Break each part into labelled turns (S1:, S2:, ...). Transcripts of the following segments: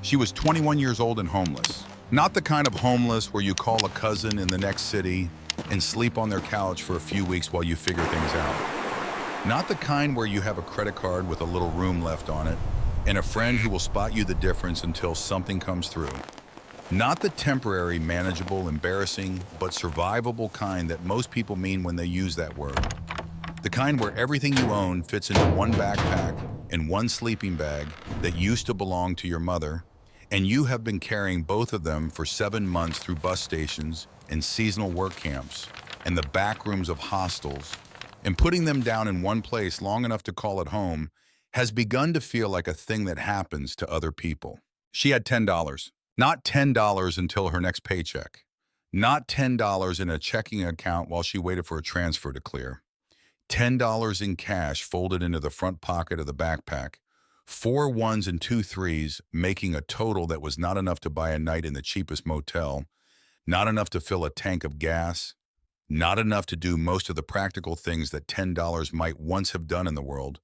S1: She was 21 years old and homeless. Not the kind of homeless where you call a cousin in the next city and sleep on their couch for a few weeks while you figure things out. Not the kind where you have a credit card with a little room left on it and a friend who will spot you the difference until something comes through. Not the temporary, manageable, embarrassing, but survivable kind that most people mean when they use that word. The kind where everything you own fits into one backpack and one sleeping bag that used to belong to your mother, and you have been carrying both of them for 7 months through bus stations and seasonal work camps and the back rooms of hostels, and putting them down in one place long enough to call it home has begun to feel like a thing that happens to other people. She had $10. Not $10 until her next paycheck. Not $10 in a checking account while she waited for a transfer to clear. $10 in cash folded into the front pocket of the backpack. 4 ones and 2 threes, making a total that was not enough to buy a night in the cheapest motel, not enough to fill a tank of gas, not enough to do most of the practical things that $10 might once have done in the world,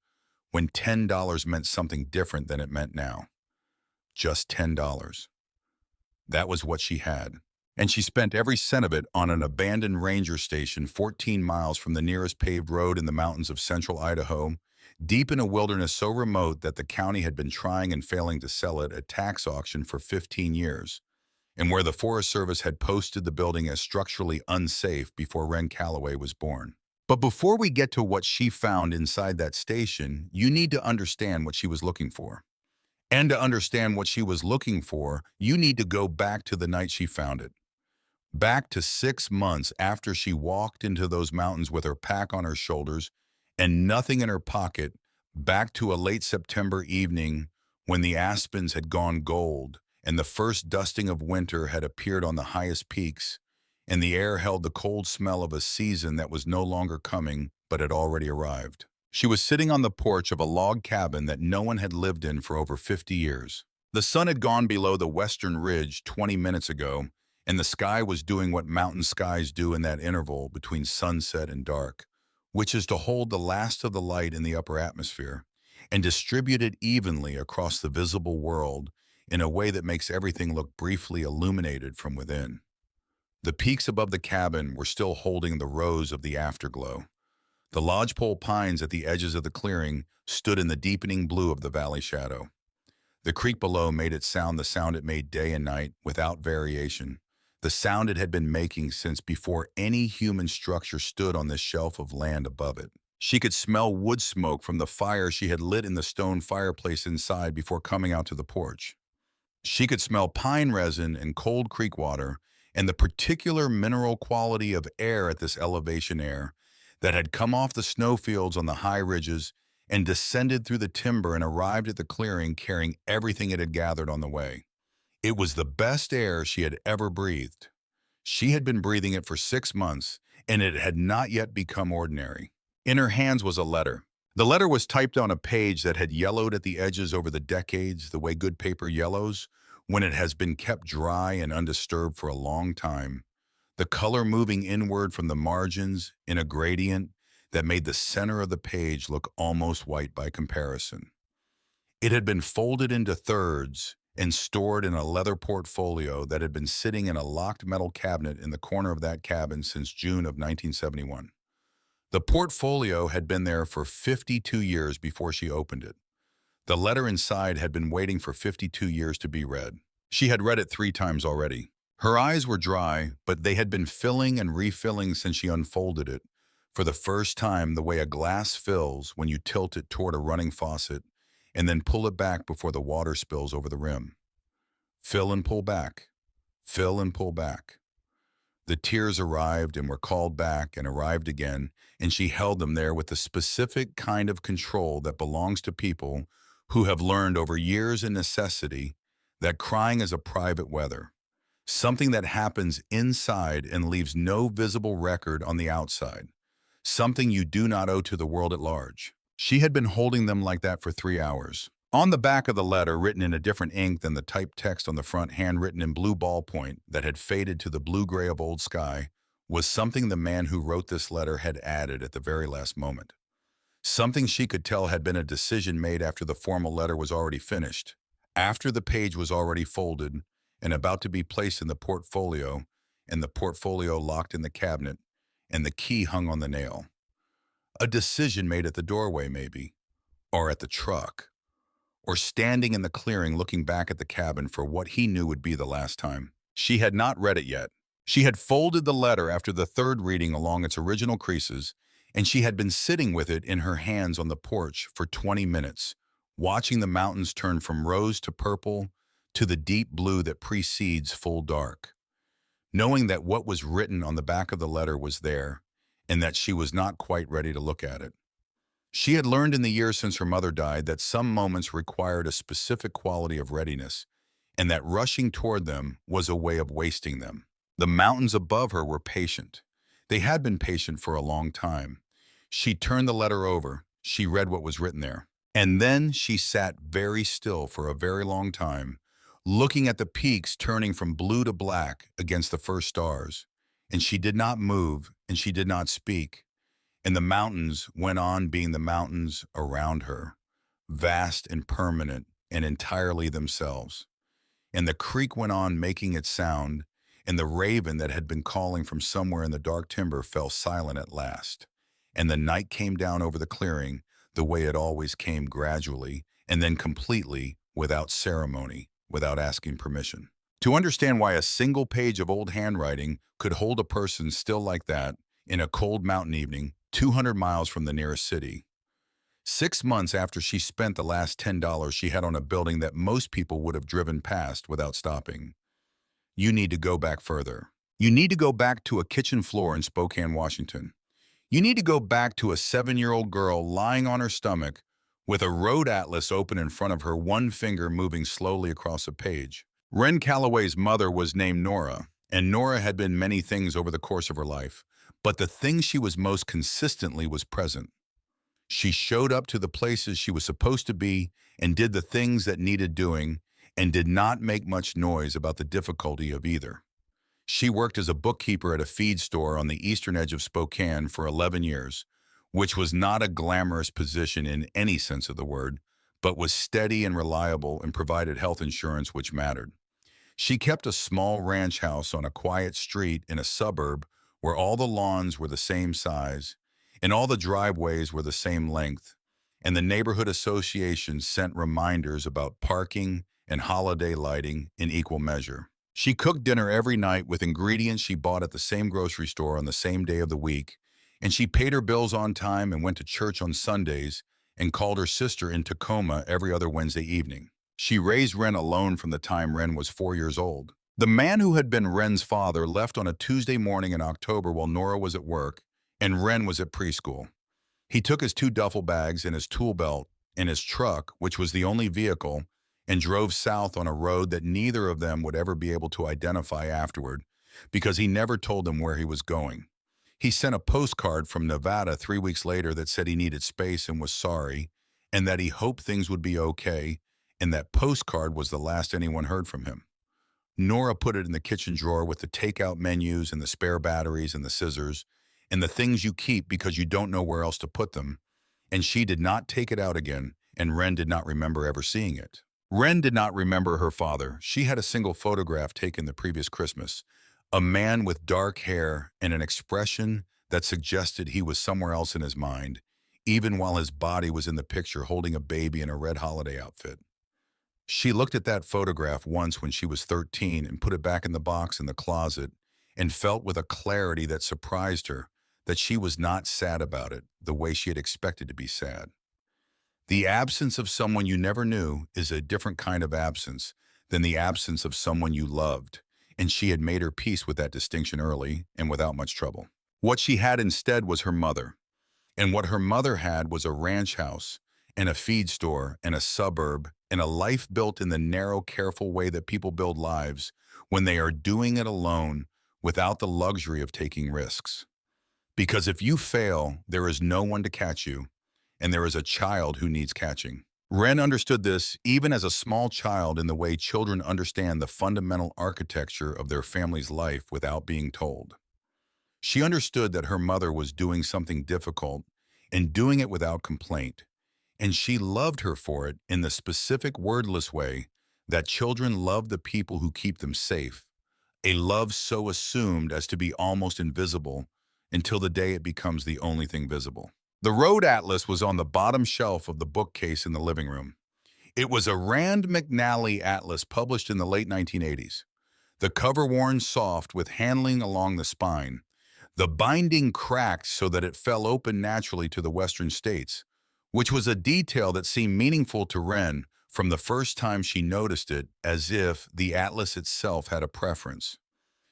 S1: when $10 meant something different than it meant now. Just $10. That was what she had. And she spent every cent of it on an abandoned ranger station 14 miles from the nearest paved road in the mountains of central Idaho, deep in a wilderness so remote that the county had been trying and failing to sell it at tax auction for 15 years, and where the Forest Service had posted the building as structurally unsafe before Ren Calloway was born. But before we get to what she found inside that station, you need to understand what she was looking for. And to understand what she was looking for, you need to go back to the night she found it. Back to 6 months after she walked into those mountains with her pack on her shoulders and nothing in her pocket, back to a late September evening when the aspens had gone gold and the first dusting of winter had appeared on the highest peaks, and the air held the cold smell of a season that was no longer coming but had already arrived. She was sitting on the porch of a log cabin that no one had lived in for over 50 years. The sun had gone below the western ridge 20 minutes ago, and the sky was doing what mountain skies do in that interval between sunset and dark, which is to hold the last of the light in the upper atmosphere and distribute it evenly across the visible world in a way that makes everything look briefly illuminated from within. The peaks above the cabin were still holding the rose of the afterglow. The lodgepole pines at the edges of the clearing stood in the deepening blue of the valley shadow. The creek below made it sound the sound it made day and night, without variation, the sound it had been making since before any human structure stood on this shelf of land above it. She could smell wood smoke from the fire she had lit in the stone fireplace inside before coming out to the porch. She could smell pine resin and cold creek water and the particular mineral quality of air at this elevation air that had come off the snowfields on the high ridges and descended through the timber and arrived at the clearing carrying everything it had gathered on the way. It was the best air she had ever breathed. She had been breathing it for 6 months, and it had not yet become ordinary. In her hands was a letter. The letter was typed on a page that had yellowed at the edges over the decades the way good paper yellows when it has been kept dry and undisturbed for a long time, the color moving inward from the margins in a gradient that made the center of the page look almost white by comparison. It had been folded into thirds and stored in a leather portfolio that had been sitting in a locked metal cabinet in the corner of that cabin since June of 1971. The portfolio had been there for 52 years before she opened it. The letter inside had been waiting for 52 years to be read. She had read it 3 times already. Her eyes were dry, but they had been filling and refilling since she unfolded it, for the first time the way a glass fills when you tilt it toward a running faucet and then pull it back before the water spills over the rim. Fill and pull back. Fill and pull back. The tears arrived and were called back and arrived again, and she held them there with the specific kind of control that belongs to people who have learned over years in necessity that crying is a private weather, something that happens inside and leaves no visible record on the outside, something you do not owe to the world at large. She had been holding them like that for 3 hours. On the back of the letter, written in a different ink than the typed text on the front, handwritten in blue ballpoint that had faded to the blue-gray of old sky, was something the man who wrote this letter had added at the very last moment. Something she could tell had been a decision made after the formal letter was already finished. After the page was already folded and about to be placed in the portfolio, and the portfolio locked in the cabinet, and the key hung on the nail. A decision made at the doorway, maybe, or at the truck, or standing in the clearing looking back at the cabin for what he knew would be the last time. She had not read it yet. She had folded the letter after the third reading along its original creases, and she had been sitting with it in her hands on the porch for 20 minutes, watching the mountains turn from rose to purple to the deep blue that precedes full dark, knowing that what was written on the back of the letter was there, and that she was not quite ready to look at it. She had learned in the years since her mother died that some moments required a specific quality of readiness, and that rushing toward them was a way of wasting them. The mountains above her were patient. They had been patient for a long time. She turned the letter over. She read what was written there. And then she sat very still for a very long time, looking at the peaks turning from blue to black against the first stars. And she did not move, and she did not speak. And the mountains went on being the mountains around her, vast and permanent and entirely themselves. And the creek went on making its sound, and the raven that had been calling from somewhere in the dark timber fell silent at last. And the night came down over the clearing the way it always came, gradually, and then completely, without ceremony, without asking permission. To understand why a single page of old handwriting could hold a person still like that in a cold mountain evening, 200 miles from the nearest city. 6 months after she spent the last $10 she had on a building that most people would have driven past without stopping. You need to go back further. You need to go back to a kitchen floor in Spokane, Washington. You need to go back to a 7-year-old girl lying on her stomach with a road atlas open in front of her, one finger moving slowly across a page. Ren Calloway's mother was named Nora, and Nora had been many things over the course of her life, but the thing she was most consistently was present. She showed up to the places she was supposed to be and did the things that needed doing and did not make much noise about the difficulty of either. She worked as a bookkeeper at a feed store on the eastern edge of Spokane for 11 years, which was not a glamorous position in any sense of the word, but was steady and reliable and provided health insurance, which mattered. She kept a small ranch house on a quiet street in a suburb where all the lawns were the same size and all the driveways were the same length, and the neighborhood association sent reminders about parking and holiday lighting in equal measure. She cooked dinner every night with ingredients she bought at the same grocery store on the same day of the week, and she paid her bills on time and went to church on Sundays and called her sister in Tacoma every other Wednesday evening. She raised Ren alone from the time Ren was 4 years old. The man who had been Ren's father left on a Tuesday morning in October while Nora was at work and Ren was at preschool. He took his 2 duffel bags and his tool belt and his truck, which was the only vehicle, and drove south on a road that neither of them would ever be able to identify afterward because he never told them where he was going. He sent a postcard from Nevada 3 weeks later that said he needed space and was sorry, and that he hoped things would be okay, and that postcard was the last anyone heard from him. Nora put it in the kitchen drawer with the takeout menus and the spare batteries and the scissors and the things you keep because you don't know where else to put them, and she did not take it out again, and Ren did not remember ever seeing it. Ren did not remember her father. She had a single photograph taken the previous Christmas, a man with dark hair and an expression that suggested he was somewhere else in his mind, even while his body was in the picture holding a baby in a red holiday outfit. She looked at that photograph once when she was 13 and put it back in the box in the closet and felt with a clarity that surprised her that she was not sad about it the way she had expected to be sad. The absence of someone you never knew is a different kind of absence than the absence of someone you loved, and she had made her peace with that distinction early and without much trouble. What she had instead was her mother, and what her mother had was a ranch house and a feed store and a suburb and a life built in the narrow, careful way that people build lives when they are doing it alone without the luxury of taking risks. Because if you fail, there is no one to catch you, and there is a child who needs catching. Ren understood this even as a small child in the way children understand the fundamental architecture of their family's life without being told. She understood that her mother was doing something difficult and doing it without complaint, and she loved her for it in the specific wordless way that children love the people who keep them safe, a love so assumed as to be almost invisible until the day it becomes the only thing visible. The road atlas was on the bottom shelf of the bookcase in the living room. It was a Rand McNally atlas published in the late 1980s. The cover worn soft with handling along the spine. The binding cracked so that it fell open naturally to the western states, which was a detail that seemed meaningful to Wren from the first time she noticed it, as if the atlas itself had a preference.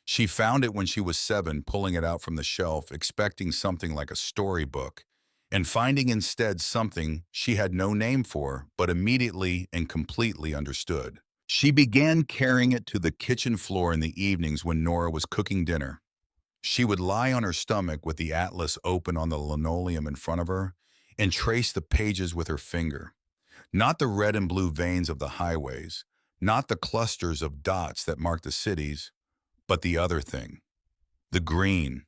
S1: She found it when she was 7, pulling it out from the shelf, expecting something like a storybook, and finding instead something she had no name for, but immediately and completely understood. She began carrying it to the kitchen floor in the evenings when Nora was cooking dinner. She would lie on her stomach with the atlas open on the linoleum in front of her and trace the pages with her finger. Not the red and blue veins of the highways, not the clusters of dots that mark the cities, but the other thing, the green,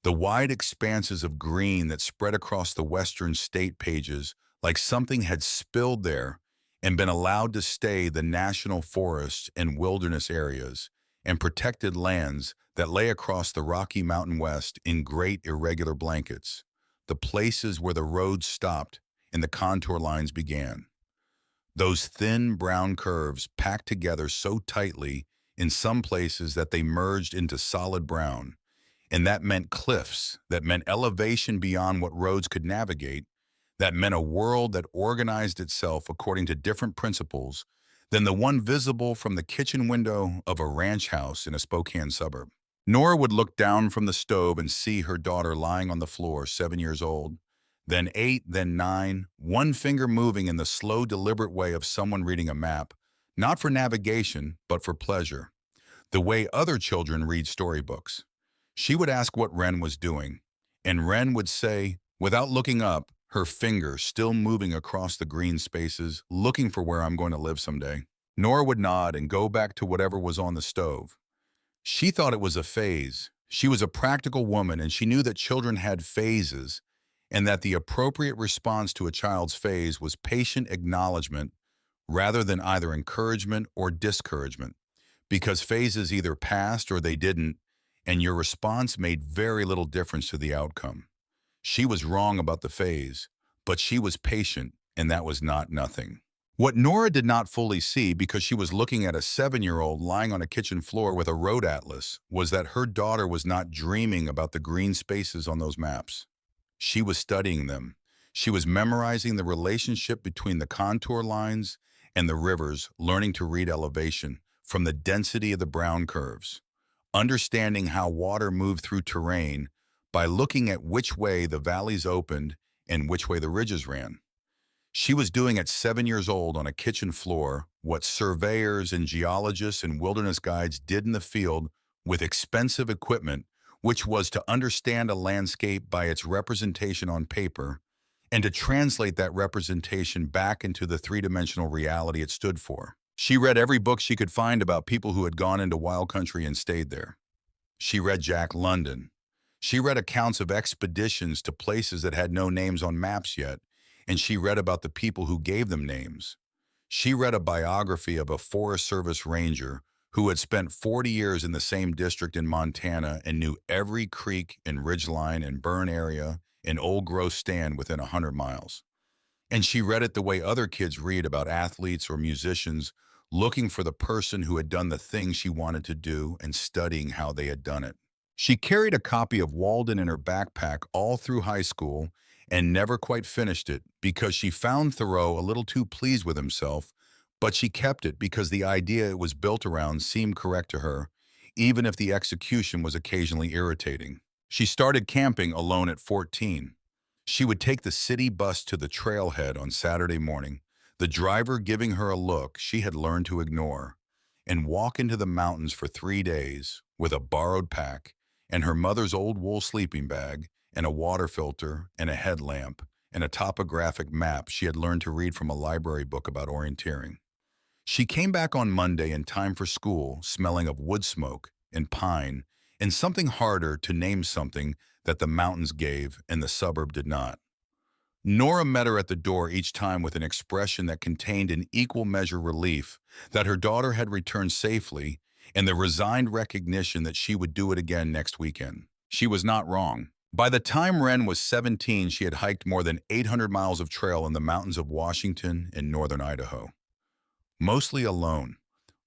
S1: the wide expanses of green that spread across the western state pages like something had spilled there and been allowed to stay, the national forests and wilderness areas and protected lands that lay across the Rocky Mountain West in great irregular blankets, the places where the roads stopped and the contour lines began. Those thin brown curves packed together so tightly in some places that they merged into solid brown, and that meant cliffs, that meant elevation beyond what roads could navigate, that meant a world that organized itself according to different principles than the one visible from the kitchen window of a ranch house in a Spokane suburb. Nora would look down from the stove and see her daughter lying on the floor, 7 years old, then 8, then 9, one finger moving in the slow, deliberate way of someone reading a map, not for navigation, but for pleasure, the way other children read storybooks. She would ask what Wren was doing, and Wren would say, without looking up, her finger still moving across the green spaces, looking for where I'm going to live someday. Nora would nod and go back to whatever was on the stove. She thought it was a phase. She was a practical woman, and she knew that children had phases, and that the appropriate response to a child's phase was patient acknowledgement rather than either encouragement or discouragement, because phases either passed or they didn't, and your response made very little difference to the outcome. She was wrong about the phase, but she was patient, and that was not nothing. What Nora did not fully see, because she was looking at a 7-year-old lying on a kitchen floor with a road atlas, was that her daughter was not dreaming about the green spaces on those maps. She was studying them. She was memorizing the relationship between the contour lines and the rivers, learning to read elevation from the density of the brown curves, understanding how water moved through terrain by looking at which way the valleys opened and which way the ridges ran. She was doing at 7 years old on a kitchen floor what surveyors and geologists and wilderness guides did in the field with expensive equipment, which was to understand a landscape by its representation on paper and to translate that representation back into the three-dimensional reality it stood for. She read every book she could find about people who had gone into wild country and stayed there. She read Jack London. She read accounts of expeditions to places that had no names on maps yet, and she read about the people who gave them names. She read a biography of a Forest Service ranger who had spent 40 years in the same district in Montana and knew every creek and ridgeline and burn area and old growth stand within 100 miles. And she read it the way other kids read about athletes or musicians, looking for the person who had done the thing she wanted to do and studying how they had done it. She carried a copy of Walden in her backpack all through high school and never quite finished it because she found Thoreau a little too pleased with himself, but she kept it because the idea it was built around seemed correct to her, even if the execution was occasionally irritating. She started camping alone at 14. She would take the city bus to the trailhead on Saturday morning, the driver giving her a look she had learned to ignore, and walk into the mountains for 3 days with a borrowed pack and her mother's old wool sleeping bag and a water filter and a headlamp and a topographic map she had learned to read from a library book about orienteering. She came back on Monday in time for school, smelling of wood smoke and pine and something harder to name, something that the mountains gave and the suburb did not. Nora met her at the door each time with an expression that contained an equal measure relief that her daughter had returned safely and the resigned recognition that she would do it again next weekend. She was not wrong. By the time Wren was 17, she had hiked more than 800 miles of trail in the mountains of Washington and northern Idaho. Mostly alone,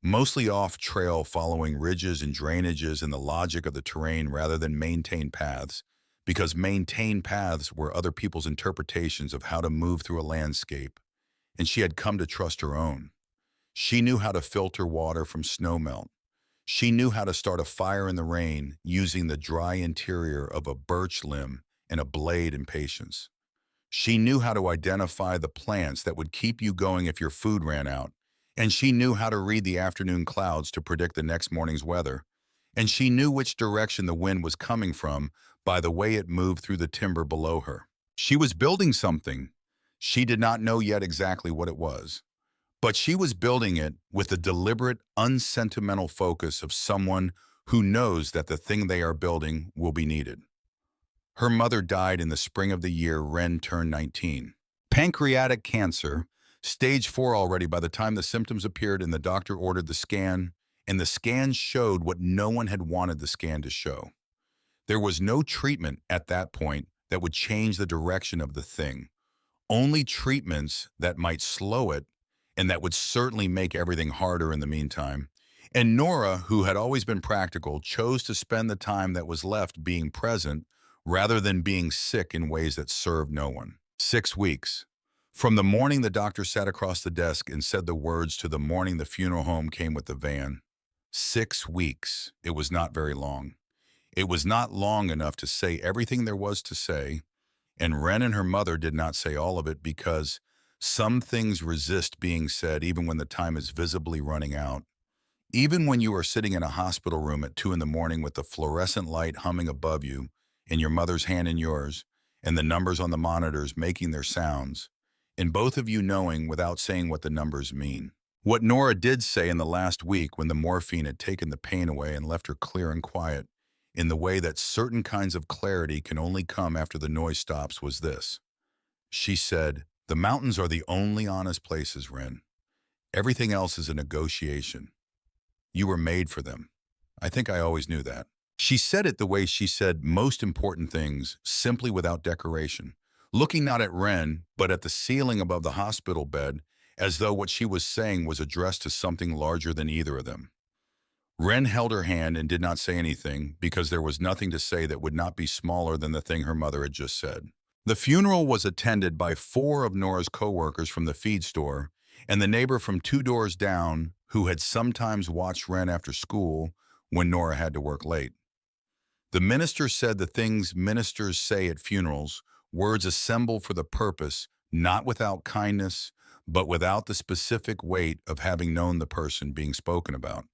S1: mostly off trail following ridges and drainages and the logic of the terrain rather than maintained paths, because maintained paths were other people's interpretations of how to move through a landscape, and she had come to trust her own. She knew how to filter water from snowmelt. She knew how to start a fire in the rain using the dry interior of a birch limb and a blade and patience. She knew how to identify the plants that would keep you going if your food ran out. And she knew how to read the afternoon clouds to predict the next morning's weather. And she knew which direction the wind was coming from by the way it moved through the timber below her. She was building something. She did not know yet exactly what it was. But she was building it with the deliberate, unsentimental focus of someone who knows that the thing they are building will be needed. Her mother died in the spring of the year Wren turned 19. Pancreatic cancer, stage 4 already by the time the symptoms appeared and the doctor ordered the scan, and the scan showed what no one had wanted the scan to show. There was no treatment at that point that would change the direction of the thing. Only treatments that might slow it and that would certainly make everything harder in the meantime. And Nora, who had always been practical, chose to spend the time that was left being present rather than being sick in ways that served no one. 6 weeks. From the morning the doctor sat across the desk and said the words to the morning the funeral home came with the van. 6 weeks. It was not very long. It was not long enough to say everything there was to say, and Wren and her mother did not say all of it because some things resist being said even when the time is visibly running out. Even when you are sitting in a hospital room at 2 in the morning with the fluorescent light humming above you, and your mother's hand in yours, and the numbers on the monitors making their sounds, and both of you knowing without saying what the numbers mean. What Nora did say in the last week when the morphine had taken the pain away and left her clear and quiet, in the way that certain kinds of clarity can only come after the noise stops, was this. She said, "The mountains are the only honest places, Wren. Everything else is a negotiation. You were made for them." I think I always knew that. She said it the way she said most important things, simply without decoration, looking not at Wren, but at the ceiling above the hospital bed, as though what she was saying was addressed to something larger than either of them. Wren held her hand and did not say anything because there was nothing to say that would not be smaller than the thing her mother had just said. The funeral was attended by 4 of Nora's co-workers from the feed store and the neighbor from 2 doors down who had sometimes watched Wren after school when Nora had to work late. The minister said the things ministers say at funerals, words assembled for the purpose, not without kindness, but without the specific weight of having known the person being spoken about.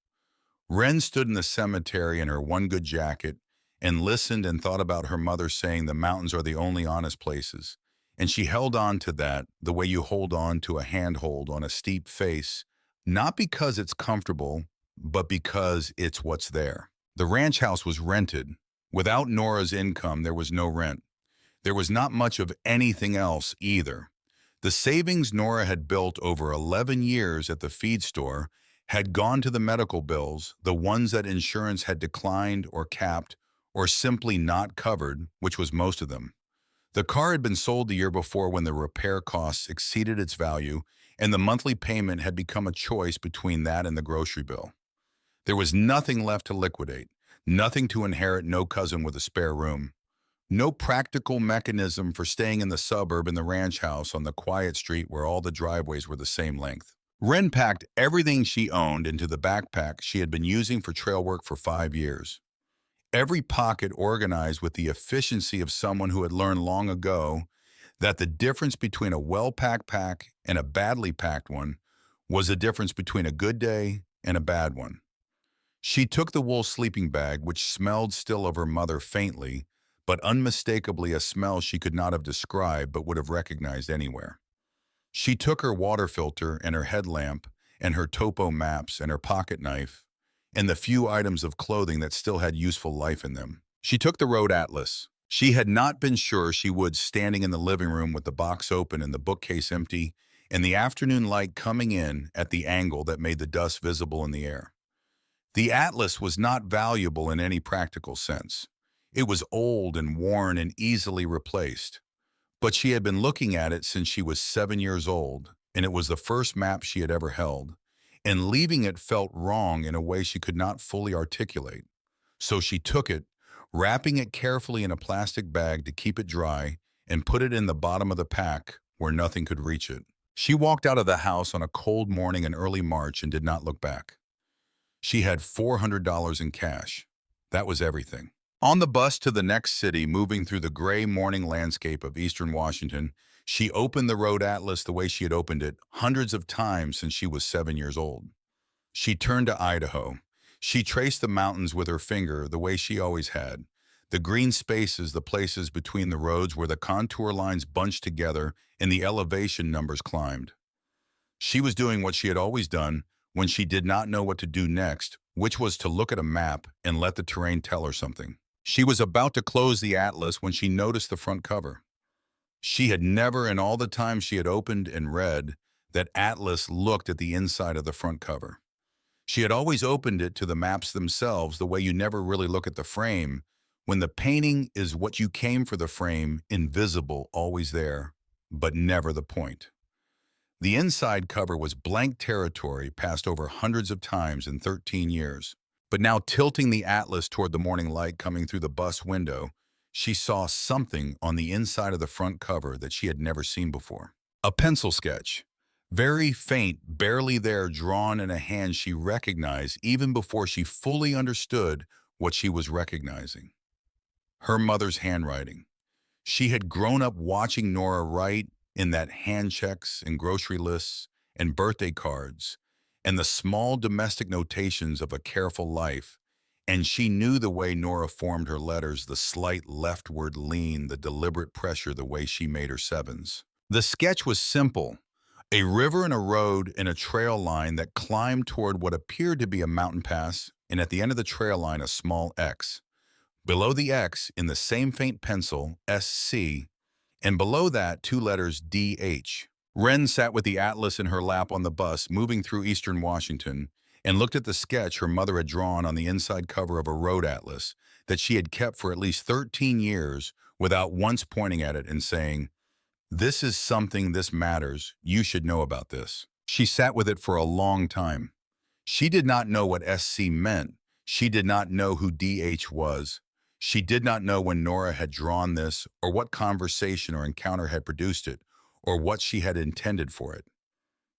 S1: Wren stood in the cemetery in her one good jacket and listened and thought about her mother saying the mountains are the only honest places. And she held on to that the way you hold on to a handhold on a steep face, not because it's comfortable, but because it's what's there. The ranch house was rented. Without Nora's income, there was no rent. There was not much of anything else either. The savings Nora had built over 11 years at the feed store had gone to the medical bills, the ones that insurance had declined or capped or simply not covered, which was most of them. The car had been sold the year before when the repair costs exceeded its value, and the monthly payment had become a choice between that and the grocery bill. There was nothing left to liquidate, nothing to inherit, no cousin with a spare room. No practical mechanism for staying in the suburb in the ranch house on the quiet street where all the driveways were the same length. Wren packed everything she owned into the backpack she had been using for trail work for 5 years. Every pocket organized with the efficiency of someone who had learned long ago that the difference between a well-packed pack and a badly packed one was the difference between a good day and a bad one. She took the wool sleeping bag, which smelled still of her mother faintly, but unmistakably a smell she could not have described but would have recognized anywhere. She took her water filter and her headlamp and her topo maps and her pocket knife and the few items of clothing that still had useful life in them. She took the road atlas, She had not been sure she would, standing in the living room with the box open and the bookcase empty, and the afternoon light coming in at the angle that made the dust visible in the air. The atlas was not valuable in any practical sense. It was old and worn and easily replaced. But she had been looking at it since she was 7 years old, and it was the first map she had ever held. And leaving it felt wrong in a way she could not fully articulate. So she took it, wrapping it carefully in a plastic bag to keep it dry, and put it in the bottom of the pack where nothing could reach it. She walked out of the house on a cold morning in early March and did not look back. She had $400 in cash. That was everything. On the bus to the next city, moving through the gray morning landscape of eastern Washington, she opened the road atlas the way she had opened it hundreds of times since she was 7 years old. She turned to Idaho. She traced the mountains with her finger the way she always had. The green spaces, the places between the roads where the contour lines bunched together and the elevation numbers climbed. She was doing what she had always done when she did not know what to do next, which was to look at a map and let the terrain tell her something. She was about to close the atlas when she noticed the front cover. She had never, in all the time she had opened and read, that atlas looked at the inside of the front cover. She had always opened it to the maps themselves the way you never really look at the frame, when the painting is what you came for, the frame, invisible, always there, but never the point. The inside cover was blank territory passed over hundreds of times in 13 years. But now, tilting the atlas toward the morning light coming through the bus window, she saw something on the inside of the front cover that she had never seen before. A pencil sketch. Very faint, barely there, drawn in a hand she recognized even before she fully understood what she was recognizing. Her mother's handwriting. She had grown up watching Nora write in that hand checks and grocery lists and birthday cards and the small domestic notations of a careful life, and she knew the way Nora formed her letters, the slight leftward lean, the deliberate pressure, the way she made her sevens. The sketch was simple. A river and a road and a trail line that climbed toward what appeared to be a mountain pass, and at the end of the trail line a small X. Below the X, in the same faint pencil, SC, and below that, two letters DH. Wren sat with the atlas in her lap on the bus, moving through eastern Washington, and looked at the sketch her mother had drawn on the inside cover of a road atlas that she had kept for at least 13 years without once pointing at it and saying, "This is something, this matters, you should know about this." She sat with it for a long time. She did not know what SC meant. She did not know who DH was. She did not know when Nora had drawn this, or what conversation or encounter had produced it, or what she had intended for it.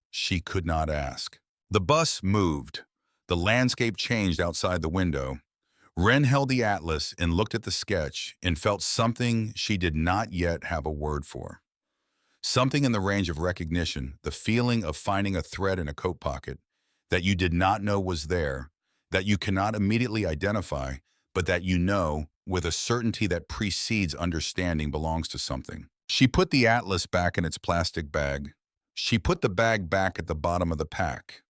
S1: She could not ask. The bus moved. The landscape changed outside the window. Wren held the atlas and looked at the sketch and felt something she did not yet have a word for. Something in the range of recognition, the feeling of finding a thread in a coat pocket that you did not know was there, that you cannot immediately identify, but that you know with a certainty that precedes understanding belongs to something. She put the atlas back in its plastic bag. She put the bag back at the bottom of the pack.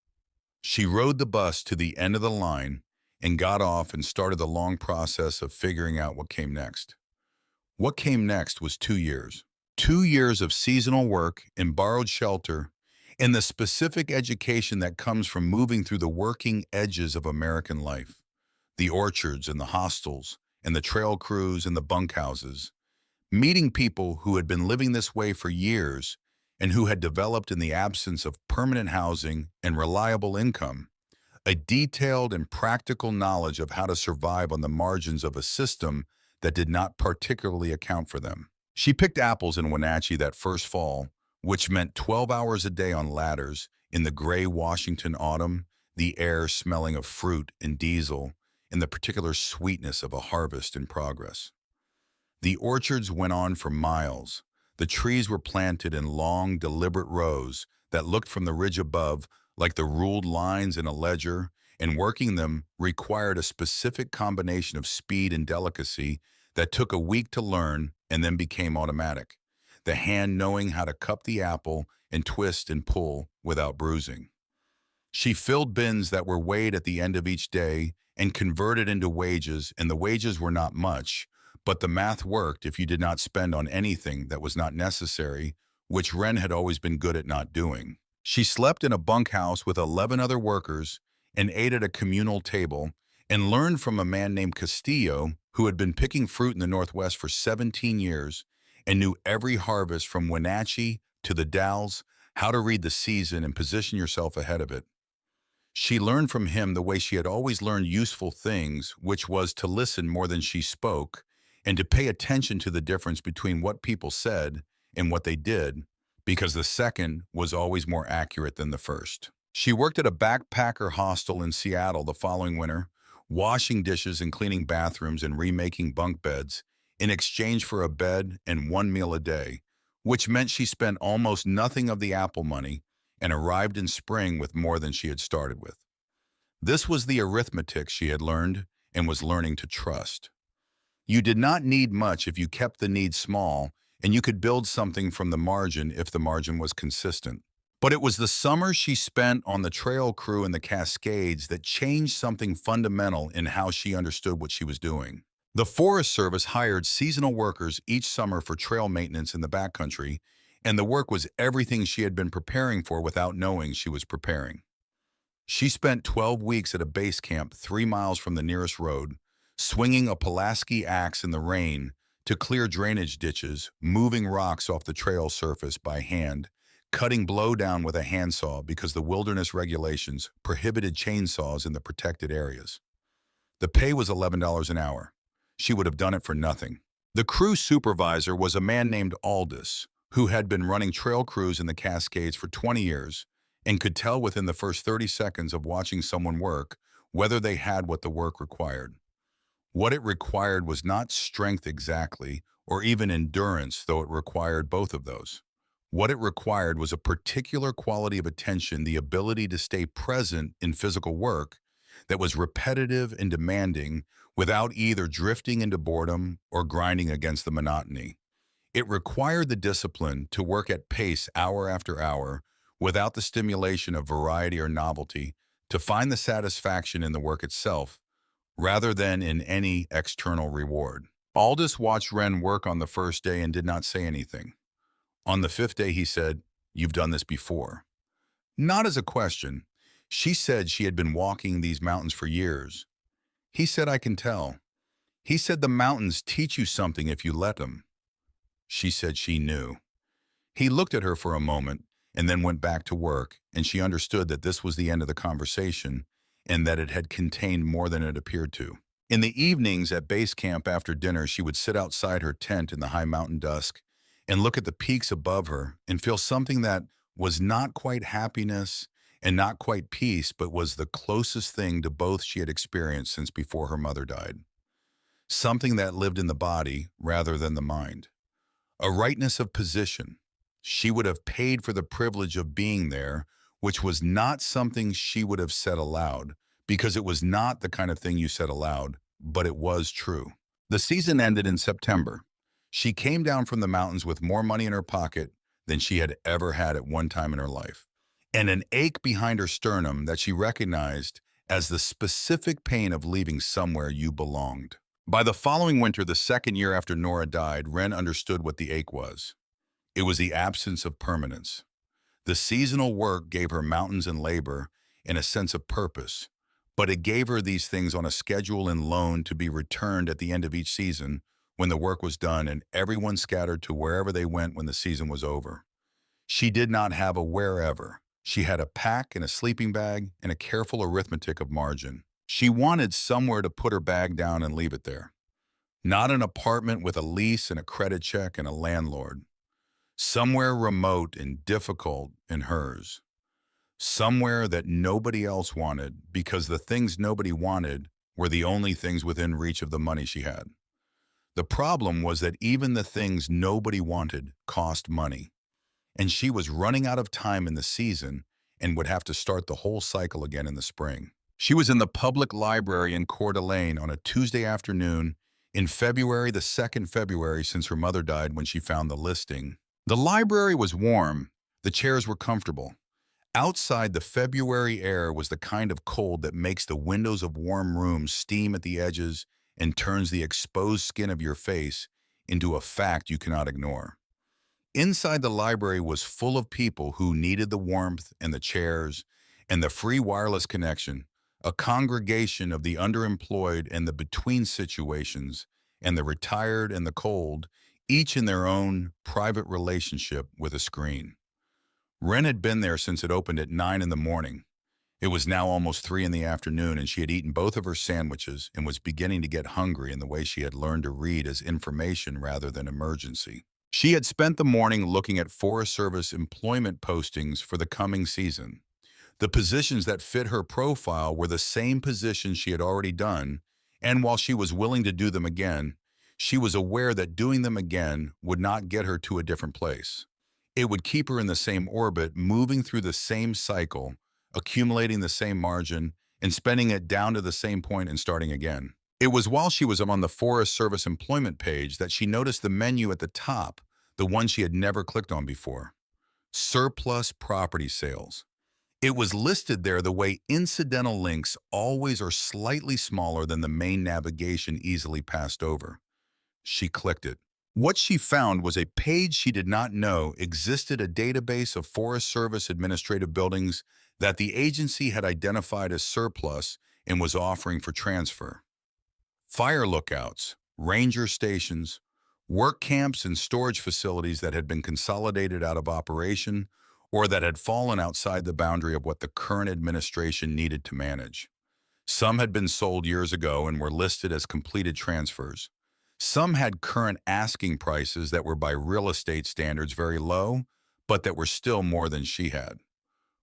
S1: She rode the bus to the end of the line and got off and started the long process of figuring out what came next. What came next was 2 years. 2 years of seasonal work in borrowed shelter and the specific education that comes from moving through the working edges of American life. The orchards and the hostels and the trail crews and the bunkhouses, meeting people who had been living this way for years and who had developed, in the absence of permanent housing and reliable income, a detailed and practical knowledge of how to survive on the margins of a system that did not particularly account for them. She picked apples in Wenatchee that first fall, which meant 12 hours a day on ladders in the gray Washington autumn, the air smelling of fruit and diesel, and the particular sweetness of a harvest in progress. The orchards went on for miles. The trees were planted in long, deliberate rows that looked from the ridge above like the ruled lines in a ledger, and working them required a specific combination of speed and delicacy that took a week to learn and then became automatic, the hand knowing how to cup the apple and twist and pull without bruising. She filled bins that were weighed at the end of each day and converted into wages, and the wages were not much, But the math worked if you did not spend on anything that was not necessary, which Wren had always been good at not doing. She slept in a bunkhouse with 11 other workers and ate at a communal table and learned from a man named Castillo who had been picking fruit in the Northwest for 17 years and knew every harvest from Wenatchee to the Dalles, how to read the season and position yourself ahead of it. She learned from him the way she had always learned useful things, which was to listen more than she spoke and to pay attention to the difference between what people said and what they did, because the second was always more accurate than the first. She worked at a backpacker hostel in Seattle the following winter, washing dishes and cleaning bathrooms and remaking bunk beds in exchange for a bed and one meal a day, which meant she spent almost nothing of the Apple money and arrived in spring with more than she had started with. This was the arithmetic she had learned and was learning to trust. You did not need much if you kept the need small, and you could build something from the margin if the margin was consistent. But it was the summer she spent on the trail crew in the Cascades that changed something fundamental in how she understood what she was doing. The Forest Service hired seasonal workers each summer for trail maintenance in the backcountry, and the work was everything she had been preparing for without knowing she was preparing. She spent 12 weeks at a base camp 3 miles from the nearest road, swinging a Pulaski axe in the rain to clear drainage ditches, moving rocks off the trail surface by hand, cutting blowdown with a handsaw because the wilderness regulations prohibited chainsaws in the protected areas. The pay was $11 an hour. She would have done it for nothing. The crew supervisor was a man named Aldous, who had been running trail crews in the Cascades for 20 years and could tell within the first 30 seconds of watching someone work whether they had what the work required. What it required was not strength exactly, or even endurance, though it required both of those. What it required was a particular quality of attention, the ability to stay present in physical work that was repetitive and demanding without either drifting into boredom or grinding against the monotony. It required the discipline to work at pace hour after hour without the stimulation of variety or novelty, to find the satisfaction in the work itself rather than in any external reward. Aldous watched Wren work on the first day and did not say anything. On the fifth day, he said, "You've done this before." Not as a question. She said she had been walking these mountains for years. He said, "I can tell." He said, "The mountains teach you something if you let them." She said she knew. He looked at her for a moment and then went back to work, and she understood that this was the end of the conversation and that it had contained more than it appeared to. In the evenings at base camp after dinner, she would sit outside her tent in the high mountain dusk and look at the peaks above her and feel something that was not quite happiness and not quite peace, but was the closest thing to both she had experienced since before her mother died. Something that lived in the body rather than the mind. A rightness of position. She would have paid for the privilege of being there, which was not something she would have said aloud, because it was not the kind of thing you said aloud, but it was true. The season ended in September. She came down from the mountains with more money in her pocket than she had ever had at one time in her life, and an ache behind her sternum that she recognized as the specific pain of leaving somewhere you belonged. By the following winter, the second year after Nora died, Wren understood what the ache was. It was the absence of permanence. The seasonal work gave her mountains and labor and a sense of purpose, but it gave her these things on a schedule and loan to be returned at the end of each season when the work was done and everyone scattered to wherever they went when the season was over. She did not have a wherever. She had a pack and a sleeping bag and a careful arithmetic of margin. She wanted somewhere to put her bag down and leave it there. Not an apartment with a lease and a credit check and a landlord. Somewhere remote and difficult in hers. Somewhere that nobody else wanted because the things nobody wanted were the only things within reach of the money she had. The problem was that even the things nobody wanted cost money, and she was running out of time in the season and would have to start the whole cycle again in the spring. She was in the public library in Coeur d'Alene on a Tuesday afternoon in February, the 2nd February since her mother died when she found the listing. The library was warm. The chairs were comfortable. Outside, the February air was the kind of cold that makes the windows of warm rooms steam at the edges and turns the exposed skin of your face into a fact you cannot ignore. Inside the library was full of people who needed the warmth and the chairs and the free wireless connection, a congregation of the underemployed and the between situations, and the retired and the cold, each in their own private relationship with a screen. Wren had been there since it opened at 9 in the morning. It was now almost 3 in the afternoon, and she had eaten both of her sandwiches and was beginning to get hungry in the way she had learned to read as information rather than emergency. She had spent the morning looking at Forest Service employment postings for the coming season. The positions that fit her profile were the same positions she had already done, and while she was willing to do them again, she was aware that doing them again would not get her to a different place. It would keep her in the same orbit, moving through the same cycle, accumulating the same margin, and spending it down to the same point and starting again. It was while she was on the Forest Service employment page that she noticed the menu at the top, the one she had never clicked on before. Surplus property sales. It was listed there the way incidental links always are, slightly smaller than the main navigation, easily passed over. She clicked it. What she found was a page she did not know existed, a database of Forest Service administrative buildings that the agency had identified as surplus and was offering for transfer. Fire lookouts, ranger stations, work camps, and storage facilities that had been consolidated out of operation or that had fallen outside the boundary of what the current administration needed to manage. Some had been sold years ago and were listed as completed transfers. Some had current asking prices that were by real estate standards very low, but that were still more than she had.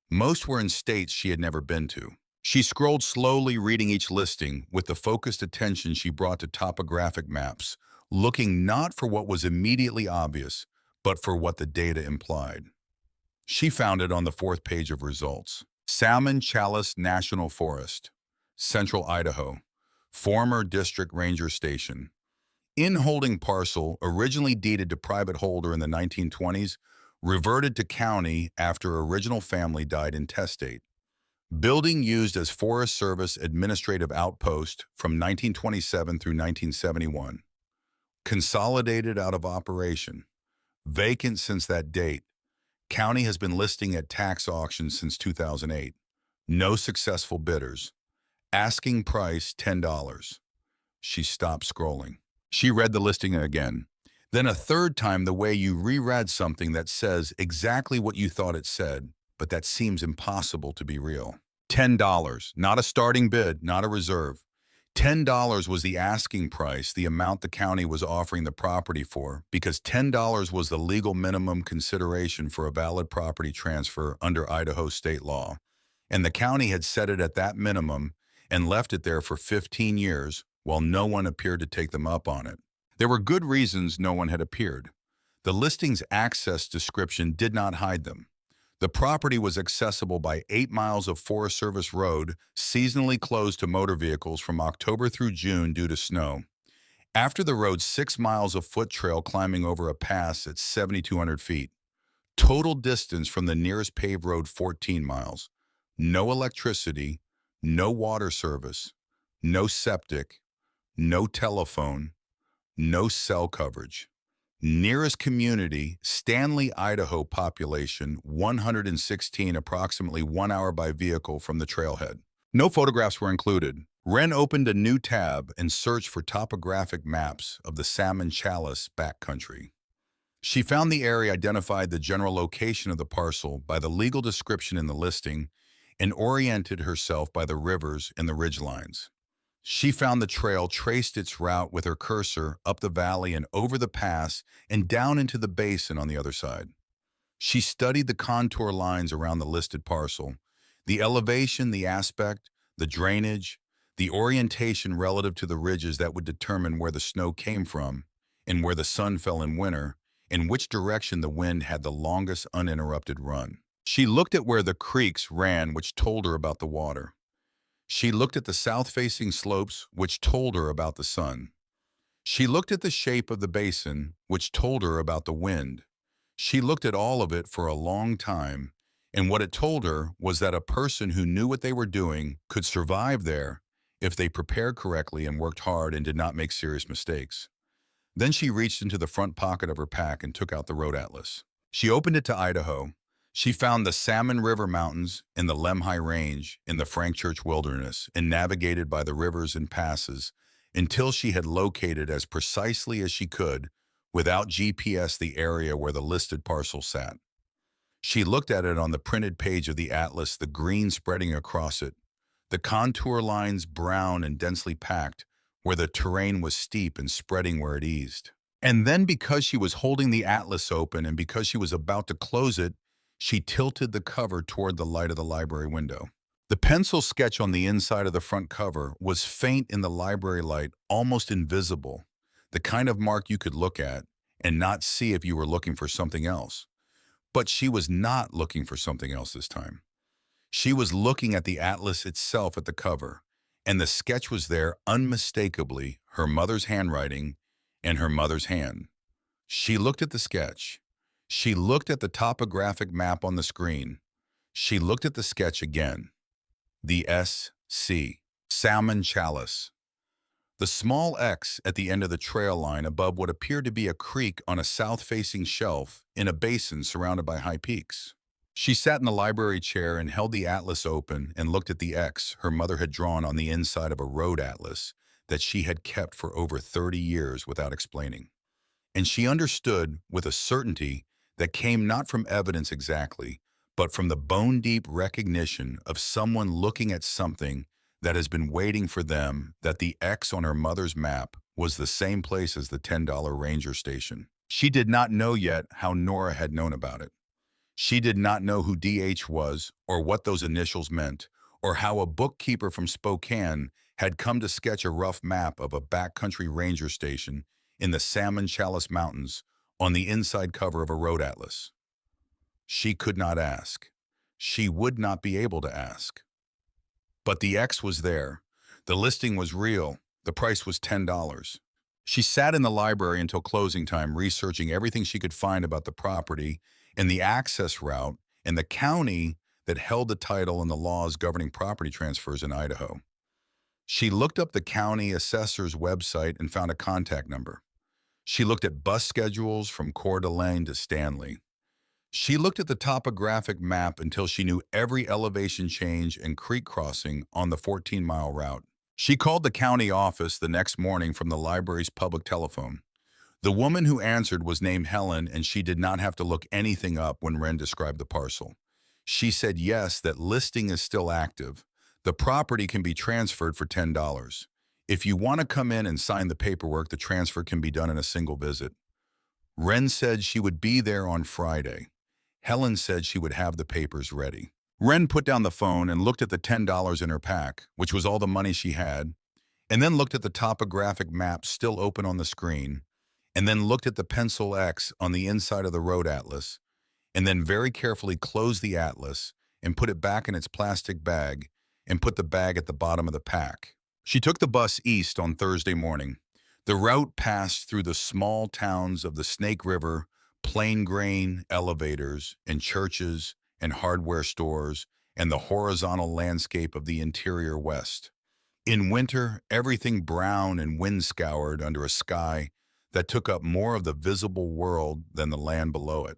S1: Most were in states she had never been to. She scrolled slowly, reading each listing with the focused attention she brought to topographic maps, looking not for what was immediately obvious, but for what the data implied. She found it on the fourth page of results. Salmon Chalice National Forest, Central Idaho, former District Ranger Station. In-holding parcel, originally deeded to private holder in the 1920s, reverted to county after original family died intestate. Building used as Forest Service administrative outpost from 1927 through 1971. Consolidated out of operation. Vacant since that date. County has been listing at tax auctions since 2008. No successful bidders. Asking price $10. She stopped scrolling. She read the listing again. Then a third time, the way you reread something that says exactly what you thought it said, but that seems impossible to be real. $10, not a starting bid, not a reserve. $10 was the asking price, the amount the county was offering the property for, because $10 was the legal minimum consideration for a valid property transfer under Idaho state law. And the county had set it at that minimum and left it there for 15 years while no one appeared to take them up on it. There were good reasons no one had appeared. The listing's access description did not hide them. The property was accessible by 8 miles of Forest Service road, seasonally closed to motor vehicles from October through June due to snow. After the road, 6 miles of foot trail climbing over a pass at 7,200 feet. Total distance from the nearest paved road, 14 miles. No electricity, no water service, no septic, no telephone, no cell coverage. Nearest community, Stanley, Idaho. Population, 116, approximately 1 hour by vehicle from the trailhead. No photographs were included. Wren opened a new tab and searched for topographic maps of the Salmon Chalice backcountry. She found the area, identified the general location of the parcel by the legal description in the listing, and oriented herself by the rivers and the ridgelines. She found the trail, traced its route with her cursor up the valley and over the pass and down into the basin on the other side. She studied the contour lines around the listed parcel, the elevation, the aspect, the drainage, the orientation relative to the ridges that would determine where the snow came from and where the sun fell in winter, and which direction the wind had the longest uninterrupted run. She looked at where the creeks ran, which told her about the water. She looked at the south-facing slopes, which told her about the sun. She looked at the shape of the basin, which told her about the wind. She looked at all of it for a long time, and what it told her was that a person who knew what they were doing could survive there if they prepared correctly and worked hard and did not make serious mistakes. Then she reached into the front pocket of her pack and took out the road atlas. She opened it to Idaho. She found the Salmon River Mountains in the Lemhi Range in the Frankchurch Wilderness and navigated by the rivers and passes until she had located as precisely as she could, without GPS, the area where the listed parcel sat. She looked at it on the printed page of the atlas, the green spreading across it, the contour lines brown and densely packed, where the terrain was steep and spreading where it eased. And then, because she was holding the atlas open and because she was about to close it, she tilted the cover toward the light of the library window. The pencil sketch on the inside of the front cover was faint in the library light, almost invisible, the kind of mark you could look at and not see if you were looking for something else. But she was not looking for something else this time. She was looking at the atlas itself at the cover, and the sketch was there unmistakably, her mother's handwriting and her mother's hand. She looked at the sketch. She looked at the topographic map on the screen. She looked at the sketch again. The S.C. Salmon Chalice. The small X at the end of the trail line above what appeared to be a creek on a south-facing shelf in a basin surrounded by high peaks. She sat in the library chair and held the atlas open and looked at the X her mother had drawn on the inside of a road atlas that she had kept for over 30 years without explaining. And she understood with a certainty that came not from evidence exactly, but from the bone-deep recognition of someone looking at something that has been waiting for them, that the X on her mother's map was the same place as the $10 ranger station. She did not know yet how Nora had known about it. She did not know who DH was or what those initials meant, or how a bookkeeper from Spokane had come to sketch a rough map of a backcountry ranger station in the Salmon Chalice Mountains on the inside cover of a road atlas. She could not ask. She would not be able to ask. But the X was there. The listing was real. The price was $10. She sat in the library until closing time, researching everything she could find about the property and the access route and the county that held the title and the laws governing property transfers in Idaho. She looked up the county assessor's website and found a contact number. She looked at bus schedules from Coeur d'Alene to Stanley. She looked at the topographic map until she knew every elevation change and creek crossing on the 14-mile route. She called the county office the next morning from the library's public telephone. The woman who answered was named Helen, and she did not have to look anything up when Wren described the parcel. She said yes, that listing is still active. The property can be transferred for $10. If you want to come in and sign the paperwork, the transfer can be done in a single visit. Wren said she would be there on Friday. Helen said she would have the papers ready. Wren put down the phone and looked at the $10 in her pack, which was all the money she had, and then looked at the topographic map still open on the screen, and then looked at the pencil X on the inside of the road atlas, and then very carefully closed the atlas and put it back in its plastic bag and put the bag at the bottom of the pack. She took the bus east on Thursday morning. The route passed through the small towns of the Snake River, plain grain elevators and churches and hardware stores, and the horizontal landscape of the interior west. In winter, everything brown and wind-scoured under a sky that took up more of the visible world than the land below it.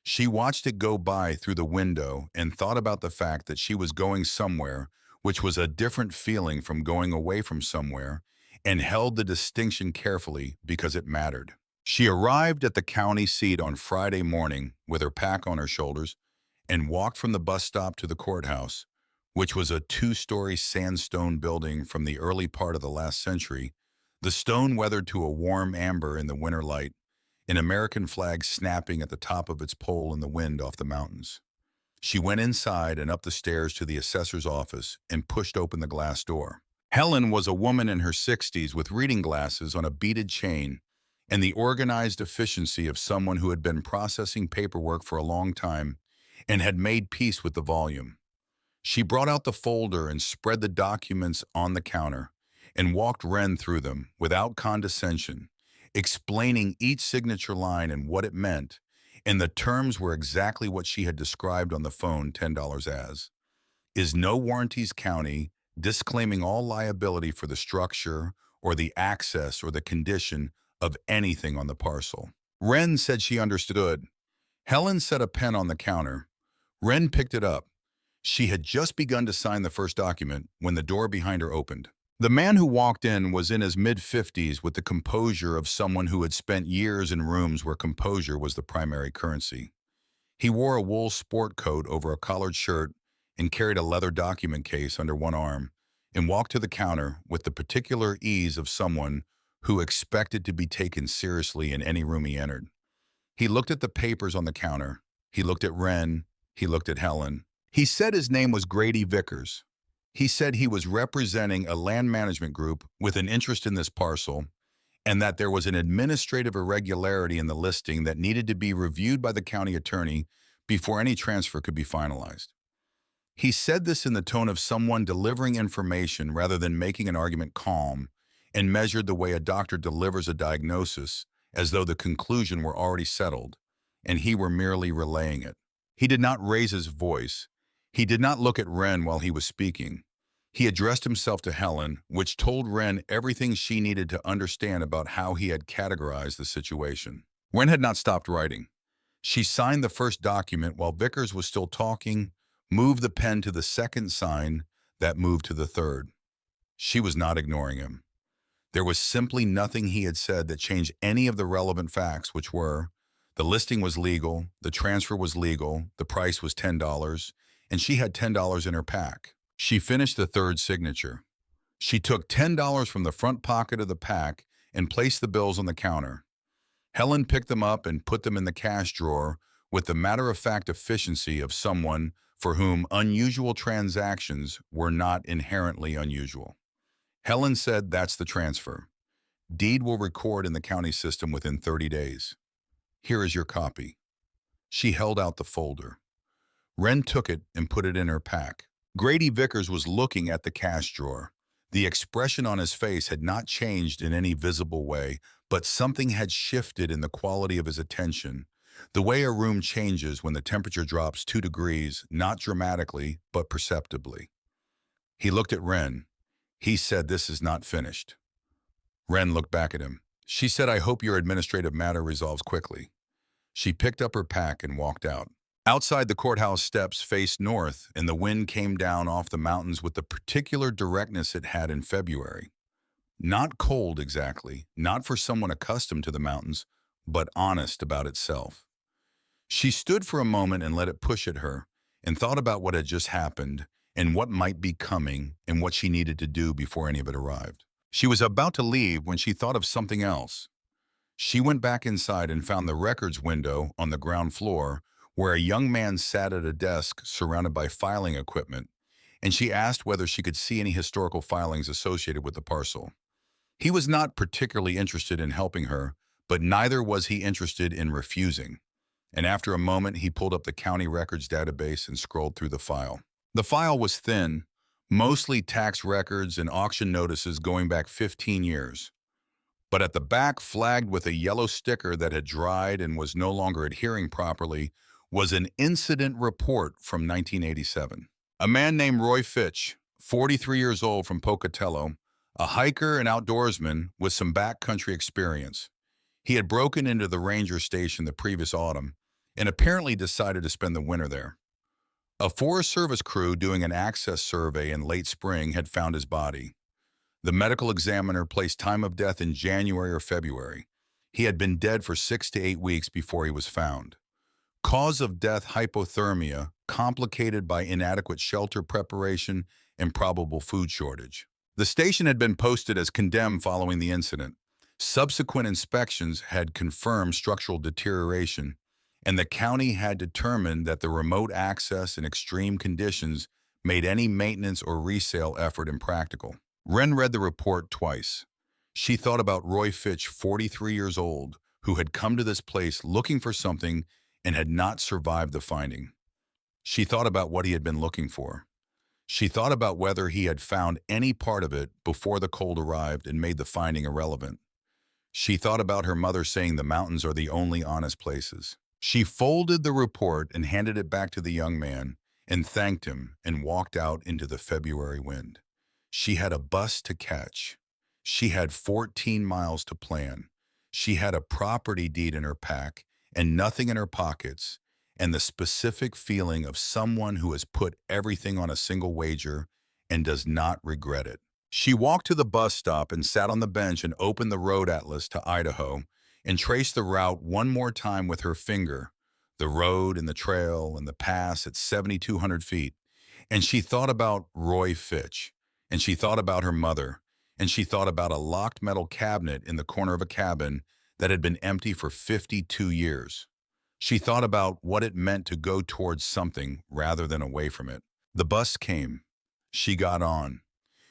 S1: She watched it go by through the window and thought about the fact that she was going somewhere, which was a different feeling from going away from somewhere, and held the distinction carefully because it mattered. She arrived at the county seat on Friday morning with her pack on her shoulders and walked from the bus stop to the courthouse, which was a two-story sandstone building from the early part of the last century, the stone weathered to a warm amber in the winter light, an American flag snapping at the top of its pole in the wind off the mountains. She went inside and up the stairs to the assessor's office and pushed open the glass door. Helen was a woman in her 60s with reading glasses on a beaded chain and the organized efficiency of someone who had been processing paperwork for a long time and had made peace with the volume. She brought out the folder and spread the documents on the counter and walked Wren through them without condescension, explaining each signature line and what it meant, and the terms were exactly what she had described on the phone $10 as. Is no warranties county, disclaiming all liability for the structure or the access or the condition of anything on the parcel. Wren said she understood. Helen set a pen on the counter. Wren picked it up. She had just begun to sign the first document when the door behind her opened. The man who walked in was in his mid-50s with the composure of someone who had spent years in rooms where composure was the primary currency. He wore a wool sport coat over a collared shirt and carried a leather document case under one arm and walked to the counter with the particular ease of someone who expected to be taken seriously in any room he entered. He looked at the papers on the counter. He looked at Wren. He looked at Helen. He said his name was Grady Vickers. He said he was representing a land management group with an interest in this parcel and that there was an administrative irregularity in the listing that needed to be reviewed by the county attorney before any transfer could be finalized. He said this in the tone of someone delivering information rather than making an argument calm, and measured the way a doctor delivers a diagnosis as though the conclusion were already settled, and he were merely relaying it. He did not raise his voice. He did not look at Wren while he was speaking. He addressed himself to Helen, which told Wren everything she needed to understand about how he had categorized the situation. Wren had not stopped writing. She signed the first document while Vickers was still talking, moved the pen to the second sign, that moved to the third. She was not ignoring him. There was simply nothing he had said that changed any of the relevant facts, which were, the listing was legal, the transfer was legal, the price was $10, and she had $10 in her pack. She finished the third signature. She took $10 from the front pocket of the pack and placed the bills on the counter. Helen picked them up and put them in the cash drawer with the matter-of-fact efficiency of someone for whom unusual transactions were not inherently unusual. Helen said, "That's the transfer. Deed will record in the county system within 30 days. Here is your copy." She held out the folder. Wren took it and put it in her pack. Grady Vickers was looking at the cash drawer. The expression on his face had not changed in any visible way, but something had shifted in the quality of his attention, the way a room changes when the temperature drops 2 degrees, not dramatically, but perceptibly. He looked at Wren. He said, "This is not finished." Wren looked back at him. She said, "I hope your administrative matter resolves quickly." She picked up her pack and walked out. Outside, the courthouse steps faced north, and the wind came down off the mountains with the particular directness it had in February. Not cold exactly, not for someone accustomed to the mountains, but honest about itself. She stood for a moment and let it push at her, and thought about what had just happened, and what might be coming, and what she needed to do before any of it arrived. She was about to leave when she thought of something else. She went back inside and found the records window on the ground floor, where a young man sat at a desk surrounded by filing equipment, and she asked whether she could see any historical filings associated with the parcel. He was not particularly interested in helping her, but neither was he interested in refusing. And after a moment, he pulled up the county records database and scrolled through the file. The file was thin, mostly tax records and auction notices going back 15 years. But at the back, flagged with a yellow sticker that had dried and was no longer adhering properly, was an incident report from 1987. A man named Roy Fitch, 43 years old, from Pocatello, a hiker and outdoorsman with some backcountry experience. He had broken into the ranger station the previous autumn and apparently decided to spend the winter there. A Forest Service crew doing an access survey in late spring had found his body. The medical examiner placed time of death in January or February. He had been dead for 6 to 8 weeks before he was found. Cause of death, hypothermia, complicated by inadequate shelter preparation and probable food shortage. The station had been posted as condemned following the incident. Subsequent inspections had confirmed structural deterioration, and the county had determined that the remote access and extreme conditions made any maintenance or resale effort impractical. Wren read the report twice. She thought about Roy Fitch, 43 years old, who had come to this place looking for something and had not survived the finding. She thought about what he had been looking for. She thought about whether he had found any part of it before the cold arrived and made the finding irrelevant. She thought about her mother saying the mountains are the only honest places. She folded the report and handed it back to the young man and thanked him and walked out into the February wind. She had a bus to catch. She had 14 miles to plan. She had a property deed in her pack and nothing in her pockets, and the specific feeling of someone who has put everything on a single wager and does not regret it. She walked to the bus stop and sat on the bench and opened the road atlas to Idaho and traced the route one more time with her finger, the road and the trail and the pass at 7,200 feet. And she thought about Roy Fitch, and she thought about her mother, and she thought about a locked metal cabinet in the corner of a cabin that had been empty for 52 years. She thought about what it meant to go towards something rather than away from it. The bus came. She got on.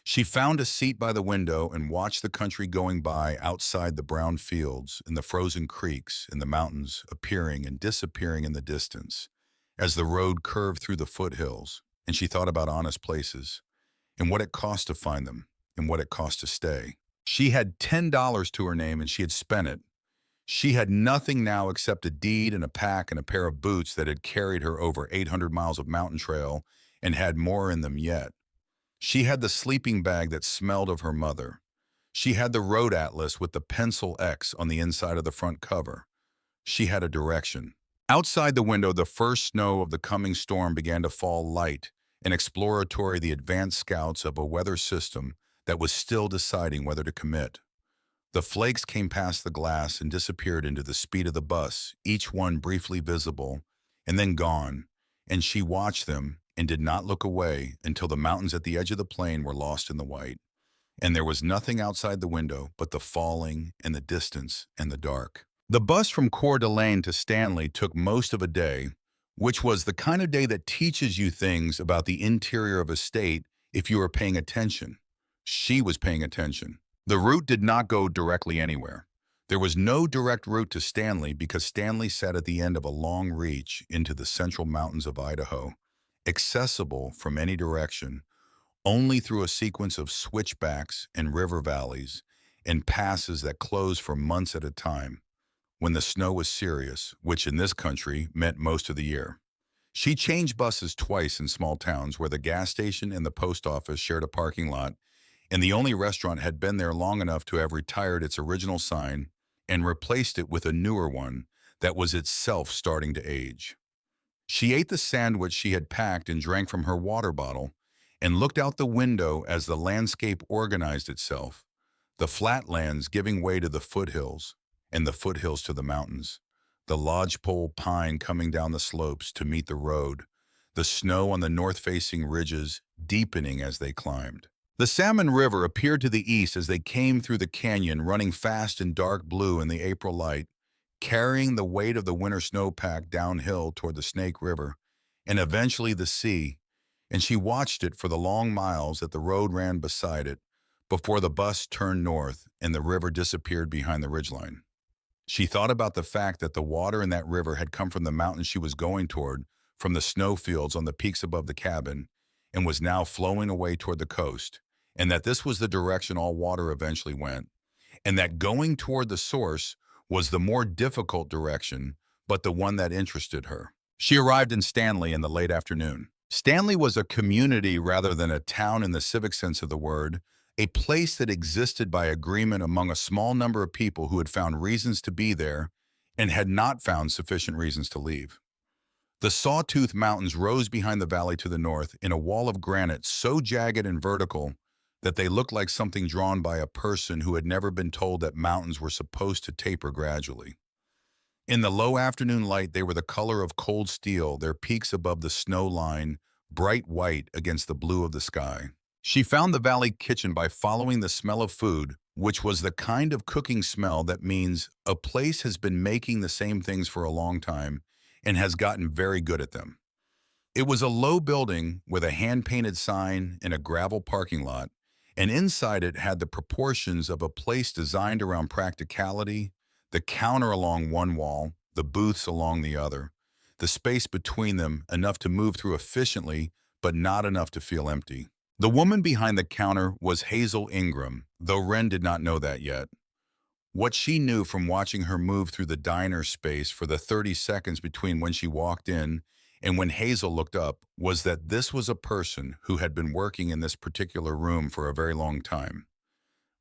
S1: She found a seat by the window and watched the country going by outside the brown fields and the frozen creeks and the mountains appearing and disappearing in the distance as the road curved through the foothills. And she thought about honest places and what it cost to find them and what it cost to stay. She had $10 to her name and she had spent it. She had nothing now except a deed and a pack and a pair of boots that had carried her over 800 miles of mountain trail and had more in them yet. She had the sleeping bag that smelled of her mother. She had the road atlas with the pencil X on the inside of the front cover. She had a direction. Outside the window, the first snow of the coming storm began to fall light and exploratory, the advanced scouts of a weather system that was still deciding whether to commit. The flakes came past the glass and disappeared into the speed of the bus, each one briefly visible, and then gone, and she watched them and did not look away until the mountains at the edge of the plain were lost in the white, and there was nothing outside the window but the falling and the distance and the dark. The bus from Coeur d'Alene to Stanley took most of a day, which was the kind of day that teaches you things about the interior of a state if you are paying attention. She was paying attention. The route did not go directly anywhere. There was no direct route to Stanley because Stanley sat at the end of a long reach into the central mountains of Idaho, accessible from any direction, only through a sequence of switchbacks and river valleys and passes that closed for months at a time, when the snow was serious, which in this country meant most of the year. She changed buses twice in small towns where the gas station and the post office shared a parking lot, and the only restaurant had been there long enough to have retired its original sign and replaced it with a newer one that was itself starting to age. She ate the sandwich she had packed and drank from her water bottle and looked out the window as the landscape organized itself, the flatlands giving way to the foothills and the foothills to the mountains, the lodgepole pine coming down the slopes to meet the road, the snow on the north-facing ridges deepening as they climbed. The Salmon River appeared to the east as they came through the canyon, running fast in dark blue in the April light, carrying the weight of the winter snowpack downhill toward the Snake River and eventually the sea, and she watched it for the long miles that the road ran beside it before the bus turned north and the river disappeared behind the ridgeline. She thought about the fact that the water in that river had come from the mountain she was going toward, from the snowfields on the peaks above the cabin, and was now flowing away toward the coast, and that this was the direction all water eventually went, and that going toward the source was the more difficult direction, but the one that interested her. She arrived in Stanley in the late afternoon. Stanley was a community rather than a town in the civic sense of the word, a place that existed by agreement among a small number of people who had found reasons to be there and had not found sufficient reasons to leave. The Sawtooth Mountains rose behind the valley to the north in a wall of granite so jagged and vertical that they looked like something drawn by a person who had never been told that mountains were supposed to taper gradually. In the low afternoon light, they were the color of cold steel, their peaks above the snow line, bright white against the blue of the sky. She found the valley kitchen by following the smell of food, which was the kind of cooking smell that means a place has been making the same things for a long time and has gotten very good at them. It was a low building with a hand-painted sign and a gravel parking lot, and inside it had the proportions of a place designed around practicality, the counter along one wall, the booths along the other, the space between them enough to move through efficiently, but not enough to feel empty. The woman behind the counter was Hazel Ingram, though Wren did not know that yet. What she knew from watching her move through the diner space for the 30 seconds between when she walked in and when Hazel looked up, was that this was a person who had been working in this particular room for a very long time.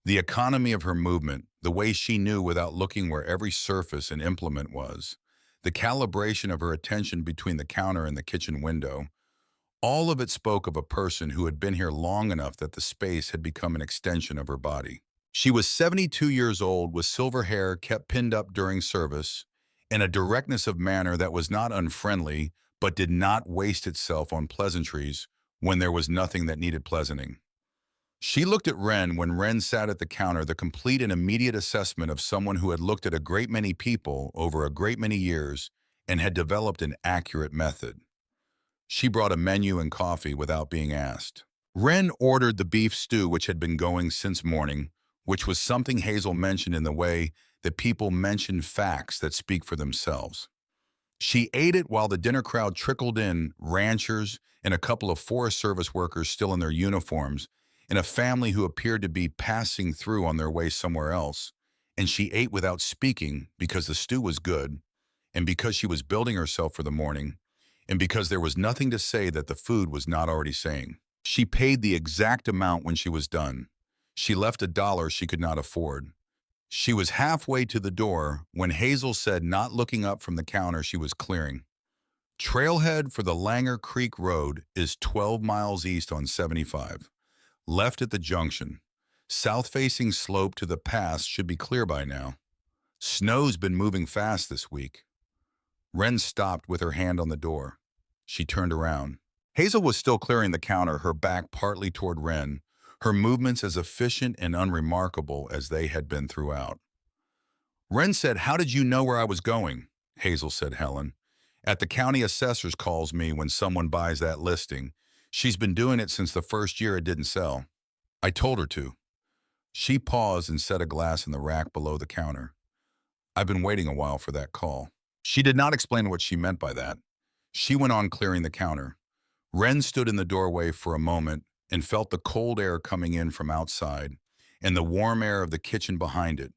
S1: The economy of her movement, the way she knew without looking where every surface and implement was, the calibration of her attention between the counter and the kitchen window, all of it spoke of a person who had been here long enough that the space had become an extension of her body. She was 72 years old with silver hair kept pinned up during service and a directness of manner that was not unfriendly but did not waste itself on pleasantries when there was nothing that needed pleasanting. She looked at Wren when Wren sat at the counter, the complete and immediate assessment of someone who had looked at a great many people over a great many years and had developed an accurate method. She brought a menu and coffee without being asked. Wren ordered the beef stew which had been going since morning, which was something Hazel mentioned in the way that people mention facts that speak for themselves. She ate it while the dinner crowd trickled in, ranchers and a couple of Forest Service workers still in their uniforms, and a family who appeared to be passing through on their way somewhere else. And she ate without speaking because the stew was good, and because she was building herself for the morning, and because there was nothing to say that the food was not already saying. She paid the exact amount when she was done. She left $1 she could not afford. She was halfway to the door when Hazel said, not looking up from the counter she was clearing, "Trailhead for the Langer Creek Road is 12 miles east on 75. Left at the junction. South-facing slope to the pass should be clear by now. Snow's been moving fast this week." Wren stopped with her hand on the door. She turned around. Hazel was still clearing the counter, her back partly toward Wren, her movements as efficient and unremarkable as they had been throughout. Wren said, "How did you know where I was going?" Hazel said, "Helen. At the county assessor's calls me when someone buys that listing. She's been doing it since the first year it didn't sell. I told her to." She paused and set a glass in the rack below the counter. "I've been waiting a while for that call." She did not explain what she meant by that. She went on clearing the counter. Wren stood in the doorway for a moment and felt the cold air coming in from outside and the warm air of the kitchen behind it.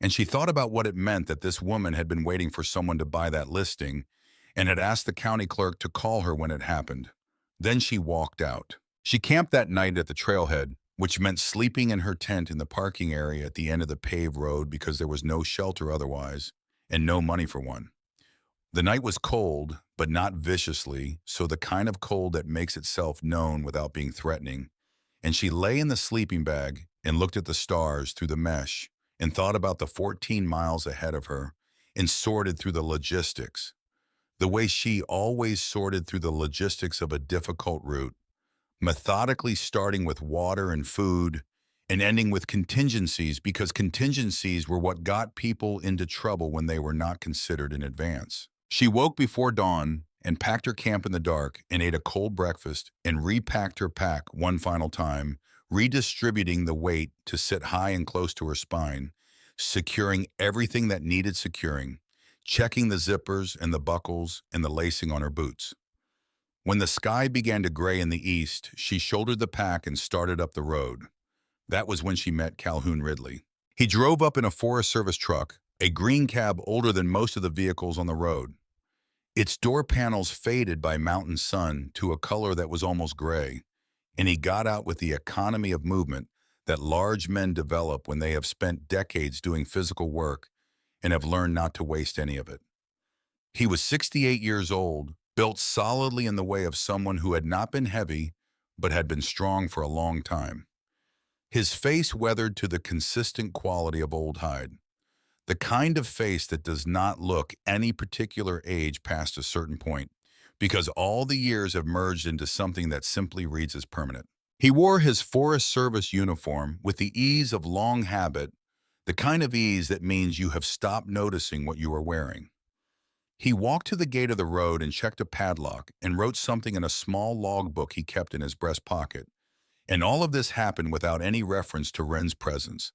S1: And she thought about what it meant that this woman had been waiting for someone to buy that listing and had asked the county clerk to call her when it happened. Then she walked out. She camped that night at the trailhead, which meant sleeping in her tent in the parking area at the end of the paved road because there was no shelter otherwise and no money for one. The night was cold, but not viciously, so the kind of cold that makes itself known without being threatening. And she lay in the sleeping bag and looked at the stars through the mesh and thought about the 14 miles ahead of her and sorted through the logistics, the way she always sorted through the logistics of a difficult route, methodically starting with water and food and ending with contingencies because contingencies were what got people into trouble when they were not considered in advance. She woke before dawn and packed her camp in the dark and ate a cold breakfast and repacked her pack one final time, redistributing the weight to sit high and close to her spine, securing everything that needed securing, checking the zippers and the buckles and the lacing on her boots. When the sky began to gray in the east, she shouldered the pack and started up the road. That was when she met Calhoun Ridley. He drove up in a Forest Service truck, a green cab older than most of the vehicles on the road. Its door panels faded by mountain sun to a color that was almost gray, and he got out with the economy of movement that large men develop when they have spent decades doing physical work and have learned not to waste any of it. He was 68 years old, built solidly in the way of someone who had not been heavy but had been strong for a long time. His face weathered to the consistent quality of old hide. The kind of face that does not look any particular age past a certain point, because all the years have merged into something that simply reads as permanent. He wore his Forest Service uniform with the ease of long habit, the kind of ease that means you have stopped noticing what you are wearing. He walked to the gate of the road and checked a padlock and wrote something in a small logbook he kept in his breast pocket. And all of this happened without any reference to Wren's presence,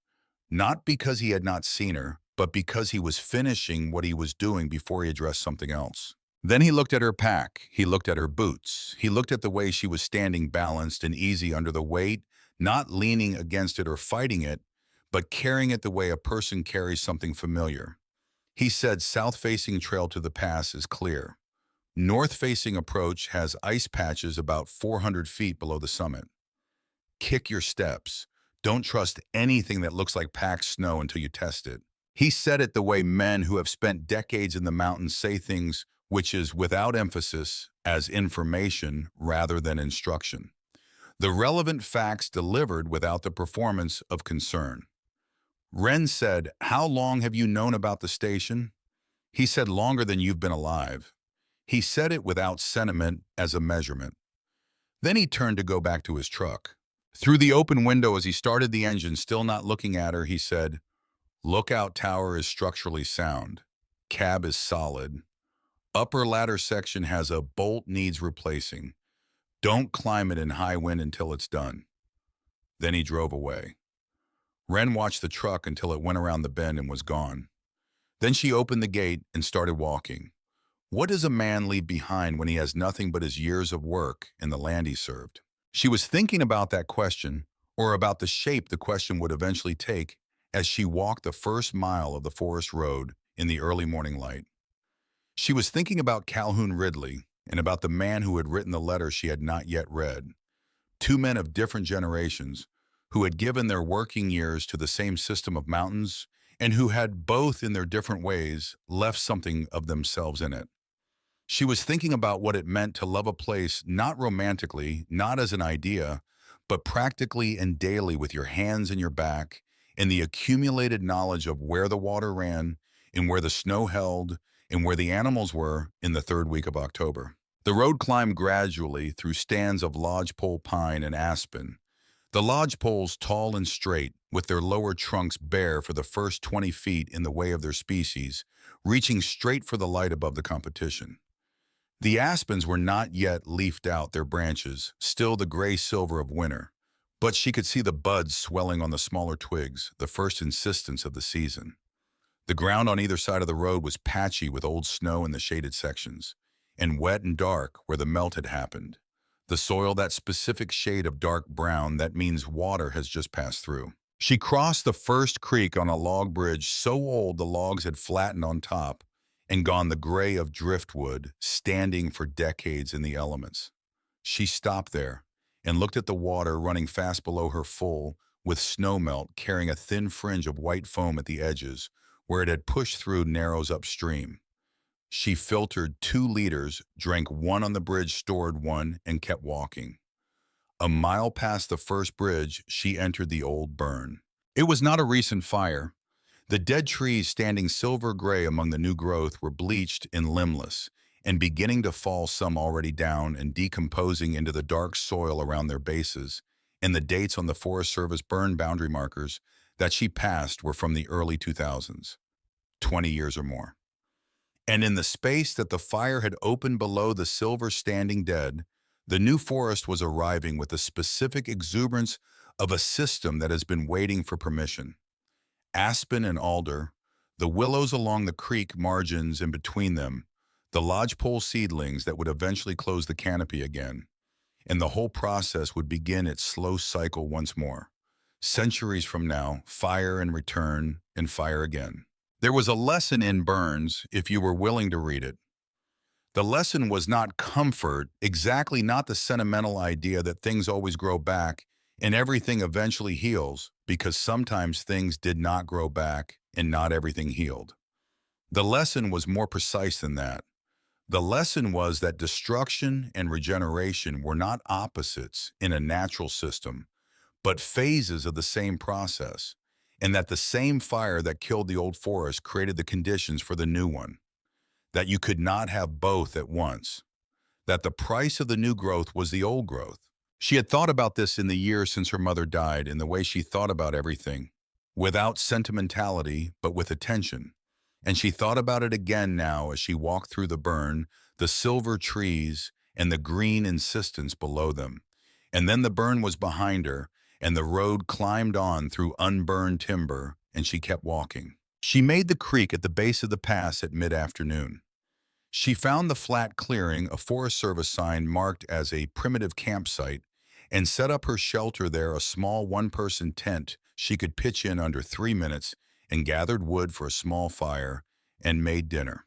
S1: not because he had not seen her, but because he was finishing what he was doing before he addressed something else. Then he looked at her pack, he looked at her boots, he looked at the way she was standing balanced and easy under the weight, not leaning against it or fighting it, but carrying it the way a person carries something familiar. He said, "South-facing trail to the pass is clear." North-facing approach has ice patches about 400 feet below the summit. Kick your steps. Don't trust anything that looks like packed snow until you test it. He said it the way men who have spent decades in the mountains say things, which is without emphasis, as information rather than instruction. The relevant facts delivered without the performance of concern. Wren said, "How long have you known about the station?" He said, "Longer than you've been alive." He said it without sentiment as a measurement. Then he turned to go back to his truck. Through the open window as he started the engine, still not looking at her, he said, "Lookout tower is structurally sound. Cab is solid. Upper ladder section has a bolt needs replacing. Don't climb it in high wind until it's done." Then he drove away. Wren watched the truck until it went around the bend and was gone. Then she opened the gate and started walking. What does a man leave behind when he has nothing but his years of work and the land he served? She was thinking about that question, or about the shape the question would eventually take, as she walked the first mile of the forest road in the early morning light. She was thinking about Calhoun Ridley and about the man who had written the letter she had not yet read. Two men of different generations who had given their working years to the same system of mountains and who had both in their different ways left something of themselves in it. She was thinking about what it meant to love a place not romantically, not as an idea, but practically and daily with your hands in your back and the accumulated knowledge of where the water ran and where the snow held and where the animals were in the third week of October. The road climbed gradually through stands of lodgepole pine and aspen. The lodgepoles tall and straight, with their lower trunks bare for the first 20 feet in the way of their species, reaching straight for the light above the competition. The aspens were not yet leafed out their branches, still the gray-silver of winter, but she could see the buds swelling on the smaller twigs, the first insistence of the season. The ground on either side of the road was patchy with old snow in the shaded sections, and wet and dark where the melt had happened. The soil that specific shade of dark brown that means water has just passed through. She crossed the first creek on a log bridge so old the logs had flattened on top and gone the gray of driftwood, standing for decades in the elements. She stopped there and looked at the water running fast below her full, with snowmelt carrying a thin fringe of white foam at the edges, where it had pushed through narrows upstream. She filtered 2 liters, drank one on the bridge, stored one, and kept walking. A mile past the first bridge, she entered the old burn. It was not a recent fire. The dead trees standing silver gray among the new growth were bleached and limbless, and beginning to fall, some already down and decomposing into the dark soil around their bases, and the dates on the Forest Service burn boundary markers that she passed were from the early 2000s, 20 years or more. And in the space that the fire had opened below the silver standing dead, the new forest was arriving with the specific exuberance of a system that has been waiting for permission. Aspen and alder, the willows along the creek margins and between them, the lodgepole seedlings that would eventually close the canopy again, and the whole process would begin its slow cycle once more. Centuries from now, fire and return, and fire again. There was a lesson in burns if you were willing to read it. The lesson was not comfort, exactly not the sentimental idea that things always grow back and everything eventually heals, because sometimes things did not grow back and not everything healed. The lesson was more precise than that. The lesson was that destruction and regeneration were not opposites in a natural system, but phases of the same process, and that the same fire that killed the old forest created the conditions for the new one, that you could not have both at once, that the price of the new growth was the old growth. She had thought about this in the years since her mother died, in the way she thought about everything, without sentimentality, but with attention. And she thought about it again now as she walked through the burn, the silver trees, and the green insistence below them. And then the burn was behind her, and the road climbed on through unburned timber, and she kept walking. She made the creek at the base of the pass at mid-afternoon. She found the flat clearing, a Forest Service sign marked as a primitive campsite, and set up her shelter there, a small one-person tent she could pitch in under 3 minutes, and gathered wood for a small fire and made dinner.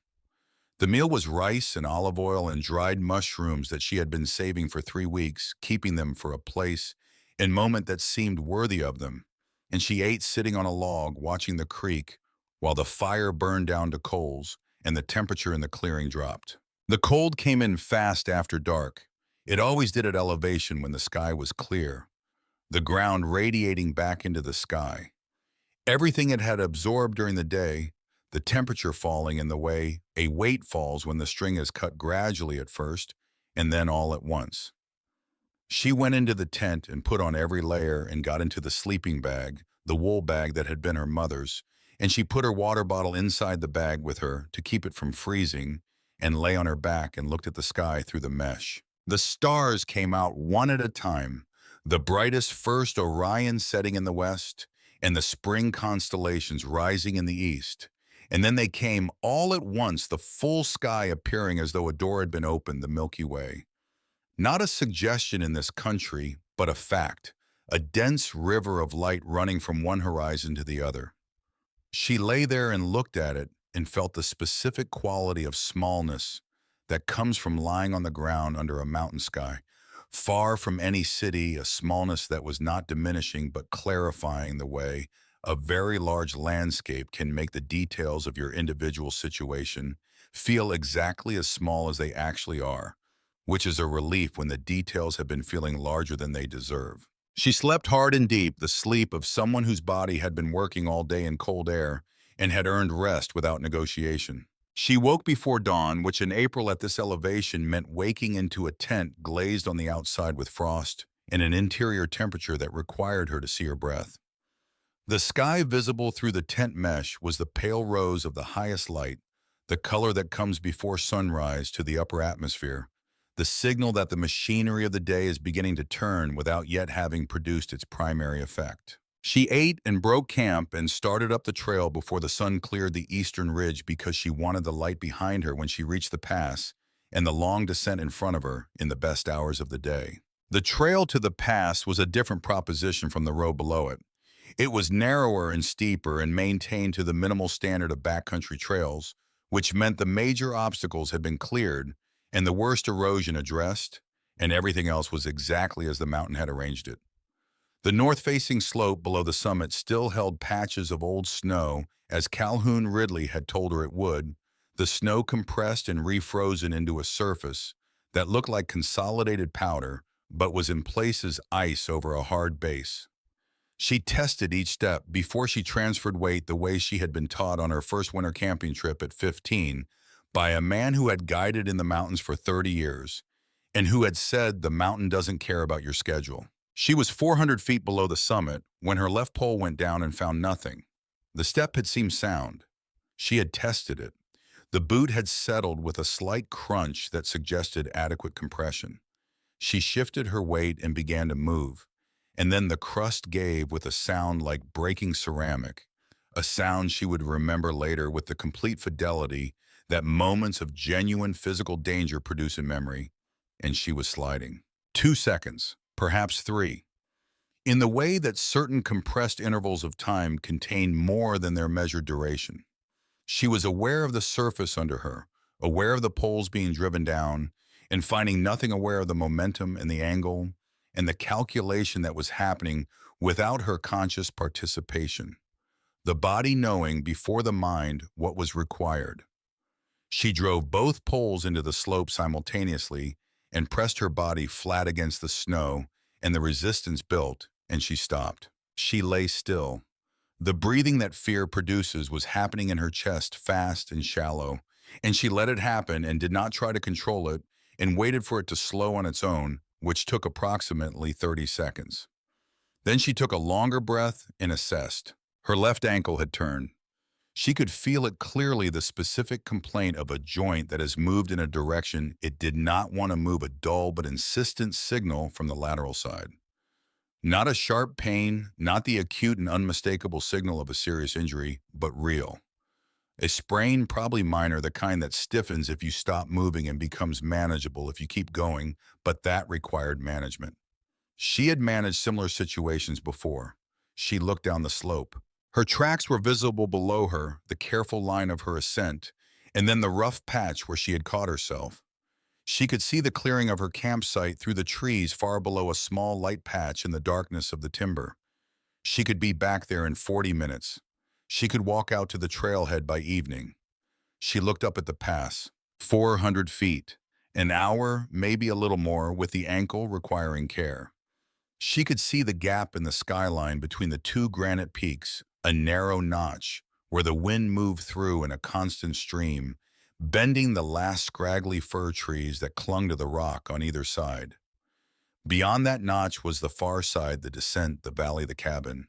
S1: The meal was rice and olive oil and dried mushrooms that she had been saving for 3 weeks, keeping them for a place and moment that seemed worthy of them. And she ate sitting on a log, watching the creek, while the fire burned down to coals and the temperature in the clearing dropped. The cold came in fast after dark. It always did at elevation when the sky was clear, the ground radiating back into the sky. Everything it had absorbed during the day, the temperature falling in the way a weight falls when the string is cut gradually at first and then all at once. She went into the tent and put on every layer and got into the sleeping bag, the wool bag that had been her mother's, and she put her water bottle inside the bag with her to keep it from freezing and lay on her back and looked at the sky through the mesh. The stars came out one at a time, the brightest first Orion setting in the west and the spring constellations rising in the east. And then they came all at once, the full sky appearing as though a door had been opened, the Milky Way. Not a suggestion in this country, but a fact, a dense river of light running from one horizon to the other. She lay there and looked at it and felt the specific quality of smallness that comes from lying on the ground under a mountain sky. Far from any city, a smallness that was not diminishing but clarifying the way a very large landscape can make the details of your individual situation feel exactly as small as they actually are, which is a relief when the details have been feeling larger than they deserve. She slept hard and deep, the sleep of someone whose body had been working all day in cold air and had earned rest without negotiation. She woke before dawn, which in April at this elevation meant waking into a tent glazed on the outside with frost and an interior temperature that required her to see her breath. The sky visible through the tent mesh was the pale rose of the highest light, the color that comes before sunrise to the upper atmosphere, the signal that the machinery of the day is beginning to turn without yet having produced its primary effect. She ate and broke camp and started up the trail before the sun cleared the eastern ridge because she wanted the light behind her when she reached the pass and the long descent in front of her in the best hours of the day. The trail to the pass was a different proposition from the road below it. It was narrower and steeper and maintained to the minimal standard of backcountry trails, which meant the major obstacles had been cleared and the worst erosion addressed, and everything else was exactly as the mountain had arranged it. The north-facing slope below the summit still held patches of old snow, as Calhoun Ridley had told her it would, the snow compressed and refrozen into a surface that looked like consolidated powder, but was in places ice over a hard base. She tested each step before she transferred weight the way she had been taught on her first winter camping trip at 15 by a man who had guided in the mountains for 30 years and who had said the mountain doesn't care about your schedule. She was 400 feet below the summit when her left pole went down and found nothing. The step had seemed sound. She had tested it. The boot had settled with a slight crunch that suggested adequate compression. She shifted her weight and began to move, and then the crust gave with a sound like breaking ceramic, a sound she would remember later with the complete fidelity that moments of genuine physical danger produce in memory, and she was sliding. 2 seconds, perhaps 3. In the way that certain compressed intervals of time contain more than their measured duration. She was aware of the surface under her, aware of the poles being driven down, and finding nothing aware of the momentum and the angle and the calculation that was happening without her conscious participation. The body knowing before the mind what was required. She drove both poles into the slope simultaneously and pressed her body flat against the snow, and the resistance built, and she stopped. She lay still. The breathing that fear produces was happening in her chest, fast and shallow, and she let it happen and did not try to control it and waited for it to slow on its own, which took approximately 30 seconds. Then she took a longer breath and assessed. Her left ankle had turned. She could feel it clearly, the specific complaint of a joint that has moved in a direction it did not want to move, a dull but insistent signal from the lateral side. Not a sharp pain, not the acute and unmistakable signal of a serious injury, but real. A sprain, probably minor, the kind that stiffens if you stop moving and becomes manageable if you keep going, but that required management. She had managed similar situations before. She looked down the slope. Her tracks were visible below her, the careful line of her ascent, and then the rough patch where she had caught herself. She could see the clearing of her campsite through the trees far below a small light patch in the darkness of the timber. She could be back there in 40 minutes. She could walk out to the trailhead by evening. She looked up at the pass. 400 feet. An hour, maybe a little more, with the ankle requiring care. She could see the gap in the skyline between the two granite peaks, a narrow notch where the wind moved through in a constant stream, bending the last scraggly fir trees that clung to the rock on either side. Beyond that notch was the far side, the descent, the valley, the cabin.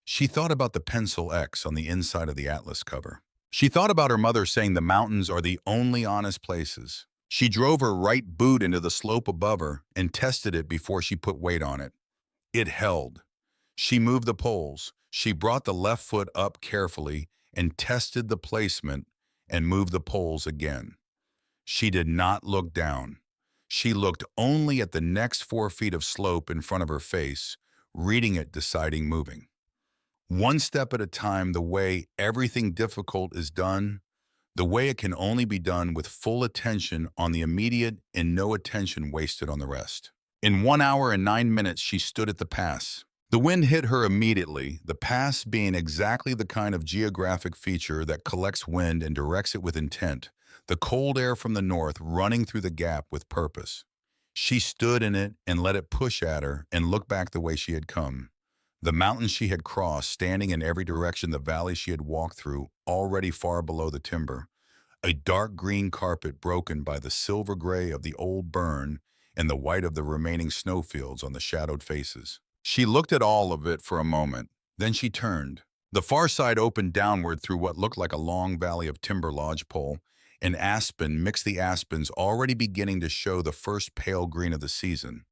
S1: She thought about the pencil X on the inside of the atlas cover. She thought about her mother saying the mountains are the only honest places. She drove her right boot into the slope above her and tested it before she put weight on it. It held. She moved the poles. She brought the left foot up carefully and tested the placement and moved the poles again. She did not look down. She looked only at the next 4 feet of slope in front of her face, reading it, deciding, moving. One step at a time, the way everything difficult is done, the way it can only be done with full attention on the immediate and no attention wasted on the rest. In 1 hour and 9 minutes, she stood at the pass. The wind hit her immediately, the pass being exactly the kind of geographic feature that collects wind and directs it with intent, the cold air from the north running through the gap with purpose. She stood in it and let it push at her and look back the way she had come. The mountains she had crossed, standing in every direction, the valley she had walked through, already far below the timber. A dark green carpet broken by the silver gray of the old burn and the white of the remaining snowfields on the shadowed faces. She looked at all of it for a moment. Then she turned. The far side opened downward through what looked like a long valley of timber lodgepole, and aspen mixed the aspens already beginning to show the first pale green of the season.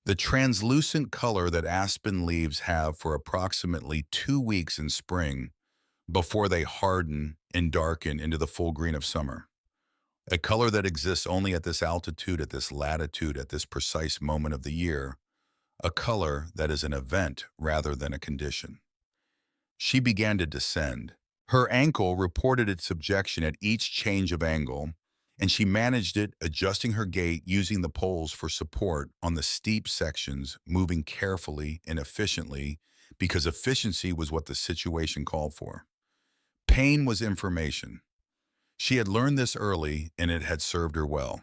S1: The translucent color that aspen leaves have for approximately 2 weeks in spring before they harden and darken into the full green of summer. A color that exists only at this altitude, at this latitude, at this precise moment of the year. A color that is an event rather than a condition. She began to descend. Her ankle reported its subjection at each change of angle, and she managed it, adjusting her gait using the poles for support on the steep sections, moving carefully and efficiently because efficiency was what the situation called for. Pain was information. She had learned this early, and it had served her well.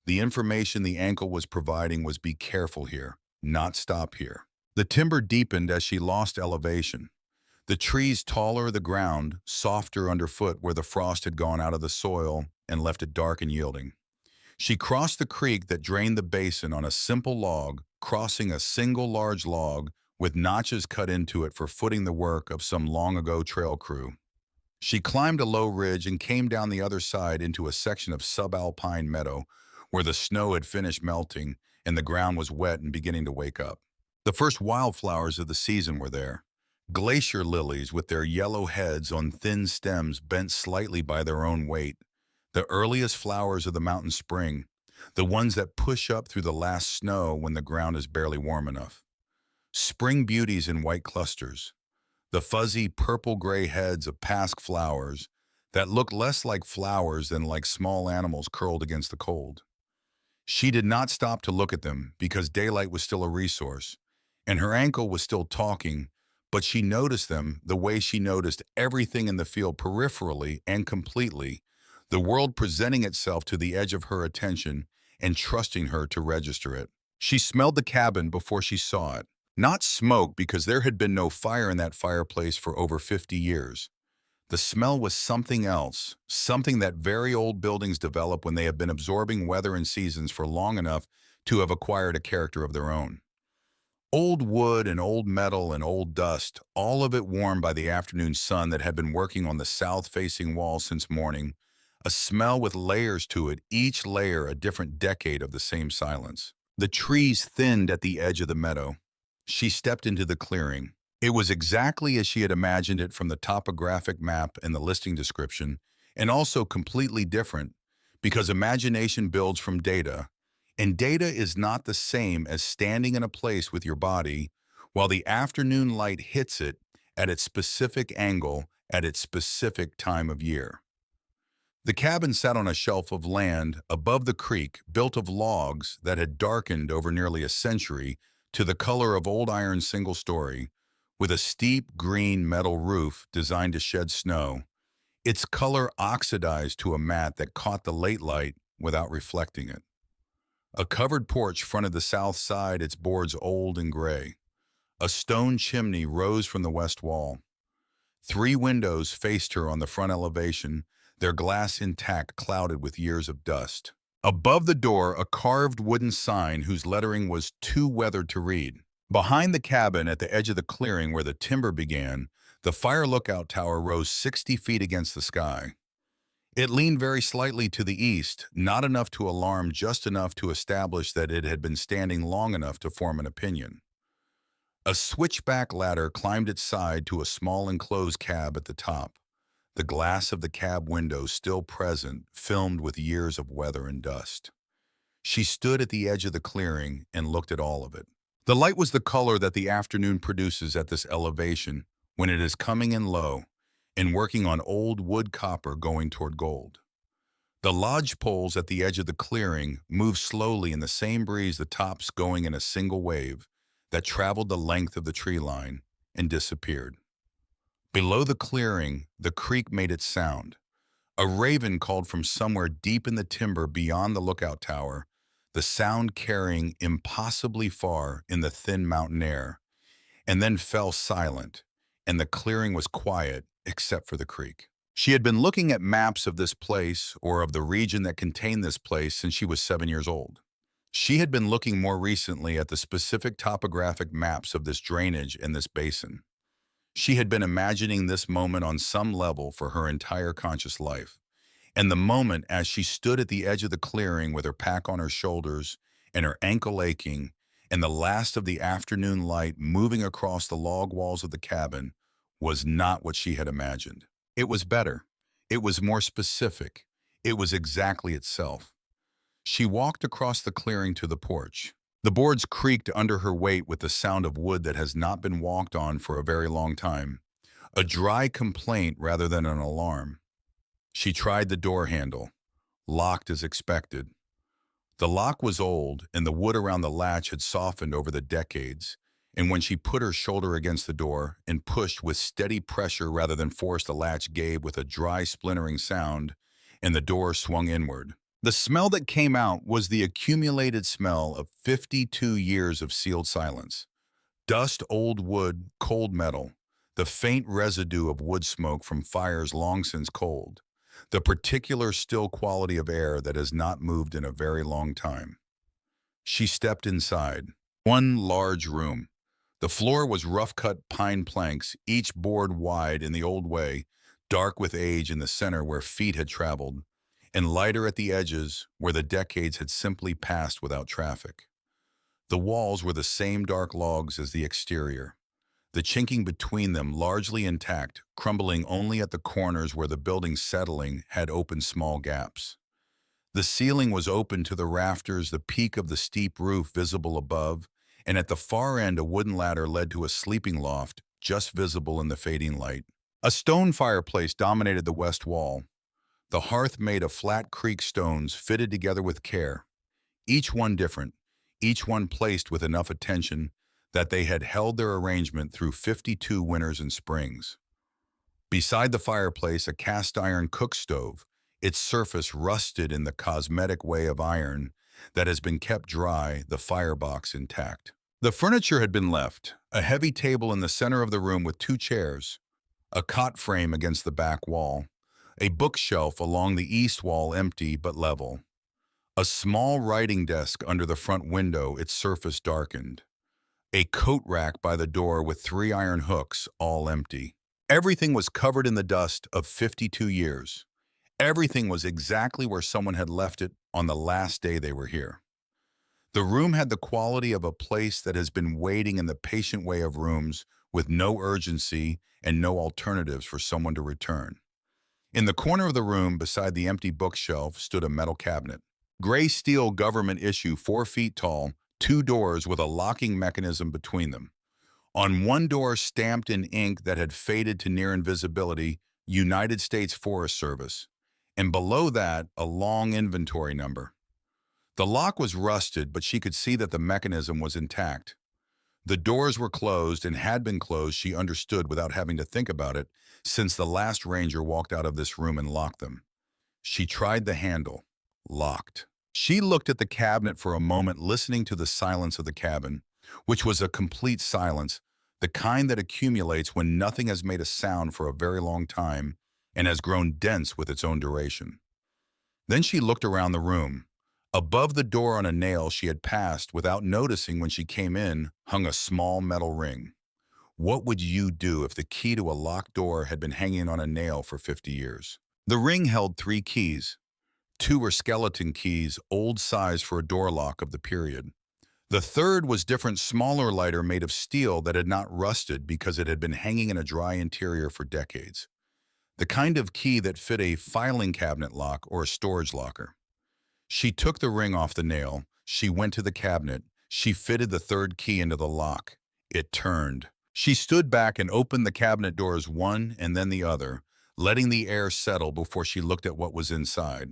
S1: The information the ankle was providing was be careful here, not stop here. The timber deepened as she lost elevation. The trees taller, the ground softer underfoot where the frost had gone out of the soil and left it dark and yielding. She crossed the creek that drained the basin on a simple log, crossing a single large log with notches cut into it for footing the work of some long-ago trail crew. She climbed a low ridge and came down the other side into a section of subalpine meadow where the snow had finished melting and the ground was wet and beginning to wake up. The first wildflowers of the season were there. Glacier lilies with their yellow heads on thin stems bent slightly by their own weight. The earliest flowers of the mountain spring, the ones that push up through the last snow when the ground is barely warm enough. Spring beauties in white clusters. The fuzzy purple-gray heads of pasque flowers that look less like flowers than like small animals curled against the cold. She did not stop to look at them because daylight was still a resource, and her ankle was still talking, but she noticed them the way she noticed everything in the field peripherally and completely, the world presenting itself to the edge of her attention and trusting her to register it. She smelled the cabin before she saw it. Not smoke, because there had been no fire in that fireplace for over 50 years. The smell was something else, something that very old buildings develop when they have been absorbing weather and seasons for long enough to have acquired a character of their own. Old wood and old metal and old dust, all of it warmed by the afternoon sun that had been working on the south-facing wall since morning, a smell with layers to it, each layer a different decade of the same silence. The trees thinned at the edge of the meadow. She stepped into the clearing. It was exactly as she had imagined it from the topographic map and the listing description, and also completely different, because imagination builds from data, and data is not the same as standing in a place with your body while the afternoon light hits it at its specific angle at its specific time of year. The cabin sat on a shelf of land above the creek, built of logs that had darkened over nearly a century to the color of old iron single-story, with a steep green metal roof designed to shed snow, its color oxidized to a matte that caught the late light without reflecting it. A covered porch fronted the south side, its boards old and gray. A stone chimney rose from the west wall. Three windows faced her on the front elevation, their glass intact, clouded with years of dust. Above the door, a carved wooden sign whose lettering was too weathered to read. Behind the cabin, at the edge of the clearing where the timber began, the fire lookout tower rose 60 feet against the sky. It leaned very slightly to the east, not enough to alarm, just enough to establish that it had been standing long enough to form an opinion. A switchback ladder climbed its side to a small enclosed cab at the top, the glass of the cab window still present, filmed with years of weather and dust. She stood at the edge of the clearing and looked at all of it. The light was the color that the afternoon produces at this elevation when it is coming in low and working on old wood copper going toward gold. The lodge poles at the edge of the clearing moved slowly in the same breeze, the tops going in a single wave that traveled the length of the tree line and disappeared. Below the clearing, the creek made its sound. A raven called from somewhere deep in the timber beyond the lookout tower, the sound carrying impossibly far in the thin mountain air, and then fell silent, and the clearing was quiet except for the creek. She had been looking at maps of this place, or of the region that contained this place, since she was 7 years old. She had been looking more recently at the specific topographic maps of this drainage and this basin. She had been imagining this moment on some level for her entire conscious life. And the moment, as she stood at the edge of the clearing with her pack on her shoulders and her ankle aching, and the last of the afternoon light moving across the log walls of the cabin, was not what she had imagined. It was better. It was more specific. It was exactly itself. She walked across the clearing to the porch. The boards creaked under her weight with the sound of wood that has not been walked on for a very long time, a dry complaint rather than an alarm. She tried the door handle, locked as expected. The lock was old, and the wood around the latch had softened over the decades, and when she put her shoulder against the door and pushed with steady pressure rather than force, the latch gave with a dry, splintering sound, and the door swung inward. The smell that came out was the accumulated smell of 52 years of sealed silence. Dust, old wood, cold metal, the faint residue of wood smoke from fires long since cold, the particular still quality of air that has not moved in a very long time. She stepped inside. One large room. The floor was rough-cut pine planks, each board wide in the old way, dark with age in the center where feet had traveled, and lighter at the edges where the decades had simply passed without traffic. The walls were the same dark logs as the exterior, the chinking between them largely intact, crumbling only at the corners where the building's settling had opened small gaps. The ceiling was open to the rafters, the peak of the steep roof visible above, and at the far end a wooden ladder led to a sleeping loft, just visible in the fading light. A stone fireplace dominated the west wall, the hearth made of flat creek stones fitted together with care, each one different, each one placed with enough attention that they had held their arrangement through 52 winters and springs. Beside the fireplace, a cast-iron cook stove, its surface rusted in the cosmetic way of iron that has been kept dry, the firebox intact. The furniture had been left, a heavy table in the center of the room with two chairs, a cot frame against the back wall, a bookshelf along the east wall empty but level, a small writing desk under the front window, its surface darkened, a coat rack by the door with 3 iron hooks, all empty. Everything was covered in the dust of 52 years. Everything was exactly where someone had left it on the last day they were here. The room had the quality of a place that has been waiting in the patient way of rooms, with no urgency and no alternatives for someone to return. In the corner of the room, beside the empty bookshelf, stood a metal cabinet. Gray steel, government issue, 4 feet tall, 2 doors with a locking mechanism between them. On one door, stamped in ink that had faded to near invisibility, United States Forest Service, and below that, a long inventory number. The lock was rusted, but she could see that the mechanism was intact. The doors were closed and had been closed, she understood without having to think about it, since the last ranger walked out of this room and locked them. She tried the handle. Locked. She looked at the cabinet for a moment, listening to the silence of the cabin, which was a complete silence, the kind that accumulates when nothing has made a sound for a very long time and has grown dense with its own duration. Then she looked around the room. Above the door on a nail she had passed without noticing when she came in hung a small metal ring. What would you do if the key to a locked door had been hanging on a nail for 50 years? The ring held 3 keys. 2 were skeleton keys, old size for a door lock of the period. The third was different, smaller, lighter, made of steel that had not rusted because it had been hanging in a dry interior for decades. The kind of key that fit a filing cabinet lock or a storage locker. She took the ring off the nail. She went to the cabinet. She fitted the third key into the lock. It turned. She stood back and opened the cabinet doors one and then the other, letting the air settle before she looked at what was inside.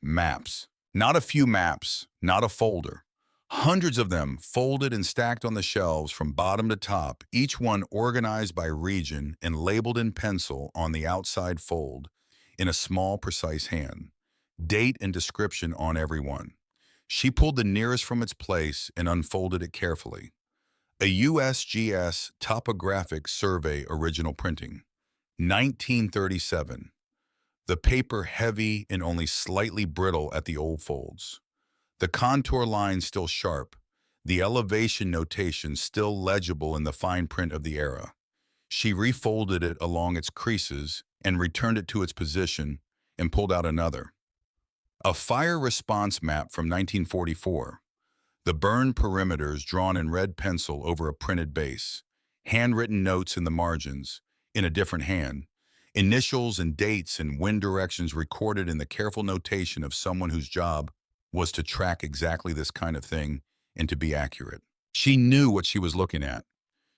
S1: Maps. Not a few maps, not a folder. Hundreds of them folded and stacked on the shelves from bottom to top, each one organized by region and labeled in pencil on the outside fold, in a small, precise hand. Date and description on every one. She pulled the nearest from its place and unfolded it carefully. A USGS Topographic Survey original printing. 1937. The paper heavy and only slightly brittle at the old folds. The contour lines still sharp, the elevation notation still legible in the fine print of the era. She refolded it along its creases and returned it to its position and pulled out another. A fire response map from 1944. The burned perimeters drawn in red pencil over a printed base. Handwritten notes in the margins, in a different hand. Initials and dates and wind directions recorded in the careful notation of someone whose job was to track exactly this kind of thing and to be accurate. She knew what she was looking at.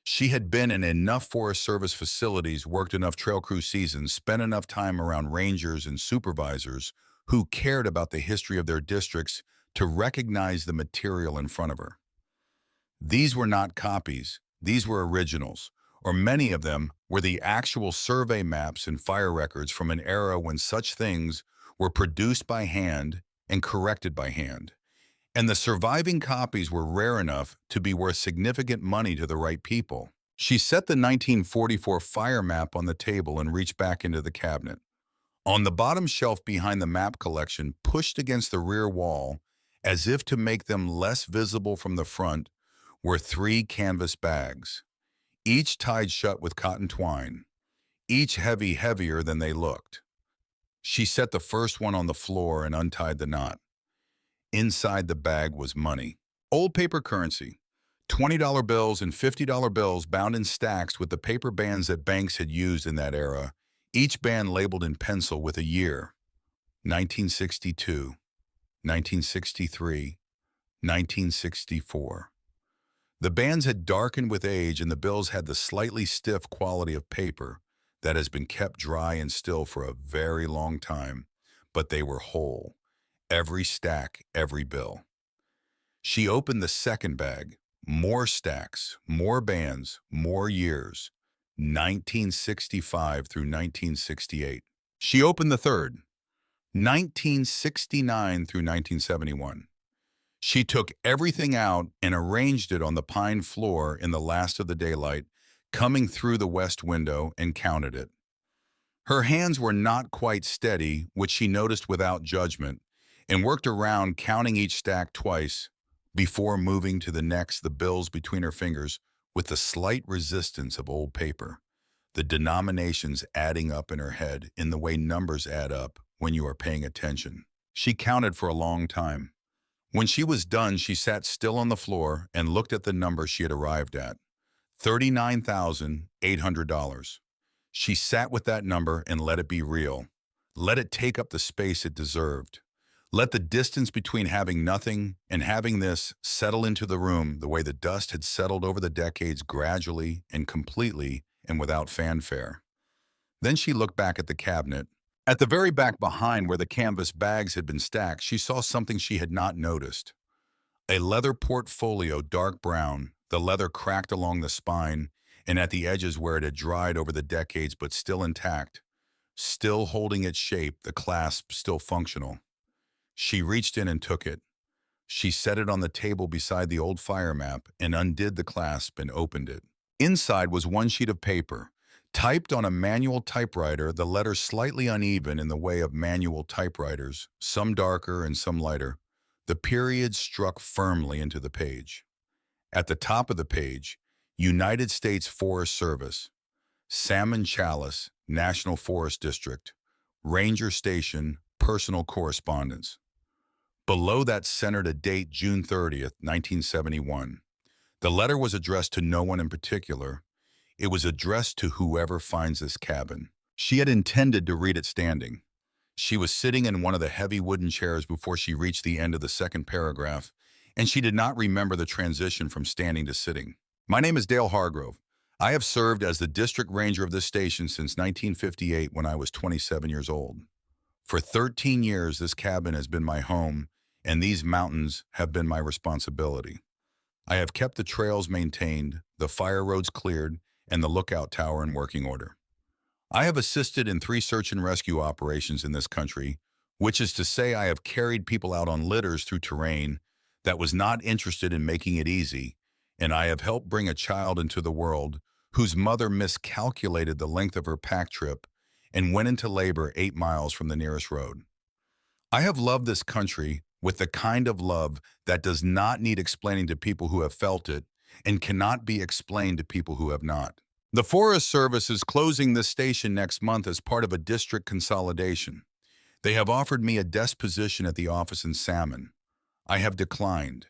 S1: She had been in enough Forest Service facilities, worked enough trail crew seasons, spent enough time around rangers and supervisors who cared about the history of their districts to recognize the material in front of her. These were not copies, these were originals, or many of them were the actual survey maps and fire records from an era when such things were produced by hand and corrected by hand. And the surviving copies were rare enough to be worth significant money to the right people. She set the 1944 fire map on the table and reached back into the cabinet. On the bottom shelf behind the map collection, pushed against the rear wall, as if to make them less visible from the front, were 3 canvas bags, each tied shut with cotton twine, each heavier than they looked. She set the first one on the floor and untied the knot. Inside the bag was money. Old paper currency, $20 bills and $50 bills bound in stacks with the paper bands that banks had used in that era, each band labeled in pencil with a year: 1962, 1963, 1964. The bands had darkened with age and the bills had the slightly stiff quality of paper that has been kept dry and still for a very long time, but they were whole. Every stack, every bill. She opened the second bag. More stacks, more bands, more years. 1965 through 1968. She opened the third. 1969 through 1971. She took everything out and arranged it on the pine floor in the last of the daylight, coming through the west window, and counted it. Her hands were not quite steady, which she noticed without judgment, and worked around counting each stack twice before moving to the next, the bills between her fingers with the slight resistance of old paper, the denominations adding up in her head in the way numbers add up when you are paying attention. She counted for a long time. When she was done, she sat still on the floor and looked at the number she had arrived at, $39,800. She sat with that number and let it be real. Let it take up the space it deserved. Let the distance between having nothing and having this settle into the room the way the dust had settled over the decades, gradually and completely and without fanfare. Then she looked back at the cabinet, At the very back behind where the canvas bags had been stacked, she saw something she had not noticed. A leather portfolio, dark brown, the leather cracked along the spine and at the edges where it had dried over the decades but still intact, still holding its shape, the clasp still functional. She reached in and took it. She set it on the table beside the old fire map and undid the clasp and opened it. Inside was one sheet of paper, typed on a manual typewriter, the letters slightly uneven in the way of manual typewriters, some darker and some lighter. The period struck firmly into the page. At the top of the page, United States Forest Service, Salmon Chalice, National Forest District, Ranger Station, Personal Correspondence. Below that centered a date, June 30th, 1971. The letter was addressed to no one in particular. It was addressed to whoever finds this cabin. She had intended to read it standing. She was sitting in one of the heavy wooden chairs before she reached the end of the second paragraph, and she did not remember the transition from standing to sitting. My name is Dale Hargrove. I have served as the district ranger of this station since 1958 when I was 27 years old. For 13 years, this cabin has been my home, and these mountains have been my responsibility. I have kept the trails maintained, the fire roads cleared, and the lookout tower in working order. I have assisted in 3 search and rescue operations in this country, which is to say I have carried people out on litters through terrain that was not interested in making it easy, and I have helped bring a child into the world whose mother miscalculated the length of her pack trip and went into labor 8 miles from the nearest road. I have loved this country with the kind of love that does not need explaining to people who have felt it and cannot be explained to people who have not. The Forest Service is closing this station next month as part of a district consolidation. They have offered me a desk position at the office in Salmon. I have declined.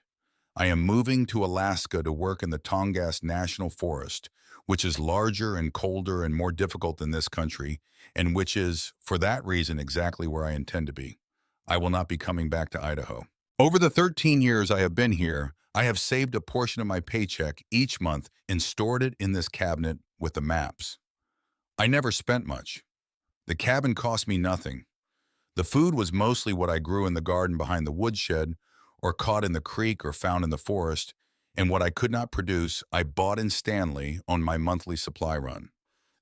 S1: I am moving to Alaska to work in the Tongass National Forest, which is larger and colder and more difficult than this country, and which is, for that reason, exactly where I intend to be. I will not be coming back to Idaho. Over the 13 years I have been here, I have saved a portion of my paycheck each month and stored it in this cabinet with the maps. I never spent much. The cabin cost me nothing. The food was mostly what I grew in the garden behind the woodshed, or caught in the creek or found in the forest, and what I could not produce, I bought in Stanley on my monthly supply run.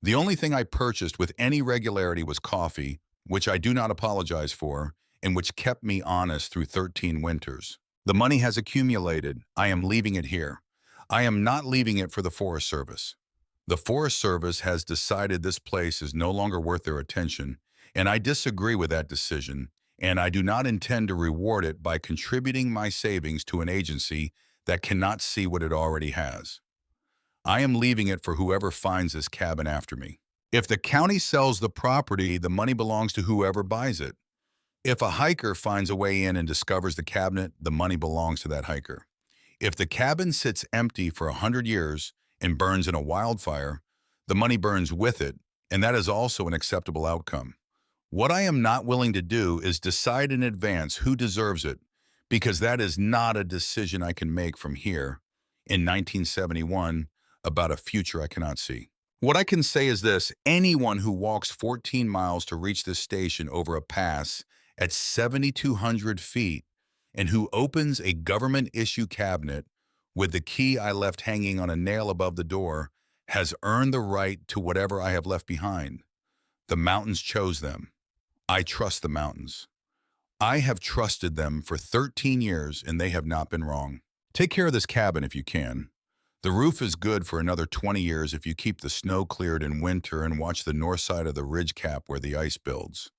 S1: The only thing I purchased with any regularity was coffee, which I do not apologize for, and which kept me honest through 13 winters. The money has accumulated. I am leaving it here. I am not leaving it for the Forest Service. The Forest Service has decided this place is no longer worth their attention, and I disagree with that decision, and I do not intend to reward it by contributing my savings to an agency that cannot see what it already has. I am leaving it for whoever finds this cabin after me. If the county sells the property, the money belongs to whoever buys it. If a hiker finds a way in and discovers the cabinet, the money belongs to that hiker. If the cabin sits empty for 100 years and burns in a wildfire, the money burns with it, and that is also an acceptable outcome. What I am not willing to do is decide in advance who deserves it, because that is not a decision I can make from here in 1971 about a future I cannot see. What I can say is this: anyone who walks 14 miles to reach this station over a pass at 7,200 feet and who opens a government-issue cabinet with the key I left hanging on a nail above the door has earned the right to whatever I have left behind. The mountains chose them. I trust the mountains. I have trusted them for 13 years, and they have not been wrong. Take care of this cabin if you can. The roof is good for another 20 years if you keep the snow cleared in winter and watch the north side of the ridge cap where the ice builds.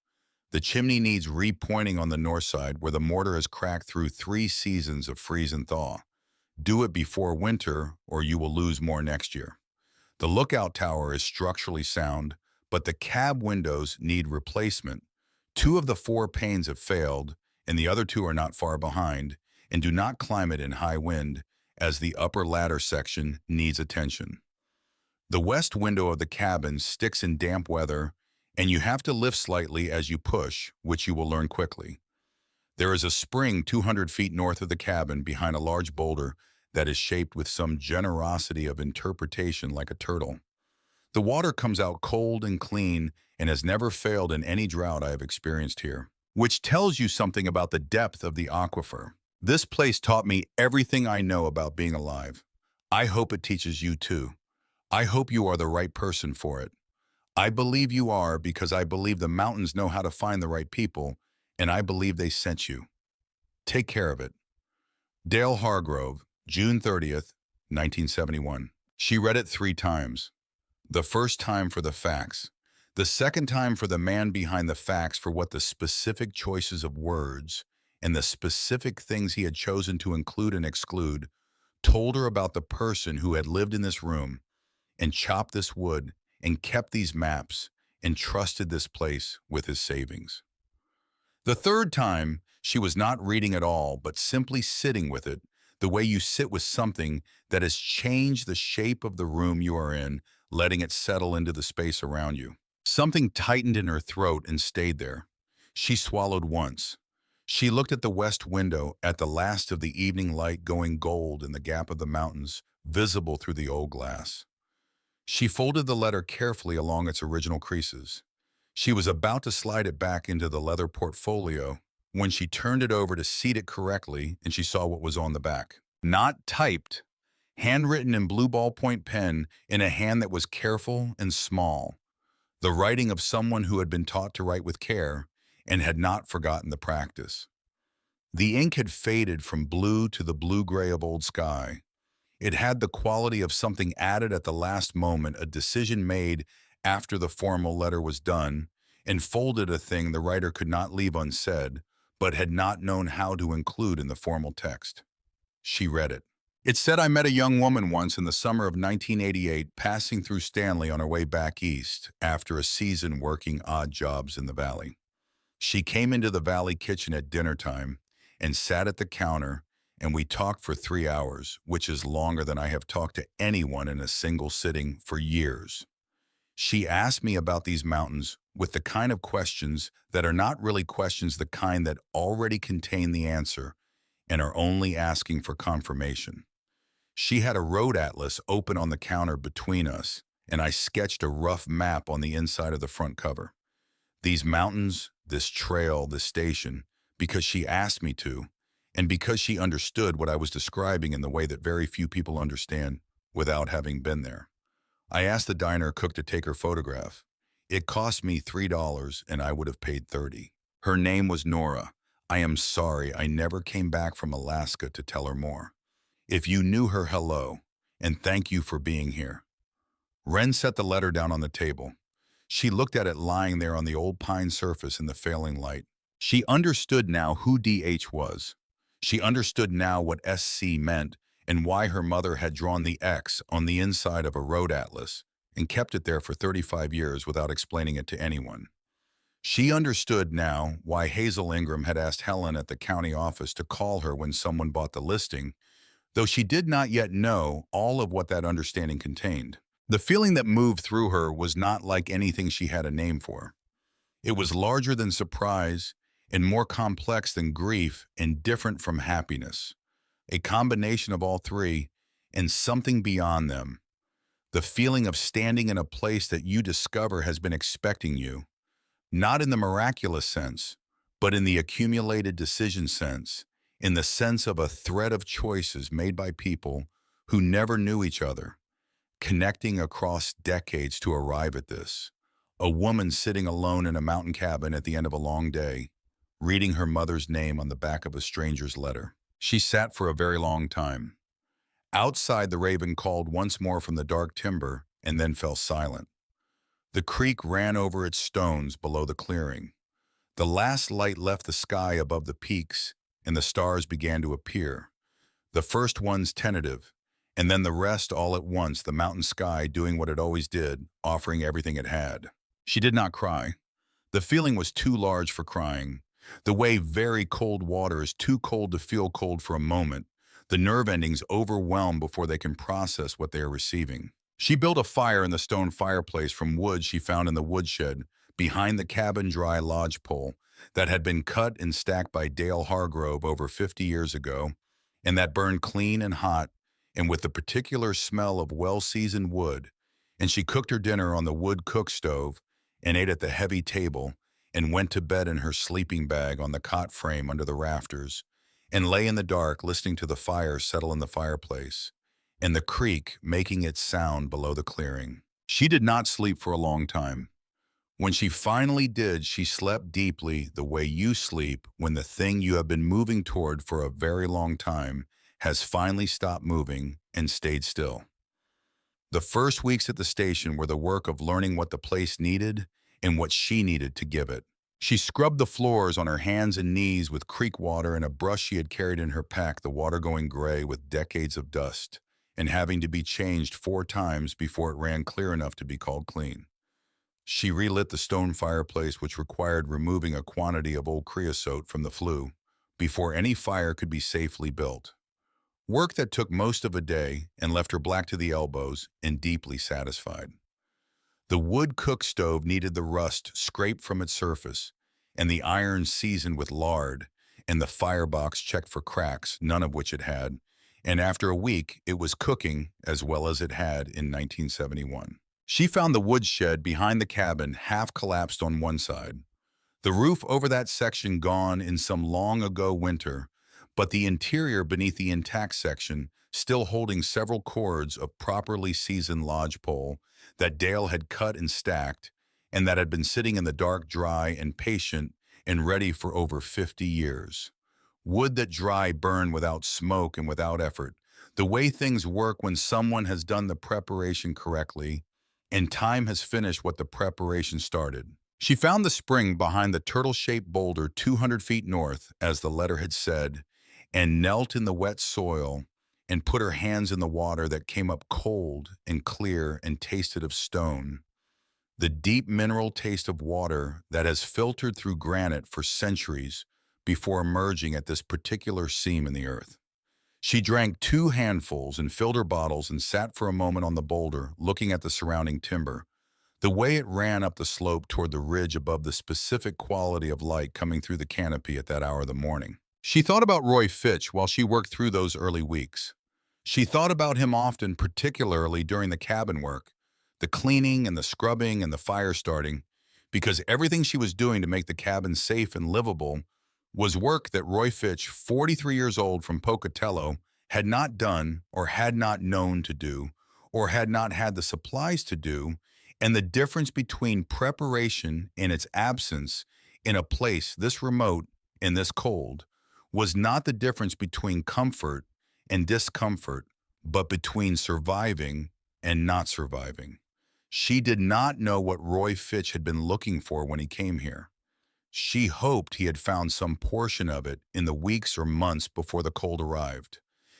S1: The chimney needs repointing on the north side where the mortar has cracked through 3 seasons of freeze and thaw. Do it before winter or you will lose more next year. The lookout tower is structurally sound, but the cab windows need replacement. 2 of the 4 panes have failed, and the other 2 are not far behind, and do not climb it in high wind, as the upper ladder section needs attention. The west window of the cabin sticks in damp weather, and you have to lift slightly as you push, which you will learn quickly. There is a spring 200 feet north of the cabin behind a large boulder that is shaped with some generosity of interpretation like a turtle. The water comes out cold and clean and has never failed in any drought I have experienced here, which tells you something about the depth of the aquifer. This place taught me everything I know about being alive. I hope it teaches you too. I hope you are the right person for it. I believe you are because I believe the mountains know how to find the right people, and I believe they sent you. Take care of it. Dale Hargrove, June 30th, 1971. She read it 3 times. The first time for the facts. The second time for the man behind the facts for what the specific choices of words and the specific things he had chosen to include and exclude told her about the person who had lived in this room and chopped this wood and kept these maps and trusted this place with his savings. The third time, she was not reading at all, but simply sitting with it, the way you sit with something that has changed the shape of the room you are in, letting it settle into the space around you. Something tightened in her throat and stayed there. She swallowed once. She looked at the west window, at the last of the evening light going gold in the gap of the mountains, visible through the old glass. She folded the letter carefully along its original creases. She was about to slide it back into the leather portfolio when she turned it over to seat it correctly and she saw what was on the back. Not typed, handwritten in blue ballpoint pen in a hand that was careful and small. The writing of someone who had been taught to write with care and had not forgotten the practice. The ink had faded from blue to the blue-gray of old sky. It had the quality of something added at the last moment, a decision made after the formal letter was done, and folded a thing the writer could not leave unsaid, but had not known how to include in the formal text. She read it. It said, "I met a young woman once in the summer of 1988 passing through Stanley on her way back east after a season working odd jobs in the valley. She came into the valley kitchen at dinner time and sat at the counter, and we talked for 3 hours, which is longer than I have talked to anyone in a single sitting for years. She asked me about these mountains with the kind of questions that are not really questions, the kind that already contain the answer and are only asking for confirmation. She had a road atlas open on the counter between us, and I sketched a rough map on the inside of the front cover. These mountains, this trail, this station, because she asked me to, and because she understood what I was describing in the way that very few people understand without having been there. I asked the diner cook to take her photograph. It cost me $3 and I would have paid $30. Her name was Nora. I am sorry I never came back from Alaska to tell her more. If you knew her, hello, and thank you for being here." Wren set the letter down on the table. She looked at it lying there on the old pine surface in the failing light. She understood now who DH was. She understood now what SC meant and why her mother had drawn the X on the inside of a road atlas and kept it there for 35 years without explaining it to anyone. She understood now why Hazel Ingram had asked Helen at the county office to call her when someone bought the listing, though she did not yet know all of what that understanding contained. The feeling that moved through her was not like anything she had a name for. It was larger than surprise and more complex than grief and different from happiness. A combination of all three and something beyond them. The feeling of standing in a place that you discover has been expecting you, not in the miraculous sense, but in the accumulated decision sense, in the sense of a thread of choices made by people who never knew each other, connecting across decades to arrive at this. A woman sitting alone in a mountain cabin at the end of a long day, reading her mother's name on the back of a stranger's letter. She sat for a very long time. Outside, the raven called once more from the dark timber and then fell silent. The creek ran over its stones below the clearing. The last light left the sky above the peaks and the stars began to appear. The first ones tentative, and then the rest all at once, the mountain sky doing what it always did, offering everything it had. She did not cry. The feeling was too large for crying. The way very cold water is too cold to feel cold for a moment. The nerve endings overwhelm before they can process what they are receiving. She built a fire in the stone fireplace from wood she found in the woodshed behind the cabin dry lodge pole that had been cut and stacked by Dale Hargrove over 50 years ago, and that burned clean and hot and with the particular smell of well-seasoned wood, and she cooked her dinner on the wood cook stove and ate at the heavy table and went to bed in her sleeping bag on the cot frame under the rafters and lay in the dark listening to the fire settle in the fireplace and the creek making its sound below the clearing. She did not sleep for a long time. When she finally did, she slept deeply the way you sleep when the thing you have been moving toward for a very long time has finally stopped moving and stayed still. The first weeks at the station were the work of learning what the place needed and what she needed to give it. She scrubbed the floors on her hands and knees with creek water and a brush she had carried in her pack, the water going gray with decades of dust and having to be changed 4 times before it ran clear enough to be called clean. She relit the stone fireplace, which required removing a quantity of old creosote from the flue before any fire could be safely built. Work that took most of a day and left her black to the elbows and deeply satisfied. The wood cook stove needed the rust scraped from its surface and the iron seasoned with lard and the firebox checked for cracks, none of which it had, and after a week it was cooking as well as it had in 1971. She found the woodshed behind the cabin half collapsed on one side, the roof over that section gone in some long ago winter, but the interior beneath the intact section still holding several cords of properly seasoned lodgepole that Dale had cut and stacked and that had been sitting in the dark dry and patient and ready for over 50 years. Wood that dry burn without smoke and without effort, the way things work when someone has done the preparation correctly and time has finished what the preparation started. She found the spring behind the turtle-shaped boulder 200 feet north, as the letter had said, and knelt in the wet soil and put her hands in the water that came up cold and clear and tasted of stone, the deep mineral taste of water that has filtered through granite for centuries before emerging at this particular seam in the earth. She drank 2 handfuls and filled her bottles and sat for a moment on the boulder, looking at the surrounding timber, the way it ran up the slope toward the ridge above the specific quality of light coming through the canopy at that hour of the morning. She thought about Roy Fitch while she worked through those early weeks. She thought about him often, particularly during the cabin work, the cleaning and the scrubbing and the fire starting, because everything she was doing to make the cabin safe and livable was work that Roy Fitch, 43 years old from Pocatello, had not done or had not known to do or had not had the supplies to do, and the difference between preparation and its absence in a place this remote and this cold was not the difference between comfort and discomfort, but between surviving and not surviving. She did not know what Roy Fitch had been looking for when he came here. She hoped he had found some portion of it in the weeks or months before the cold arrived.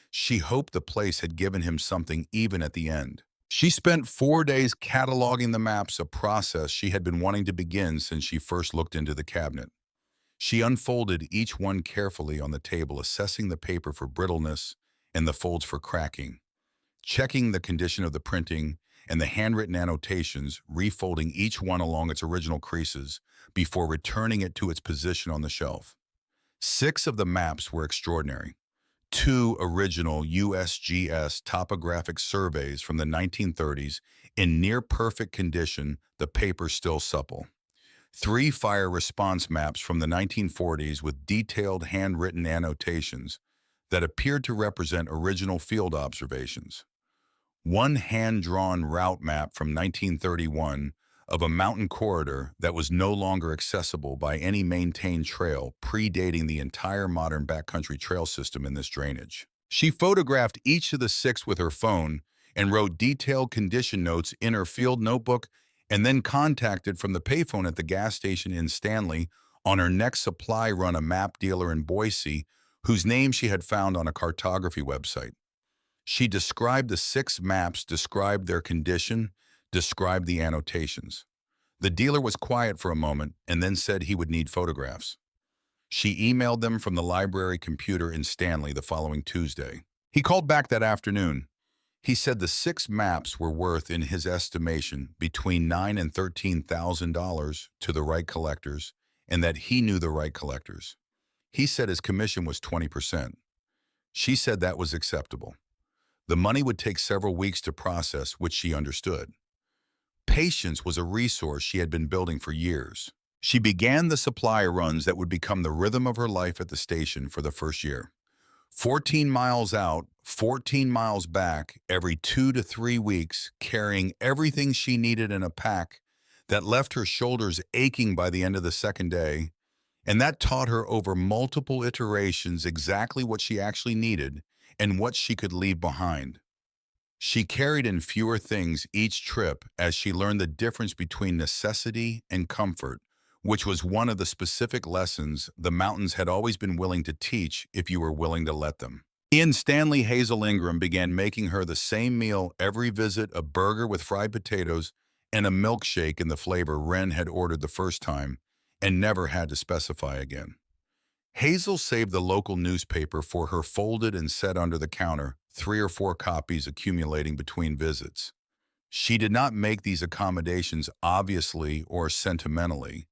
S1: She hoped the place had given him something even at the end. She spent 4 days cataloging the maps, a process she had been wanting to begin since she first looked into the cabinet. She unfolded each one carefully on the table, assessing the paper for brittleness and the folds for cracking, checking the condition of the printing and the handwritten annotations, refolding each one along its original creases before returning it to its position on the shelf. 6 of the maps were extraordinary. 2 original USGS topographic surveys from the 1930s in near-perfect condition, the paper still supple. 3 fire response maps from the 1940s with detailed handwritten annotations that appeared to represent original field observations. 1 hand-drawn route map from 1931 of a mountain corridor that was no longer accessible by any maintained trail, predating the entire modern backcountry trail system in this drainage. She photographed each of the 6 with her phone and wrote detailed condition notes in her field notebook, and then contacted from the payphone at the gas station in Stanley on her next supply run a map dealer in Boise whose name she had found on a cartography website. She described the 6 maps, described their condition, described the annotations. The dealer was quiet for a moment and then said he would need photographs. She emailed them from the library computer in Stanley the following Tuesday. He called back that afternoon. He said the 6 maps were worth, in his estimation, between $9,000 and $13,000 to the right collectors, and that he knew the right collectors. He said his commission was 20%. She said that was acceptable. The money would take several weeks to process, which she understood. Patience was a resource she had been building for years. She began the supply runs that would become the rhythm of her life at the station for the first year. 14 miles out, 14 miles back, every 2 to 3 weeks, carrying everything she needed in a pack that left her shoulders aching by the end of the second day. And that taught her over multiple iterations exactly what she actually needed and what she could leave behind. She carried in fewer things each trip as she learned the difference between necessity and comfort, which was one of the specific lessons the mountains had always been willing to teach if you were willing to let them. Ian Stanley Hazel Ingram began making her the same meal every visit, a burger with fried potatoes and a milkshake in the flavor Wren had ordered the first time and never had to specify again. Hazel saved the local newspaper for her folded and set under the counter, 3 or 4 copies accumulating between visits. She did not make these accommodations obviously or sentimentally.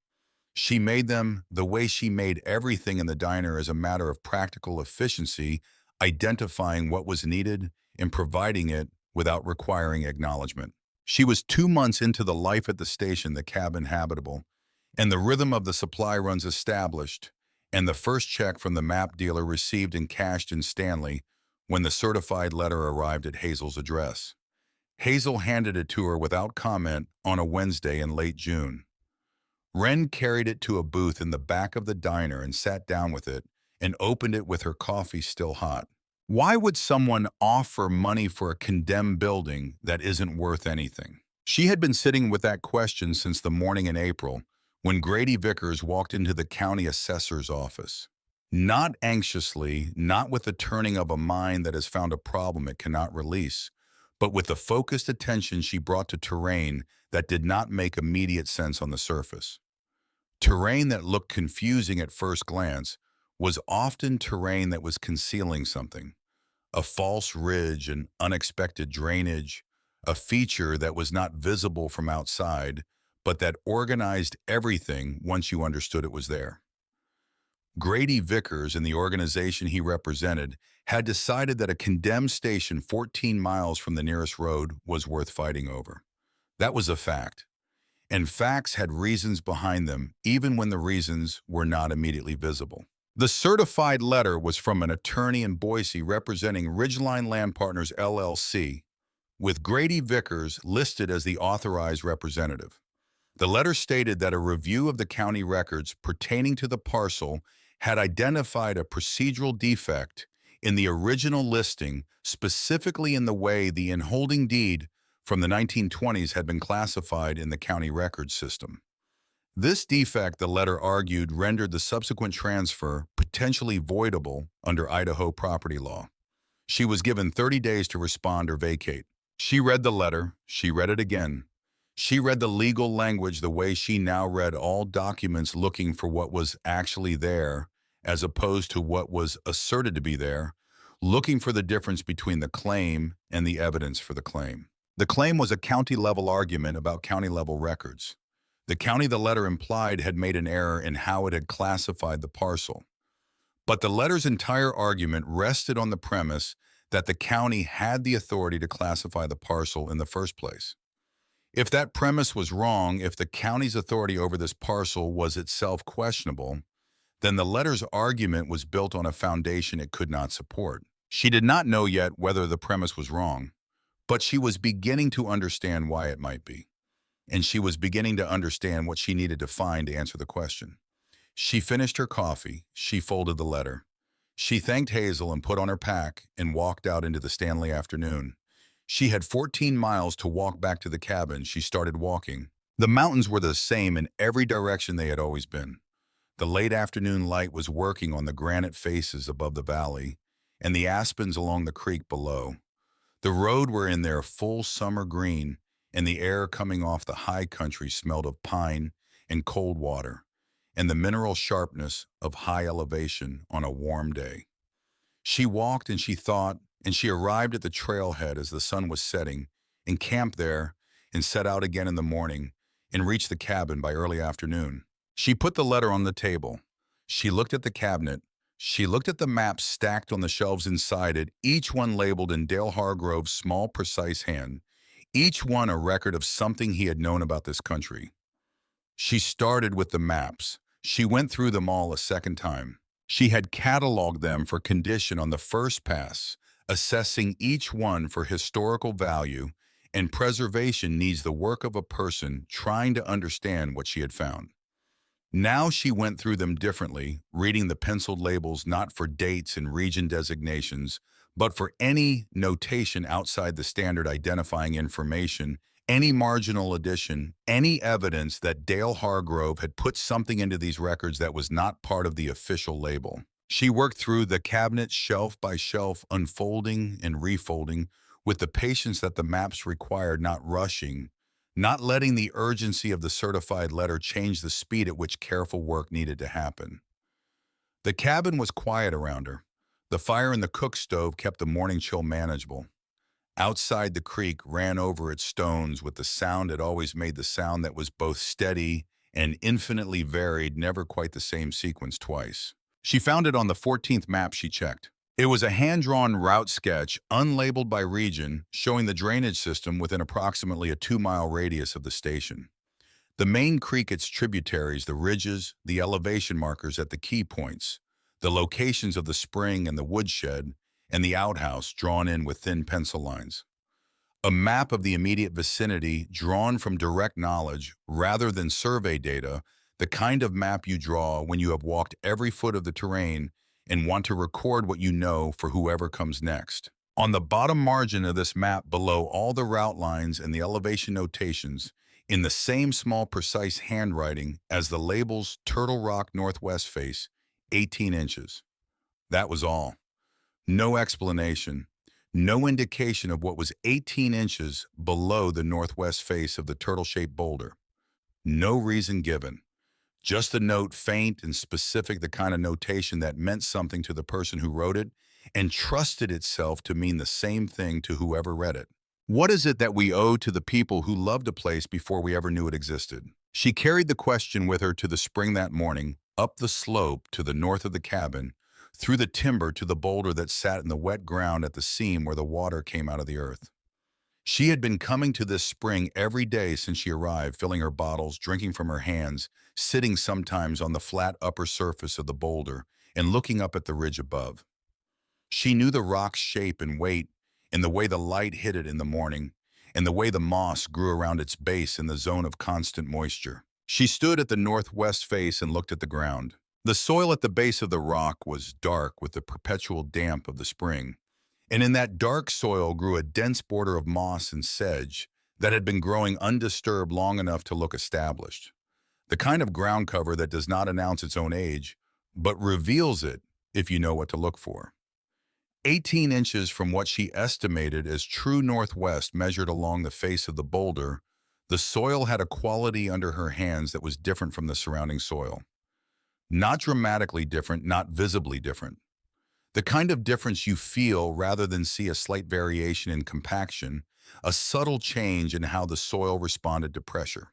S1: She made them the way she made everything in the diner as a matter of practical efficiency, identifying what was needed and providing it without requiring acknowledgement. She was 2 months into the life at the station, the cabin habitable, and the rhythm of the supply runs established, and the first check from the map dealer received and cashed in Stanley when the certified letter arrived at Hazel's address. Hazel handed it to her without comment on a Wednesday in late June. Wren carried it to a booth in the back of the diner and sat down with it and opened it with her coffee still hot. Why would someone offer money for a condemned building that isn't worth anything? She had been sitting with that question since the morning in April when Grady Vickers walked into the county assessor's office. Not anxiously, not with the turning of a mind that has found a problem it cannot release, but with the focused attention she brought to terrain that did not make immediate sense on the surface. Terrain that looked confusing at first glance was often terrain that was concealing something. A false ridge, an unexpected drainage, a feature that was not visible from outside, but that organized everything once you understood it was there. Grady Vickers and the organization he represented had decided that a condemned station 14 miles from the nearest road was worth fighting over. That was a fact. And facts had reasons behind them, even when the reasons were not immediately visible. The certified letter was from an attorney in Boise representing Ridgeline Land Partners, LLC, with Grady Vickers listed as the authorized representative. The letter stated that a review of the county records pertaining to the parcel had identified a procedural defect in the original listing, specifically in the way the inholding deed from the 1920s had been classified in the county records system. This defect, the letter argued, rendered the subsequent transfer potentially voidable under Idaho property law. She was given 30 days to respond or vacate. She read the letter. She read it again. She read the legal language the way she now read all documents, looking for what was actually there as opposed to what was asserted to be there, looking for the difference between the claim and the evidence for the claim. The claim was a county-level argument about county-level records. The county the letter implied had made an error in how it had classified the parcel. But the letter's entire argument rested on the premise that the county had the authority to classify the parcel in the first place. If that premise was wrong, if the county's authority over this parcel was itself questionable, then the letter's argument was built on a foundation it could not support. She did not know yet whether the premise was wrong, but she was beginning to understand why it might be. And she was beginning to understand what she needed to find to answer the question. She finished her coffee. She folded the letter. She thanked Hazel and put on her pack and walked out into the Stanley afternoon. She had 14 miles to walk back to the cabin. She started walking. The mountains were the same in every direction they had always been. The late afternoon light was working on the granite faces above the valley and the aspens along the creek below. The road were in their full summer green, and the air coming off the high country smelled of pine and cold water, and the mineral sharpness of high elevation on a warm day. She walked and she thought, and she arrived at the trailhead as the sun was setting, and camped there, and set out again in the morning, and reached the cabin by early afternoon. She put the letter on the table. She looked at the cabinet. She looked at the maps stacked on the shelves inside it, each one labeled in Dale Hargrove's small, precise hand, each one a record of something he had known about this country. She started with the maps. She went through them all a second time. She had cataloged them for condition on the first pass, assessing each one for historical value, and preservation needs the work of a person trying to understand what she had found. Now she went through them differently, reading the penciled labels not for dates and region designations, but for any notation outside the standard identifying information, any marginal addition, any evidence that Dale Hargrove had put something into these records that was not part of the official label. She worked through the cabinet shelf by shelf, unfolding and refolding, with the patience that the maps required, not rushing, not letting the urgency of the certified letter change the speed at which careful work needed to happen. The cabin was quiet around her. The fire in the cook stove kept the morning chill manageable. Outside, the creek ran over its stones with the sound it always made, the sound that was both steady and infinitely varied, never quite the same sequence twice. She found it on the 14th map she checked. It was a hand-drawn route sketch, unlabeled by region, showing the drainage system within approximately a 2-mile radius of the station. The main creek, its tributaries, the ridges, the elevation markers at the key points, the locations of the spring and the woodshed, and the outhouse drawn in with thin pencil lines. A map of the immediate vicinity drawn from direct knowledge rather than survey data, the kind of map you draw when you have walked every foot of the terrain and want to record what you know for whoever comes next. On the bottom margin of this map, below all the route lines and the elevation notations, in the same small precise handwriting as the labels, Turtle Rock Northwest Face, 18 inches. That was all. No explanation, no indication of what was 18 inches below the northwest face of the turtle-shaped boulder. No reason given. Just the note, faint and specific, the kind of notation that meant something to the person who wrote it and trusted itself to mean the same thing to whoever read it. What is it that we owe to the people who loved a place before we ever knew it existed? She carried the question with her to the spring that morning, up the slope to the north of the cabin, through the timber to the boulder that sat in the wet ground at the seam where the water came out of the earth. She had been coming to this spring every day since she arrived, filling her bottles, drinking from her hands, sitting sometimes on the flat upper surface of the boulder and looking up at the ridge above. She knew the rock's shape and weight, and the way the light hit it in the morning, and the way the moss grew around its base in the zone of constant moisture. She stood at the northwest face and looked at the ground. The soil at the base of the rock was dark with the perpetual damp of the spring, and in that dark soil grew a dense border of moss and sedge that had been growing undisturbed long enough to look established. The kind of ground cover that does not announce its own age, but reveals it if you know what to look for. 18 inches from what she estimated as true northwest measured along the face of the boulder, the soil had a quality under her hands that was different from the surrounding soil. Not dramatically different, not visibly different. The kind of difference you feel rather than see, a slight variation in compaction, a subtle change in how the soil responded to pressure.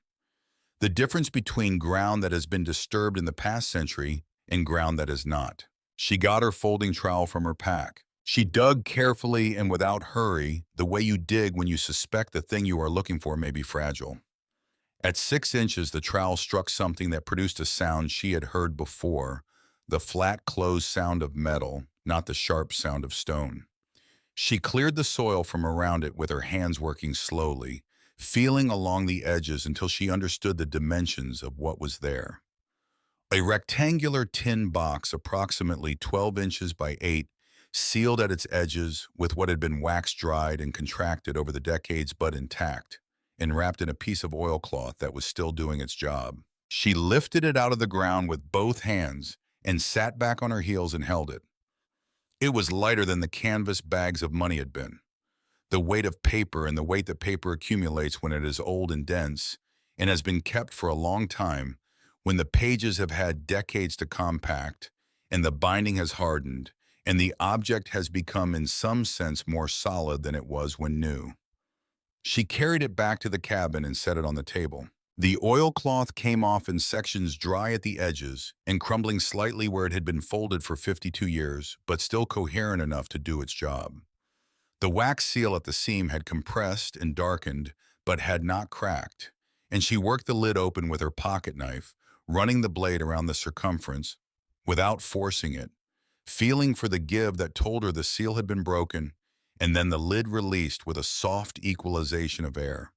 S1: The difference between ground that has been disturbed in the past century and ground that is not. She got her folding trowel from her pack. She dug carefully and without hurry, the way you dig when you suspect the thing you are looking for may be fragile. At 6 inches, the trowel struck something that produced a sound she had heard before, the flat, closed sound of metal, not the sharp sound of stone. She cleared the soil from around it with her hands working slowly, feeling along the edges until she understood the dimensions of what was there. A rectangular tin box approximately 12 inches by 8, sealed at its edges with what had been wax-dried and contracted over the decades but intact, and wrapped in a piece of oilcloth that was still doing its job. She lifted it out of the ground with both hands and sat back on her heels and held it. It was lighter than the canvas bags of money had been. The weight of paper and the weight that paper accumulates when it is old and dense and has been kept for a long time, when the pages have had decades to compact and the binding has hardened and the object has become in some sense more solid than it was when new. She carried it back to the cabin and set it on the table. The oilcloth came off in sections, dry at the edges and crumbling slightly where it had been folded for 52 years, but still coherent enough to do its job. The wax seal at the seam had compressed and darkened, but had not cracked, and she worked the lid open with her pocket knife, running the blade around the circumference without forcing it, feeling for the give that told her the seal had been broken, and then the lid released with a soft equalization of air,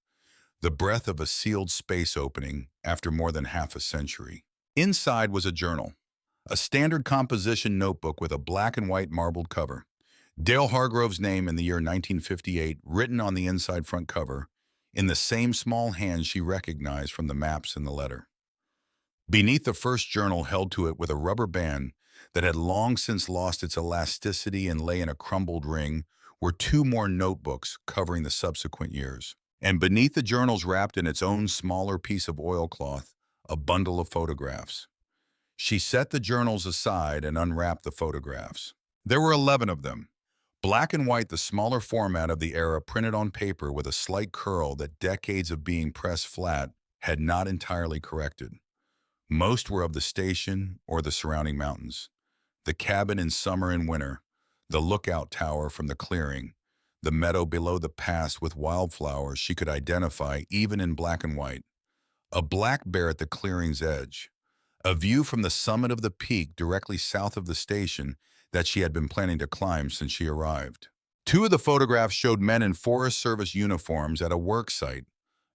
S1: the breath of a sealed space opening after more than half a century. Inside was a journal, a standard composition notebook with a black and white marbled cover. Dale Hargrove's name in the year 1958 written on the inside front cover, in the same small hand she recognized from the maps in the letter. Beneath the first journal held to it with a rubber band that had long since lost its elasticity and lay in a crumbled ring were two more notebooks covering the subsequent years. And beneath the journals wrapped in its own smaller piece of oilcloth, a bundle of photographs. She set the journals aside and unwrapped the photographs. There were 11 of them. Black and white, the smaller format of the era, printed on paper with a slight curl that decades of being pressed flat had not entirely corrected. Most were of the station or the surrounding mountains, the cabin in summer and winter, the lookout tower from the clearing, the meadow below the pass with wildflowers she could identify even in black and white, a black bear at the clearing's edge, a view from the summit of the peak directly south of the station that she had been planning to climb since she arrived. Two of the photographs showed men in Forest Service uniforms at a work site,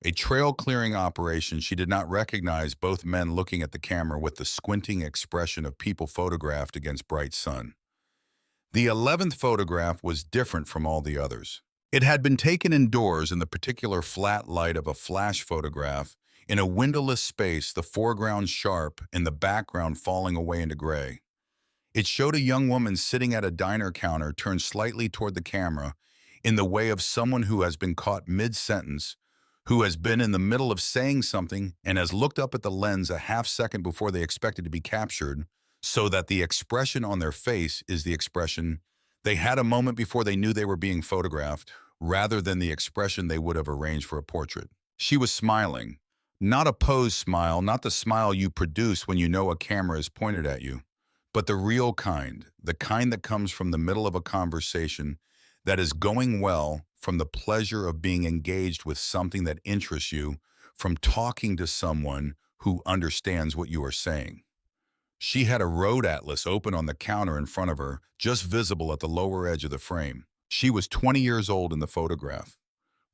S1: a trail clearing operation. She did not recognize both men looking at the camera with the squinting expression of people photographed against bright sun. The 11th photograph was different from all the others. It had been taken indoors in the particular flat light of a flash photograph, in a windowless space, the foreground sharp and the background falling away into gray. It showed a young woman sitting at a diner counter turned slightly toward the camera, in the way of someone who has been caught mid-sentence, who has been in the middle of saying something and has looked up at the lens a half second before they expected to be captured, so that the expression on their face is the expression they had a moment before they knew they were being photographed, rather than the expression they would have arranged for a portrait. She was smiling. Not a posed smile, not the smile you produce when you know a camera is pointed at you, but the real kind, the kind that comes from the middle of a conversation that is going well, from the pleasure of being engaged with something that interests you, from talking to someone who understands what you are saying. She had a road atlas open on the counter in front of her, just visible at the lower edge of the frame. She was 20 years old in the photograph.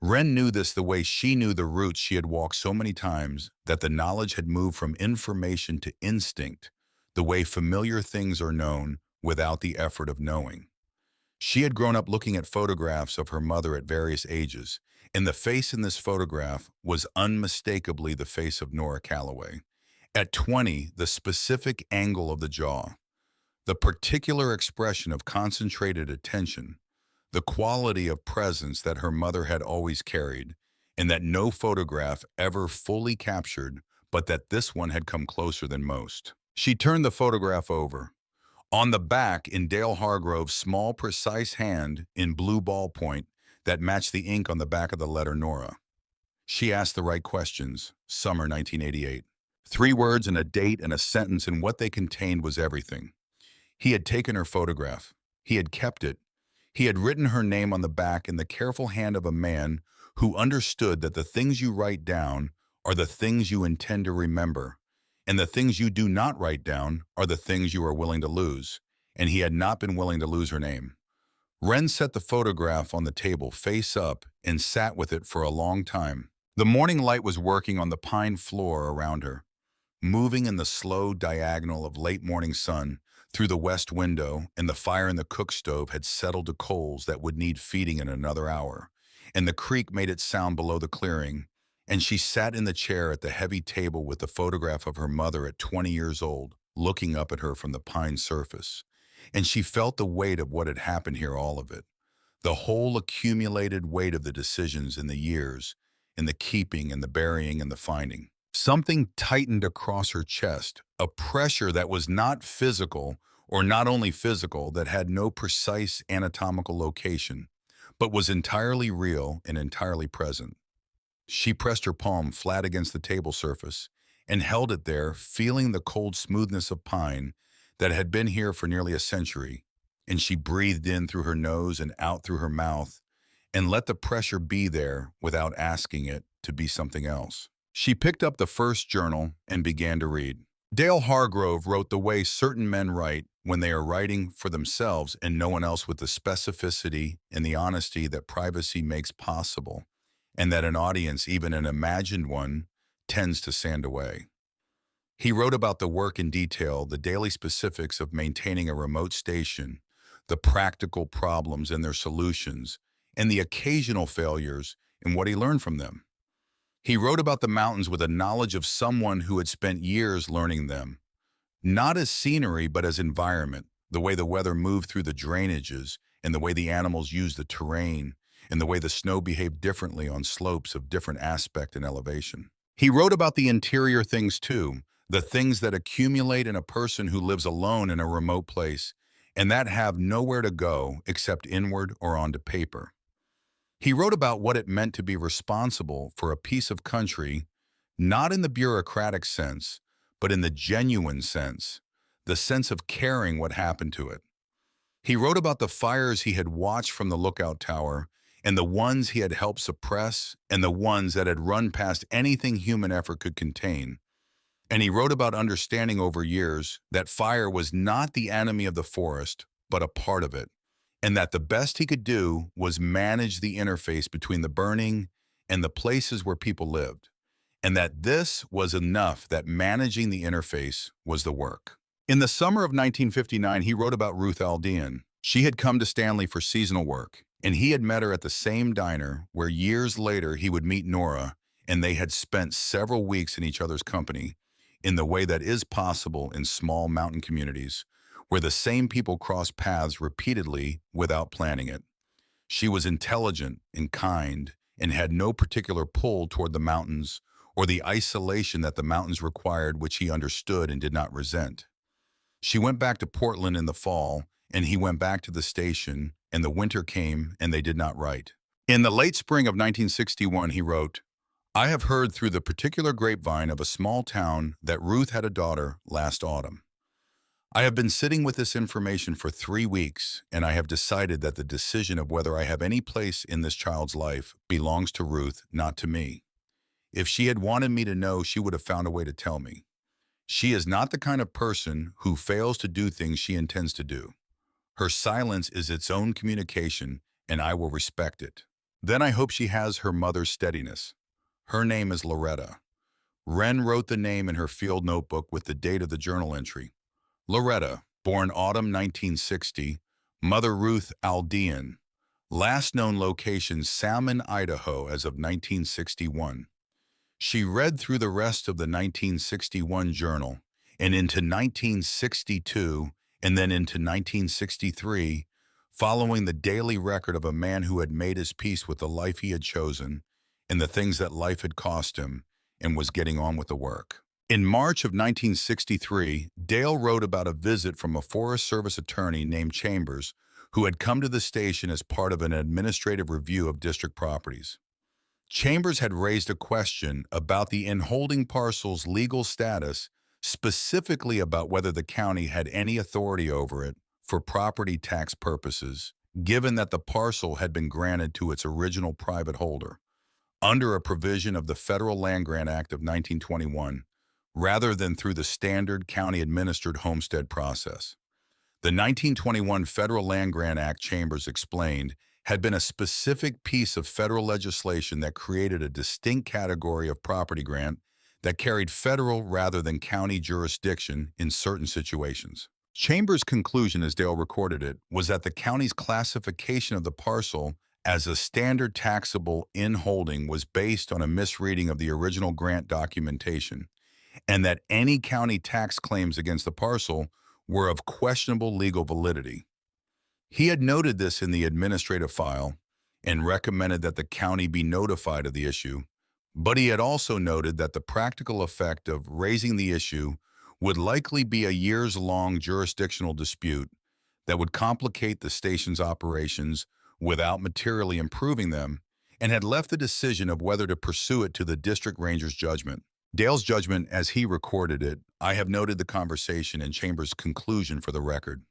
S1: Wren knew this the way she knew the routes she had walked so many times, that the knowledge had moved from information to instinct, the way familiar things are known without the effort of knowing. She had grown up looking at photographs of her mother at various ages, and the face in this photograph was unmistakably the face of Nora Calloway. At 20, the specific angle of the jaw, the particular expression of concentrated attention, the quality of presence that her mother had always carried, and that no photograph ever fully captured, but that this one had come closer than most. She turned the photograph over. On the back, in Dale Hargrove's small, precise hand in blue ballpoint that matched the ink on the back of the letter Nora. She asked the right questions. Summer 1988. 3 words and a date and a sentence, and what they contained was everything. He had taken her photograph. He had kept it. He had written her name on the back in the careful hand of a man who understood that the things you write down are the things you intend to remember, and the things you do not write down are the things you are willing to lose, and he had not been willing to lose her name. Wren set the photograph on the table face up and sat with it for a long time. The morning light was working on the pine floor around her, moving in the slow diagonal of late morning sun through the west window, and the fire in the cook stove had settled to coals that would need feeding in another hour, and the creek made its sound below the clearing, and she sat in the chair at the heavy table with the photograph of her mother at 20 years old, looking up at her from the pine surface. And she felt the weight of what had happened here, all of it, the whole accumulated weight of the decisions in the years, in the keeping and the burying and the finding. Something tightened across her chest, a pressure that was not physical, or not only physical, that had no precise anatomical location, but was entirely real and entirely present. She pressed her palm flat against the table surface and held it there, feeling the cold smoothness of pine that had been here for nearly a century, and she breathed in through her nose and out through her mouth and let the pressure be there without asking it to be something else. She picked up the first journal and began to read. Dale Hargrove wrote the way certain men write when they are writing for themselves and no one else, with the specificity and the honesty that privacy makes possible, and that an audience, even an imagined one, tends to sand away. He wrote about the work in detail, the daily specifics of maintaining a remote station, the practical problems and their solutions, and the occasional failures and what he learned from them. He wrote about the mountains with a knowledge of someone who had spent years learning them, not as scenery, but as environment, the way the weather moved through the drainages, and the way the animals used the terrain, and the way the snow behaved differently on slopes of different aspect and elevation. He wrote about the interior things too, the things that accumulate in a person who lives alone in a remote place, and that have nowhere to go except inward or onto paper. He wrote about what it meant to be responsible for a piece of country, not in the bureaucratic sense, but in the genuine sense, the sense of caring what happened to it. He wrote about the fires he had watched from the lookout tower, and the ones he had helped suppress, and the ones that had run past anything human effort could contain. And he wrote about understanding over years that fire was not the enemy of the forest, but a part of it, and that the best he could do was manage the interface between the burning and the places where people lived, and that this was enough, that managing the interface was the work. In the summer of 1959, he wrote about Ruth Aldean. She had come to Stanley for seasonal work, and he had met her at the same diner where years later he would meet Nora, and they had spent several weeks in each other's company in the way that is possible in small mountain communities, where the same people cross paths repeatedly without planning it. She was intelligent and kind and had no particular pull toward the mountains or the isolation that the mountains required, which he understood and did not resent. She went back to Portland in the fall, and he went back to the station, and the winter came, and they did not write. In the late spring of 1961, he wrote, "I have heard through the particular grapevine of a small town that Ruth had a daughter last autumn. I have been sitting with this information for 3 weeks, and I have decided that the decision of whether I have any place in this child's life belongs to Ruth, not to me. If she had wanted me to know, she would have found a way to tell me. She is not the kind of person who fails to do things she intends to do. Her silence is its own communication, and I will respect it. Then I hope she has her mother's steadiness. Her name is Loretta." Wren wrote the name in her field notebook with the date of the journal entry. Loretta, born autumn 1960, Mother Ruth Aldean. Last known location, Salmon, Idaho, as of 1961. She read through the rest of the 1961 journal and into 1962 and then into 1963, following the daily record of a man who had made his peace with the life he had chosen and the things that life had cost him, and was getting on with the work. In March of 1963, Dale wrote about a visit from a Forest Service attorney named Chambers, who had come to the station as part of an administrative review of district properties. Chambers had raised a question about the inholding parcel's legal status, specifically about whether the county had any authority over it for property tax purposes, given that the parcel had been granted to its original private holder under a provision of the Federal Land Grant Act of 1921, rather than through the standard county-administered homestead process. The 1921 Federal Land Grant Act, Chambers explained, had been a specific piece of federal legislation that created a distinct category of property grant that carried federal rather than county jurisdiction in certain situations. Chambers' conclusion, as Dale recorded it, was that the county's classification of the parcel as a standard taxable inholding was based on a misreading of the original grant documentation, and that any county tax claims against the parcel were of questionable legal validity. He had noted this in the administrative file and recommended that the county be notified of the issue, but he had also noted that the practical effect of raising the issue would likely be a years-long jurisdictional dispute that would complicate the station's operations without materially improving them, and had left the decision of whether to pursue it to the district ranger's judgment. Dale's judgment, as he recorded it, I have noted the conversation and Chambers' conclusion for the record.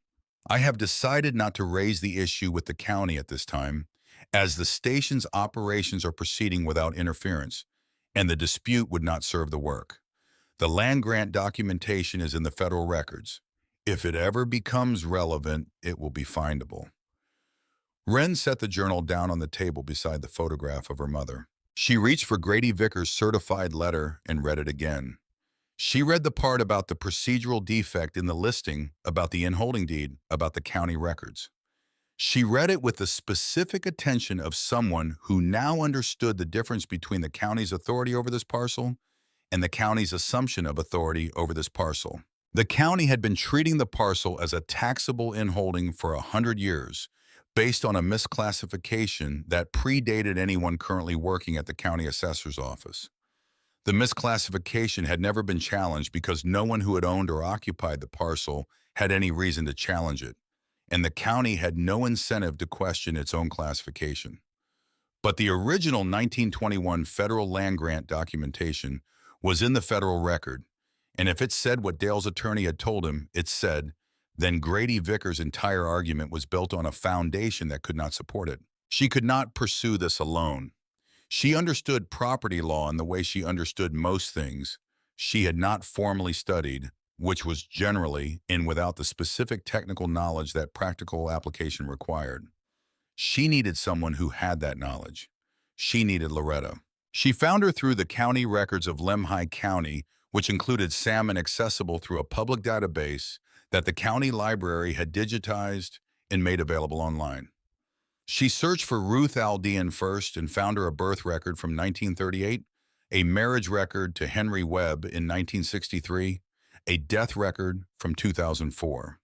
S1: I have decided not to raise the issue with the county at this time, as the station's operations are proceeding without interference, and the dispute would not serve the work. The land grant documentation is in the federal records. If it ever becomes relevant, it will be findable. Wren set the journal down on the table beside the photograph of her mother. She reached for Grady Vickers' certified letter and read it again. She read the part about the procedural defect in the listing, about the in-holding deed, about the county records. She read it with the specific attention of someone who now understood the difference between the county's authority over this parcel and the county's assumption of authority over this parcel. The county had been treating the parcel as a taxable inholding for 100 years, based on a misclassification that predated anyone currently working at the county assessor's office. The misclassification had never been challenged because no one who had owned or occupied the parcel had any reason to challenge it, and the county had no incentive to question its own classification. But the original 1921 federal land grant documentation was in the federal record, and if it said what Dale's attorney had told him it said, then Grady Vickers' entire argument was built on a foundation that could not support it. She could not pursue this alone. She understood property law in the way she understood most things she had not formally studied, which was generally and without the specific technical knowledge that practical application required. She needed someone who had that knowledge. She needed Loretta. She found her through the county records of Lemhi County, which included salmon accessible through a public database that the county library had digitized and made available online. She searched for Ruth Aldean first and found her a birth record from 1938, a marriage record to Henry Webb in 1963, a death record from 2004.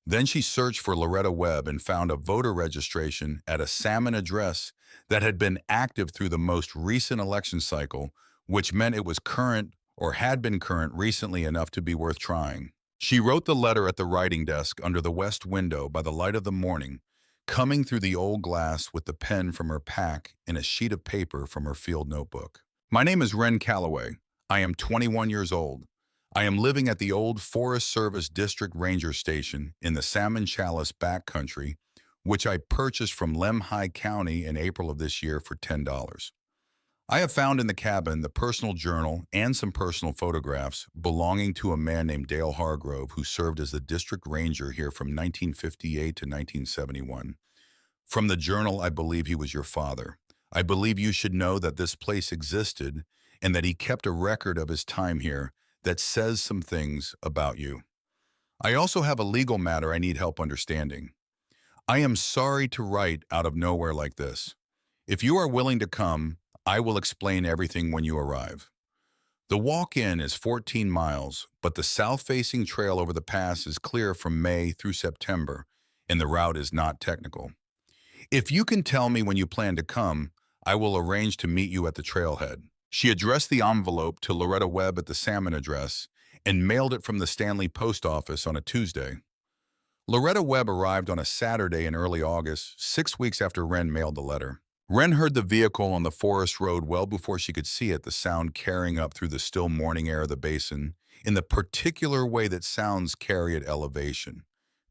S1: Then she searched for Loretta Webb and found a voter registration at a salmon address that had been active through the most recent election cycle, which meant it was current or had been current recently enough to be worth trying. She wrote the letter at the writing desk under the west window by the light of the morning, coming through the old glass with the pen from her pack and a sheet of paper from her field notebook. My name is Wren Calloway. I am 21 years old. I am living at the old Forest Service District Ranger Station in the Salmon Chalice backcountry, which I purchased from Lemhi County in April of this year for $10. I have found in the cabin the personal journal and some personal photographs belonging to a man named Dale Hargrove who served as the district ranger here from 1958 to 1971. From the journal, I believe he was your father. I believe you should know that this place existed and that he kept a record of his time here that says some things about you. I also have a legal matter I need help understanding. I am sorry to write out of nowhere like this. If you are willing to come, I will explain everything when you arrive. The walk-in is 14 miles, but the south-facing trail over the pass is clear from May through September, and the route is not technical. If you can tell me when you plan to come, I will arrange to meet you at the trailhead. She addressed the envelope to Loretta Webb at the Salmon address and mailed it from the Stanley Post Office on a Tuesday. Loretta Webb arrived on a Saturday in early August, 6 weeks after Wren mailed the letter. Wren heard the vehicle on the forest road well before she could see it, the sound carrying up through the still morning air of the basin, in the particular way that sounds carry at elevation,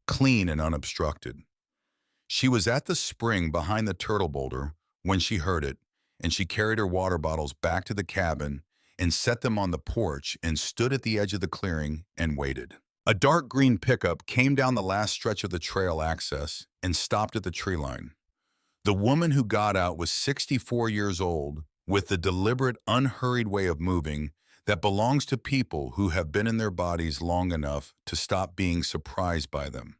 S1: clean and unobstructed. She was at the spring behind the turtle boulder when she heard it, and she carried her water bottles back to the cabin and set them on the porch and stood at the edge of the clearing and waited. A dark green pickup came down the last stretch of the trail access and stopped at the tree line. The woman who got out was 64 years old, with the deliberate, unhurried way of moving that belongs to people who have been in their bodies long enough to stop being surprised by them.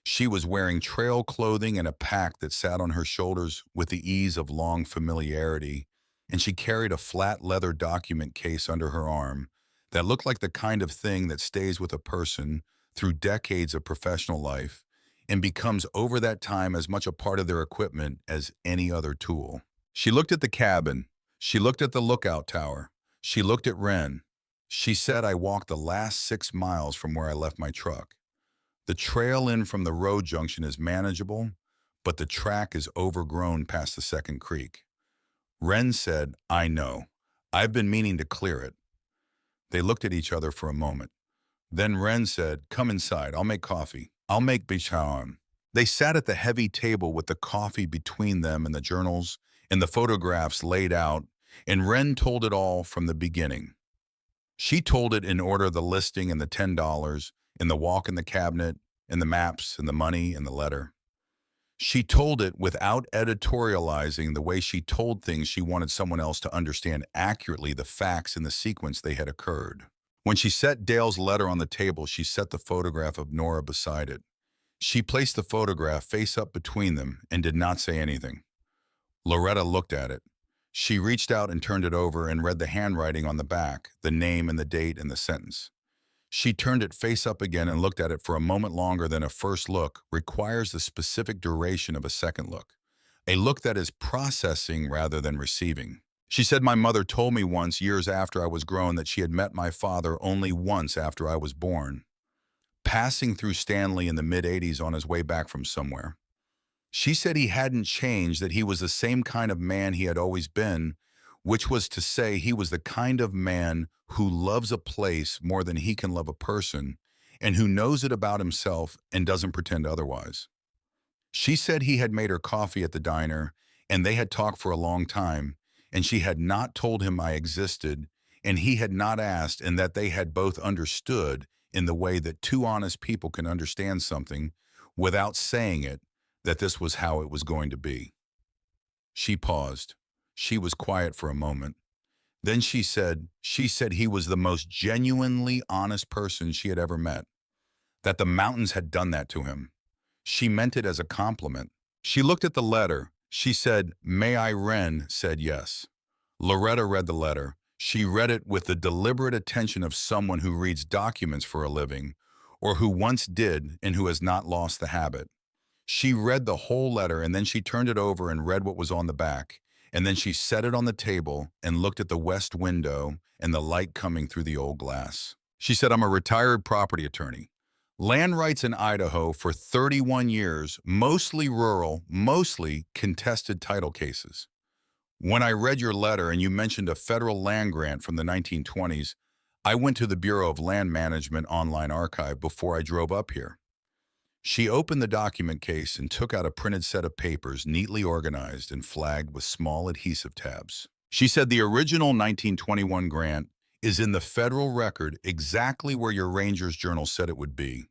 S1: She was wearing trail clothing and a pack that sat on her shoulders with the ease of long familiarity, and she carried a flat leather document case under her arm that looked like the kind of thing that stays with a person through decades of professional life and becomes over that time as much a part of their equipment as any other tool. She looked at the cabin. She looked at the lookout tower. She looked at Wren. She said, I walked the last 6 miles from where I left my truck. The trail in from the road junction is manageable, but the track is overgrown past the second creek. Wren said, I know. I've been meaning to clear it. They looked at each other for a moment. Then Wren said, come inside, I'll make coffee. I'll make bichon. They sat at the heavy table with the coffee between them and the journals and the photographs laid out, and Wren told it all from the beginning. She told it in order: the listing and the $10, and the walk in the cabinet, and the maps and the money and the letter. She told it without editorializing, the way she told things. She wanted someone else to understand accurately the facts in the sequence they had occurred. When she set Dale's letter on the table, she set the photograph of Nora beside it. She placed the photograph face up between them and did not say anything. Loretta looked at it. She reached out and turned it over and read the handwriting on the back, the name and the date and the sentence. She turned it face up again and looked at it for a moment longer than a first look requires the specific duration of a second look, a look that is processing rather than receiving. She said, "My mother told me once, years after I was grown, that she had met my father only once after I was born, passing through Stanley in the mid-'80s on his way back from somewhere. She said he hadn't changed, that he was the same kind of man he had always been, which was to say he was the kind of man who loves a place more than he can love a person, and who knows it about himself and doesn't pretend otherwise." She said he had made her coffee at the diner, and they had talked for a long time, and she had not told him I existed, and he had not asked, and that they had both understood in the way that two honest people can understand something without saying it, that this was how it was going to be. She paused. She was quiet for a moment. Then she said he was the most genuinely honest person she had ever met, that the mountains had done that to him. She meant it as a compliment. She looked at the letter. She said, "May I?" Wren said yes. Loretta read the letter. She read it with the deliberate attention of someone who reads documents for a living, or who once did and who has not lost the habit. She read the whole letter, and then she turned it over and read what was on the back. And then she set it on the table and looked at the west window and the light coming through the old glass. She said, "I'm a retired property attorney. Land rights in Idaho for 31 years, mostly rural, mostly contested title cases. When I read your letter and you mentioned a federal land grant from the 1920s, I went to the Bureau of Land Management online archive before I drove up here." She opened the document case and took out a printed set of papers neatly organized and flagged with small adhesive tabs. She said, "The original 1921 grant is in the federal record exactly where your ranger's journal said it would be.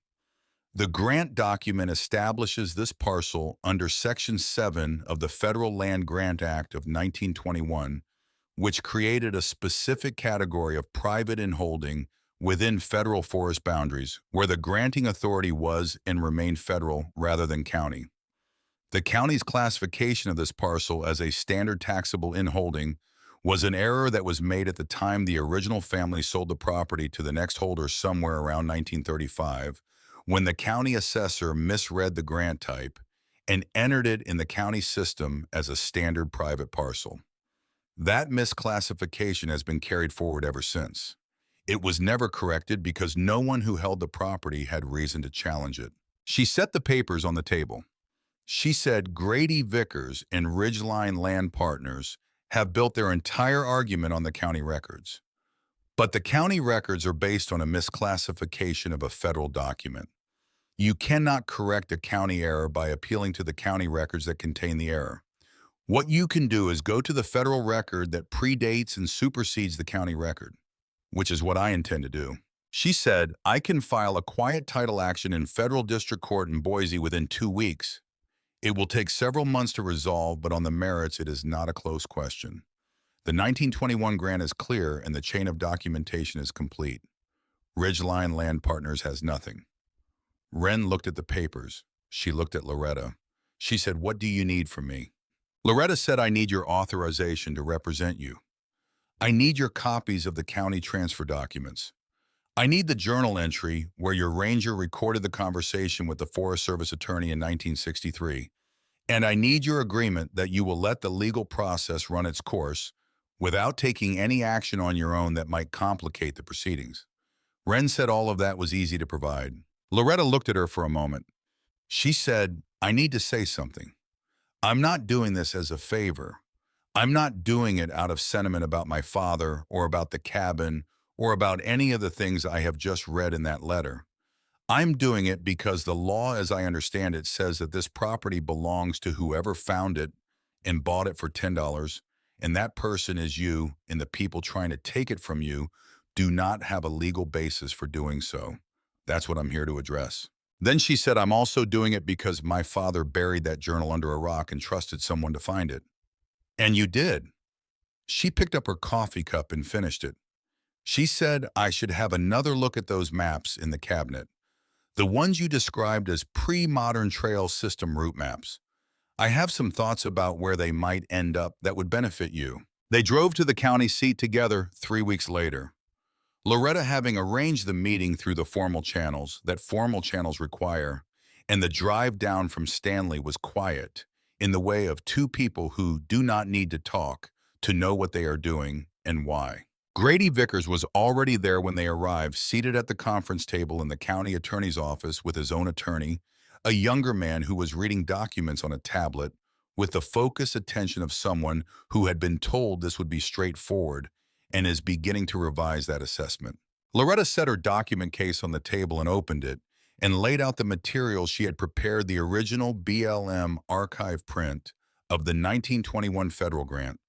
S1: The grant document establishes this parcel under Section 7 of the Federal Land Grant Act of 1921, which created a specific category of private inholding within federal forest boundaries, where the granting authority was and remained federal rather than county. The county's classification of this parcel as a standard taxable inholding was an error that was made at the time the original family sold the property to the next holder somewhere around 1935, when the county assessor misread the grant type and entered it in the county system as a standard private parcel. That misclassification has been carried forward ever since. It was never corrected because no one who held the property had reason to challenge it." She set the papers on the table. She said, "Grady Vickers and Ridgeline Land Partners have built their entire argument on the county records. But the county records are based on a misclassification of a federal document. You cannot correct a county error by appealing to the county records that contain the error. What you can do is go to the federal record that predates and supersedes the county record, which is what I intend to do." She said, "I can file a quiet title action in federal district court in Boise within 2 weeks. It will take several months to resolve, but on the merits, it is not a close question. The 1921 grant is clear and the chain of documentation is complete. Ridgeline Land Partners has nothing." Wren looked at the papers. She looked at Loretta. She said, "What do you need from me?" Loretta said, "I need your authorization to represent you. I need your copies of the county transfer documents. I need the journal entry where your ranger recorded the conversation with the Forest Service attorney in 1963. And I need your agreement that you will let the legal process run its course without taking any action on your own that might complicate the proceedings." Wren said all of that was easy to provide. Loretta looked at her for a moment. She said, "I need to say something. I'm not doing this as a favor. I'm not doing it out of sentiment about my father or about the cabin or about any of the things I have just read in that letter. I'm doing it because the law, as I understand it, says that this property belongs to whoever found it and bought it for $10, and that person is you, and the people trying to take it from you do not have a legal basis for doing so. That's what I'm here to address. Then she said, I'm also doing it because my father buried that journal under a rock and trusted someone to find it. And you did. She picked up her coffee cup and finished it. She said I should have another look at those maps in the cabinet. The ones you described as pre-modern trail system route maps. I have some thoughts about where they might end up that would benefit you. They drove to the county seat together 3 weeks later. Loretta having arranged the meeting through the formal channels that formal channels require, and the drive down from Stanley was quiet, in the way of two people who do not need to talk to know what they are doing and why. Grady Vickers was already there when they arrived, seated at the conference table in the county attorney's office with his own attorney, a younger man who was reading documents on a tablet with the focused attention of someone who had been told this would be straightforward and is beginning to revise that assessment. Loretta set her document case on the table and opened it and laid out the materials she had prepared, the original BLM archive print of the 1921 federal grant,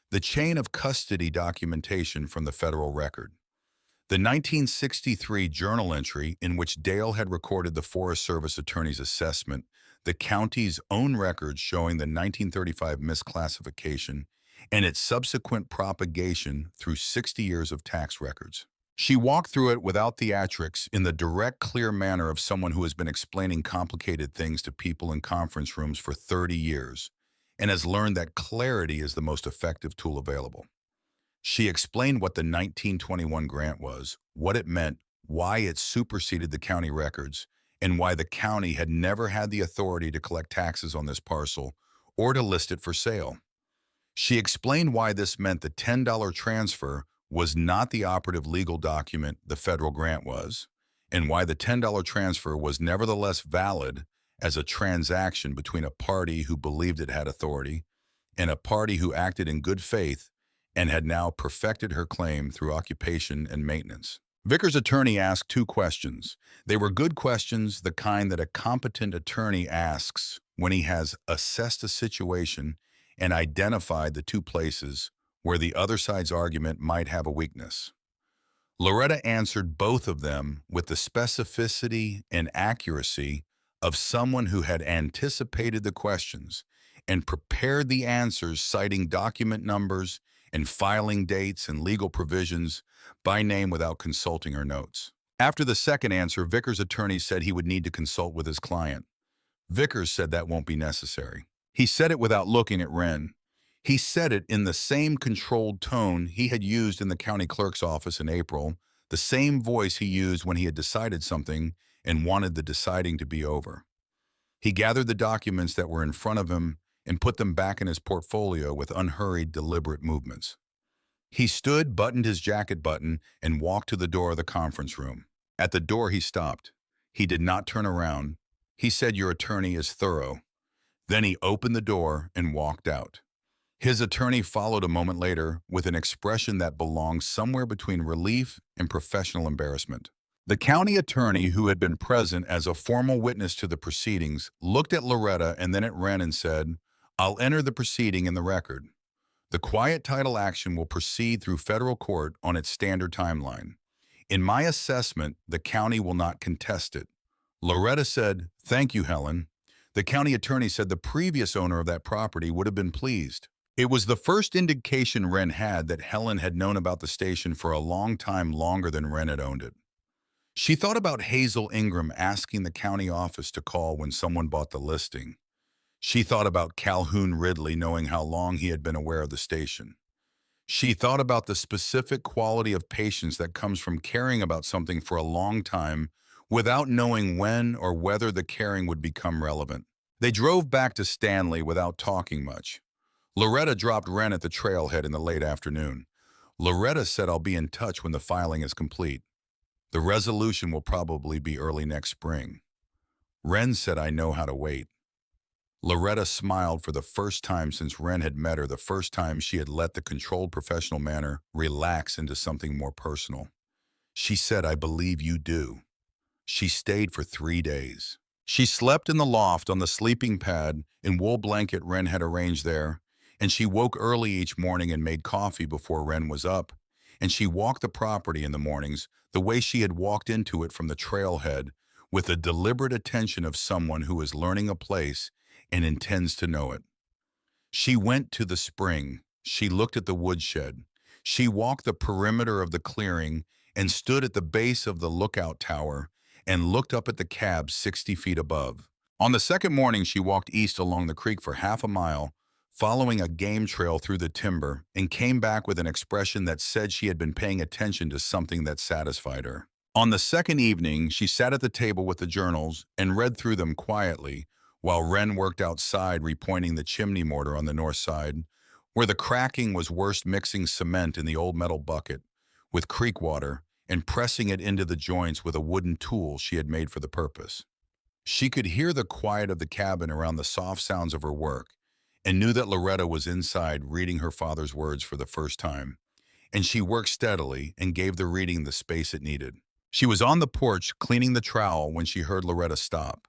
S1: the chain of custody documentation from the federal record, the 1963 journal entry in which Dale had recorded the Forest Service attorney's assessment, the county's own records showing the 1935 misclassification, and its subsequent propagation through 60 years of tax records. She walked through it without theatrics, in the direct, clear manner of someone who has been explaining complicated things to people in conference rooms for 30 years and has learned that clarity is the most effective tool available. She explained what the 1921 grant was, what it meant, why it superseded the county records, and why the county had never had the authority to collect taxes on this parcel or to list it for sale. She explained why this meant the $10 transfer was not the operative legal document the federal grant was, and why the $10 transfer was nevertheless valid as a transaction between a party who believed it had authority and a party who acted in good faith and had now perfected her claim through occupation and maintenance. Vickers' attorney asked two questions. They were good questions, the kind that a competent attorney asks when he has assessed a situation and identified the two places where the other side's argument might have a weakness. Loretta answered both of them with the specificity and accuracy of someone who had anticipated the questions and prepared the answers, citing document numbers and filing dates and legal provisions by name without consulting her notes. After the second answer, Vickers' attorney said he would need to consult with his client. Vickers said that won't be necessary. He said it without looking at Wren. He said it in the same controlled tone he had used in the county clerk's office in April, the same voice he used when he had decided something and wanted the deciding to be over. He gathered the documents that were in front of him and put them back in his portfolio with unhurried, deliberate movements. He stood, buttoned his jacket button, and walked to the door of the conference room. At the door, he stopped. He did not turn around. He said, "Your attorney is thorough." Then he opened the door and walked out. His attorney followed a moment later with an expression that belonged somewhere between relief and professional embarrassment. The county attorney, who had been present as a formal witness to the proceedings, looked at Loretta and then at Wren and said, "I'll enter the proceeding in the record. The quiet title action will proceed through federal court on its standard timeline. In my assessment, the county will not contest it." Loretta said, "Thank you, Helen." The county attorney said the previous owner of that property would have been pleased. It was the first indication Wren had that Helen had known about the station for a long time, longer than Wren had owned it. She thought about Hazel Ingram asking the county office to call when someone bought the listing. She thought about Calhoun Ridley knowing how long he had been aware of the station. She thought about the specific quality of patience that comes from caring about something for a long time without knowing when or whether the caring would become relevant. They drove back to Stanley without talking much. Loretta dropped Wren at the trailhead in the late afternoon. Loretta said, "I'll be in touch when the filing is complete. The resolution will probably be early next spring." Wren said, "I know how to wait." Loretta smiled for the first time since Wren had met her, the first time she had let the controlled professional manner relax into something more personal. She said, "I believe you do." She stayed for 3 days. She slept in the loft on the sleeping pad and wool blanket Wren had arranged there, and she woke early each morning and made coffee before Wren was up, and she walked the property in the mornings the way she had walked into it from the trailhead, with the deliberate attention of someone who is learning a place and intends to know it. She went to the spring. She looked at the woodshed. She walked the perimeter of the clearing and stood at the base of the lookout tower and looked up at the cab 60 feet above. On the second morning, she walked east along the creek for half a mile, following a game trail through the timber, and came back with an expression that said she had been paying attention to something that satisfied her. On the second evening, she sat at the table with the journals and read through them quietly, while Wren worked outside repointing the chimney mortar on the north side, where the cracking was worst, mixing cement in the old metal bucket with creek water and pressing it into the joints with a wooden tool she had made for the purpose. She could hear the quiet of the cabin around the soft sounds of her work and knew that Loretta was inside reading her father's words for the first time, and she worked steadily and gave the reading the space it needed. She was on the porch cleaning the trowel when she heard Loretta stop.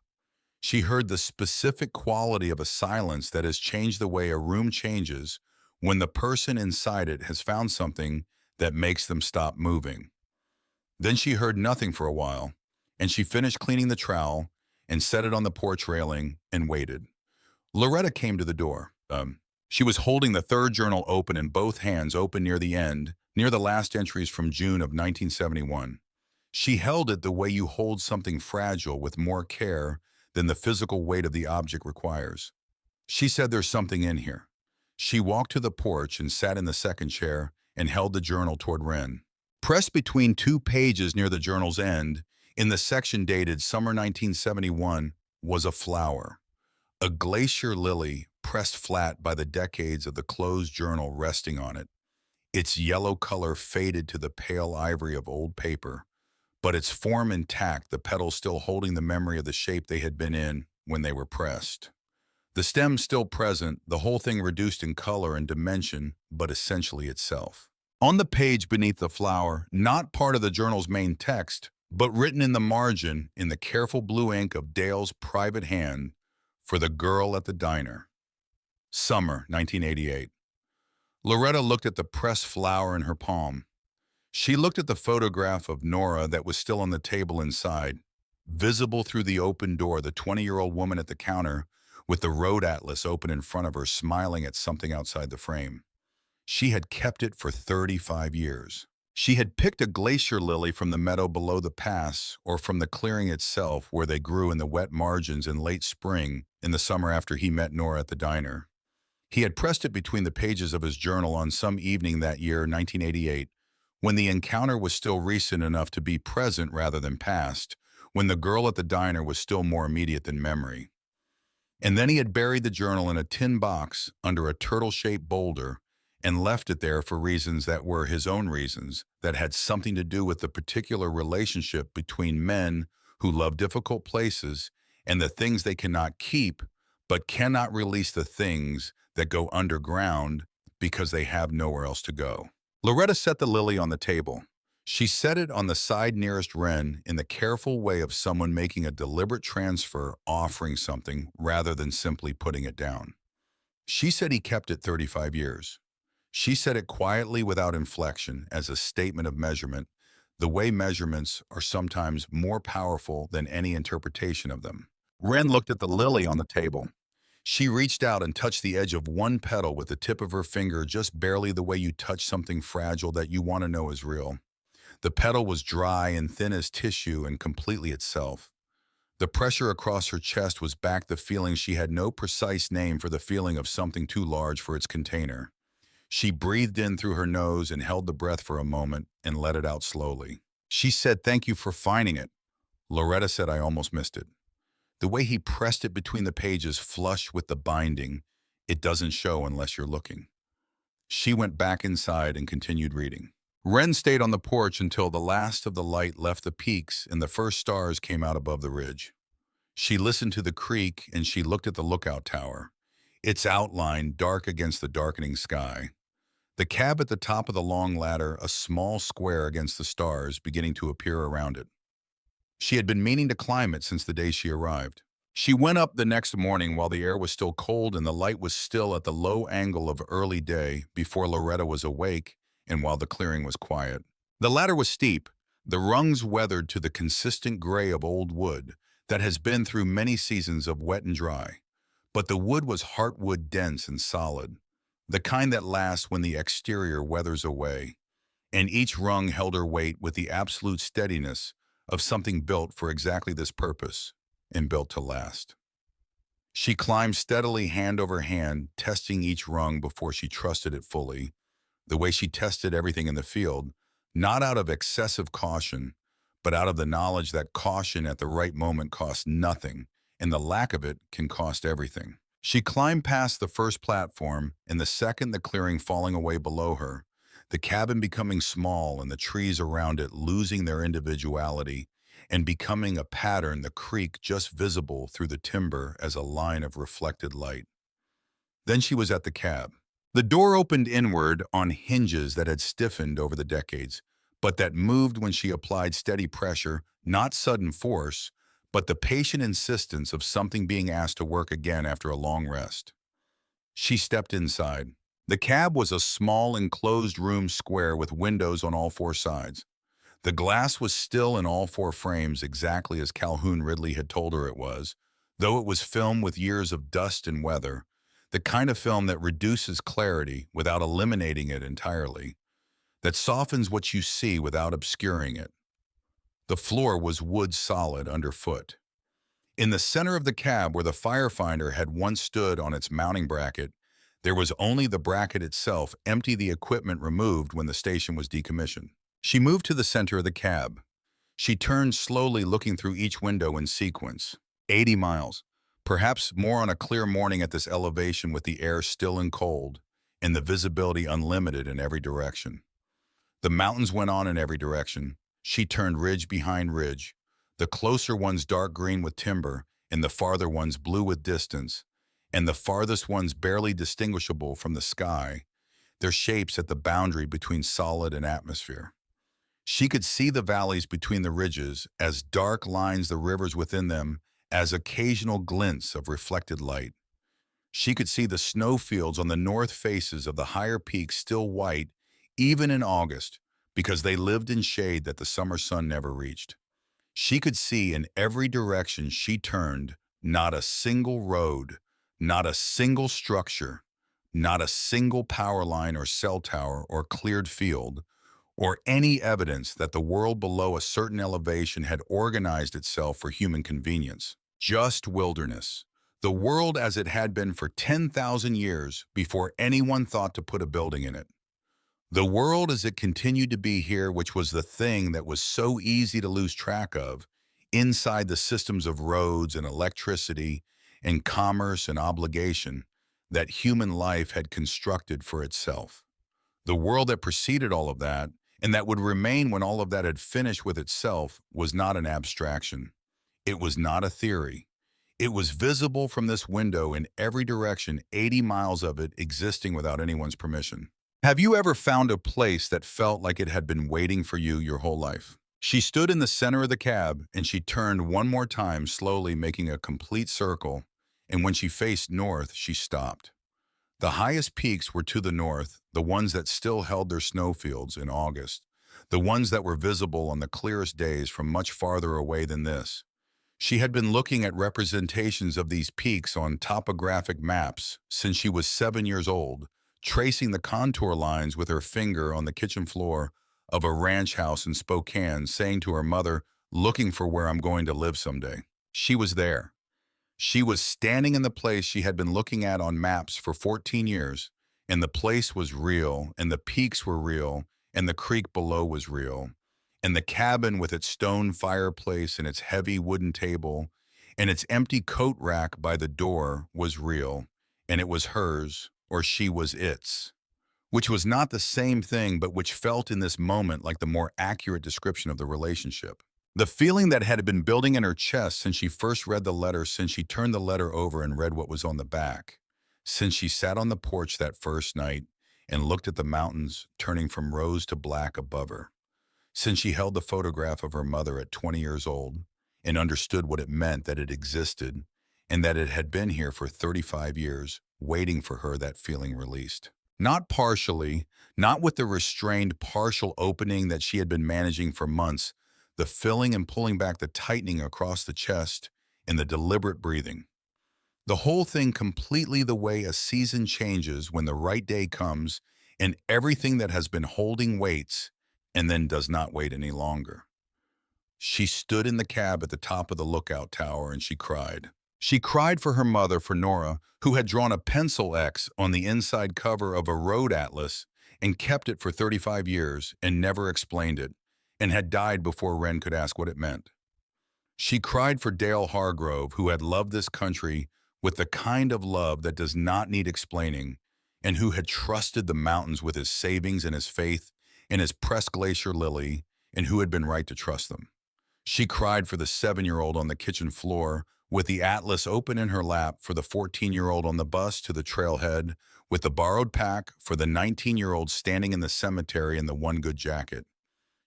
S1: She heard the specific quality of a silence that has changed the way a room changes when the person inside it has found something that makes them stop moving. Then she heard nothing for a while, and she finished cleaning the trowel and set it on the porch railing and waited. Loretta came to the door. She was holding the third journal open in both hands, open near the end, near the last entries from June of 1971. She held it the way you hold something fragile with more care than the physical weight of the object requires. She said, "There's something in here." She walked to the porch and sat in the second chair and held the journal toward Wren. Pressed between two pages near the journal's end, in the section dated summer 1971, was a flower. A glacier lily pressed flat by the decades of the closed journal resting on it. Its yellow color faded to the pale ivory of old paper, but its form intact, the petals still holding the memory of the shape they had been in when they were pressed. The stem still present, the whole thing reduced in color and dimension, but essentially itself. On the page beneath the flower, not part of the journal's main text, but written in the margin in the careful blue ink of Dale's private hand, for the girl at the diner. Summer 1988. Loretta looked at the pressed flower in her palm. She looked at the photograph of Nora that was still on the table inside, visible through the open door, the 20-year-old woman at the counter with the road atlas open in front of her, smiling at something outside the frame. She had kept it for 35 years. She had picked a glacier lily from the meadow below the pass or from the clearing itself where they grew in the wet margins in late spring in the summer after he met Nora at the diner. He had pressed it between the pages of his journal on some evening that year, 1988, when the encounter was still recent enough to be present rather than past, when the girl at the diner was still more immediate than memory. And then he had buried the journal in a tin box under a turtle-shaped boulder and left it there for reasons that were his own reasons, that had something to do with the particular relationship between men who love difficult places and the things they cannot keep, but cannot release the things that go underground because they have nowhere else to go. Loretta set the lily on the table. She set it on the side nearest Wren in the careful way of someone making a deliberate transfer, offering something rather than simply putting it down. She said he kept it 35 years. She said it quietly without inflection as a statement of measurement, the way measurements are sometimes more powerful than any interpretation of them. Wren looked at the lily on the table. She reached out and touched the edge of one petal with the tip of her finger, just barely the way you touch something fragile that you want to know is real. The petal was dry and thin as tissue and completely itself. The pressure across her chest was back, the feeling she had no precise name for, the feeling of something too large for its container. She breathed in through her nose and held the breath for a moment and let it out slowly. She said, "Thank you for finding it." Loretta said, "I almost missed it." The way he pressed it between the pages, flush with the binding, it doesn't show unless you're looking. She went back inside and continued reading. Wren stayed on the porch until the last of the light left the peaks and the first stars came out above the ridge. She listened to the creek and she looked at the lookout tower, its outline dark against the darkening sky. The cab at the top of the long ladder, a small square against the stars beginning to appear around it. She had been meaning to climb it since the day she arrived. She went up the next morning while the air was still cold and the light was still at the low angle of early day before Loretta was awake and while the clearing was quiet. The ladder was steep, the rungs weathered to the consistent gray of old wood that has been through many seasons of wet and dry. But the wood was heartwood dense and solid, the kind that lasts when the exterior weathers away, and each rung held her weight with the absolute steadiness of something built for exactly this purpose and built to last. She climbed steadily hand over hand, testing each rung before she trusted it fully, the way she tested everything in the field, not out of excessive caution, but out of the knowledge that caution at the right moment costs nothing, and the lack of it can cost everything. She climbed past the first platform, and the second the clearing falling away below her, the cabin becoming small and the trees around it losing their individuality and becoming a pattern, the creek just visible through the timber as a line of reflected light. Then she was at the cab. The door opened inward on hinges that had stiffened over the decades, but that moved when she applied steady pressure, not sudden force, but the patient insistence of something being asked to work again after a long rest. She stepped inside. The cab was a small enclosed room square with windows on all four sides. The glass was still in all four frames exactly as Calhoun Ridley had told her it was, though it was film with years of dust and weather, the kind of film that reduces clarity without eliminating it entirely, that softens what you see without obscuring it. The floor was wood solid underfoot. In the center of the cab where the firefinder had once stood on its mounting bracket, there was only the bracket itself, empty, the equipment removed when the station was decommissioned. She moved to the center of the cab. She turned slowly, looking through each window in sequence. 80 miles, perhaps more on a clear morning at this elevation with the air still and cold, and the visibility unlimited in every direction. The mountains went on in every direction. She turned ridge behind ridge, the closer ones dark green with timber, and the farther ones blue with distance, and the farthest ones barely distinguishable from the sky, their shapes at the boundary between solid and atmosphere. She could see the valleys between the ridges as dark lines, the rivers within them as occasional glints of reflected light. She could see the snowfields on the north faces of the higher peaks still white, even in August, because they lived in shade that the summer sun never reached. She could see in every direction she turned not a single road, not a single structure, not a single power line or cell tower or cleared field, or any evidence that the world below a certain elevation had organized itself for human convenience. Just wilderness. The world as it had been for 10,000 years before anyone thought to put a building in it. The world as it continued to be here, which was the thing that was so easy to lose track of, inside the systems of roads and electricity and commerce and obligation that human life had constructed for itself. The world that preceded all of that, and that would remain when all of that had finished with itself, was not an abstraction. It was not a theory. It was visible from this window in every direction, 80 miles of it existing without anyone's permission. Have you ever found a place that felt like it had been waiting for you your whole life? She stood in the center of the cab, and she turned one more time, slowly making a complete circle, and when she faced north, she stopped. The highest peaks were to the north, the ones that still held their snowfields in August, the ones that were visible on the clearest days from much farther away than this. She had been looking at representations of these peaks on topographic maps since she was 7 years old, tracing the contour lines with her finger on the kitchen floor of a ranch house in Spokane, saying to her mother, "Looking for where I'm going to live someday." She was there. She was standing in the place she had been looking at on maps for 14 years, and the place was real, and the peaks were real, and the creek below was real, and the cabin with its stone fireplace and its heavy wooden table and its empty coat rack by the door was real, and it was hers, or she was its, which was not the same thing, but which felt in this moment like the more accurate description of the relationship. The feeling that had been building in her chest since she first read the letter, since she turned the letter over and read what was on the back, since she sat on the porch that first night and looked at the mountains turning from rose to black above her, since she held the photograph of her mother at 20 years old and understood what it meant that it existed and that it had been here for 35 years, waiting for her, that feeling released. Not partially, not with the restrained partial opening that she had been managing for months, the filling and pulling back, the tightening across the chest, and the deliberate breathing. The whole thing completely the way a season changes when the right day comes and everything that has been holding waits and then does not wait any longer. She stood in the cab at the top of the lookout tower and she cried. She cried for her mother, for Nora, who had drawn a pencil X on the inside cover of a road atlas and kept it for 35 years and never explained it, and had died before Wren could ask what it meant. She cried for Dale Hargrove, who had loved this country with the kind of love that does not need explaining, and who had trusted the mountains with his savings and his faith and his pressed glacier lily, and who had been right to trust them. She cried for the 7-year-old on the kitchen floor with the atlas open in her lap, for the 14-year-old on the bus to the trailhead with the borrowed pack, for the 19-year-old standing in the cemetery in the one good jacket.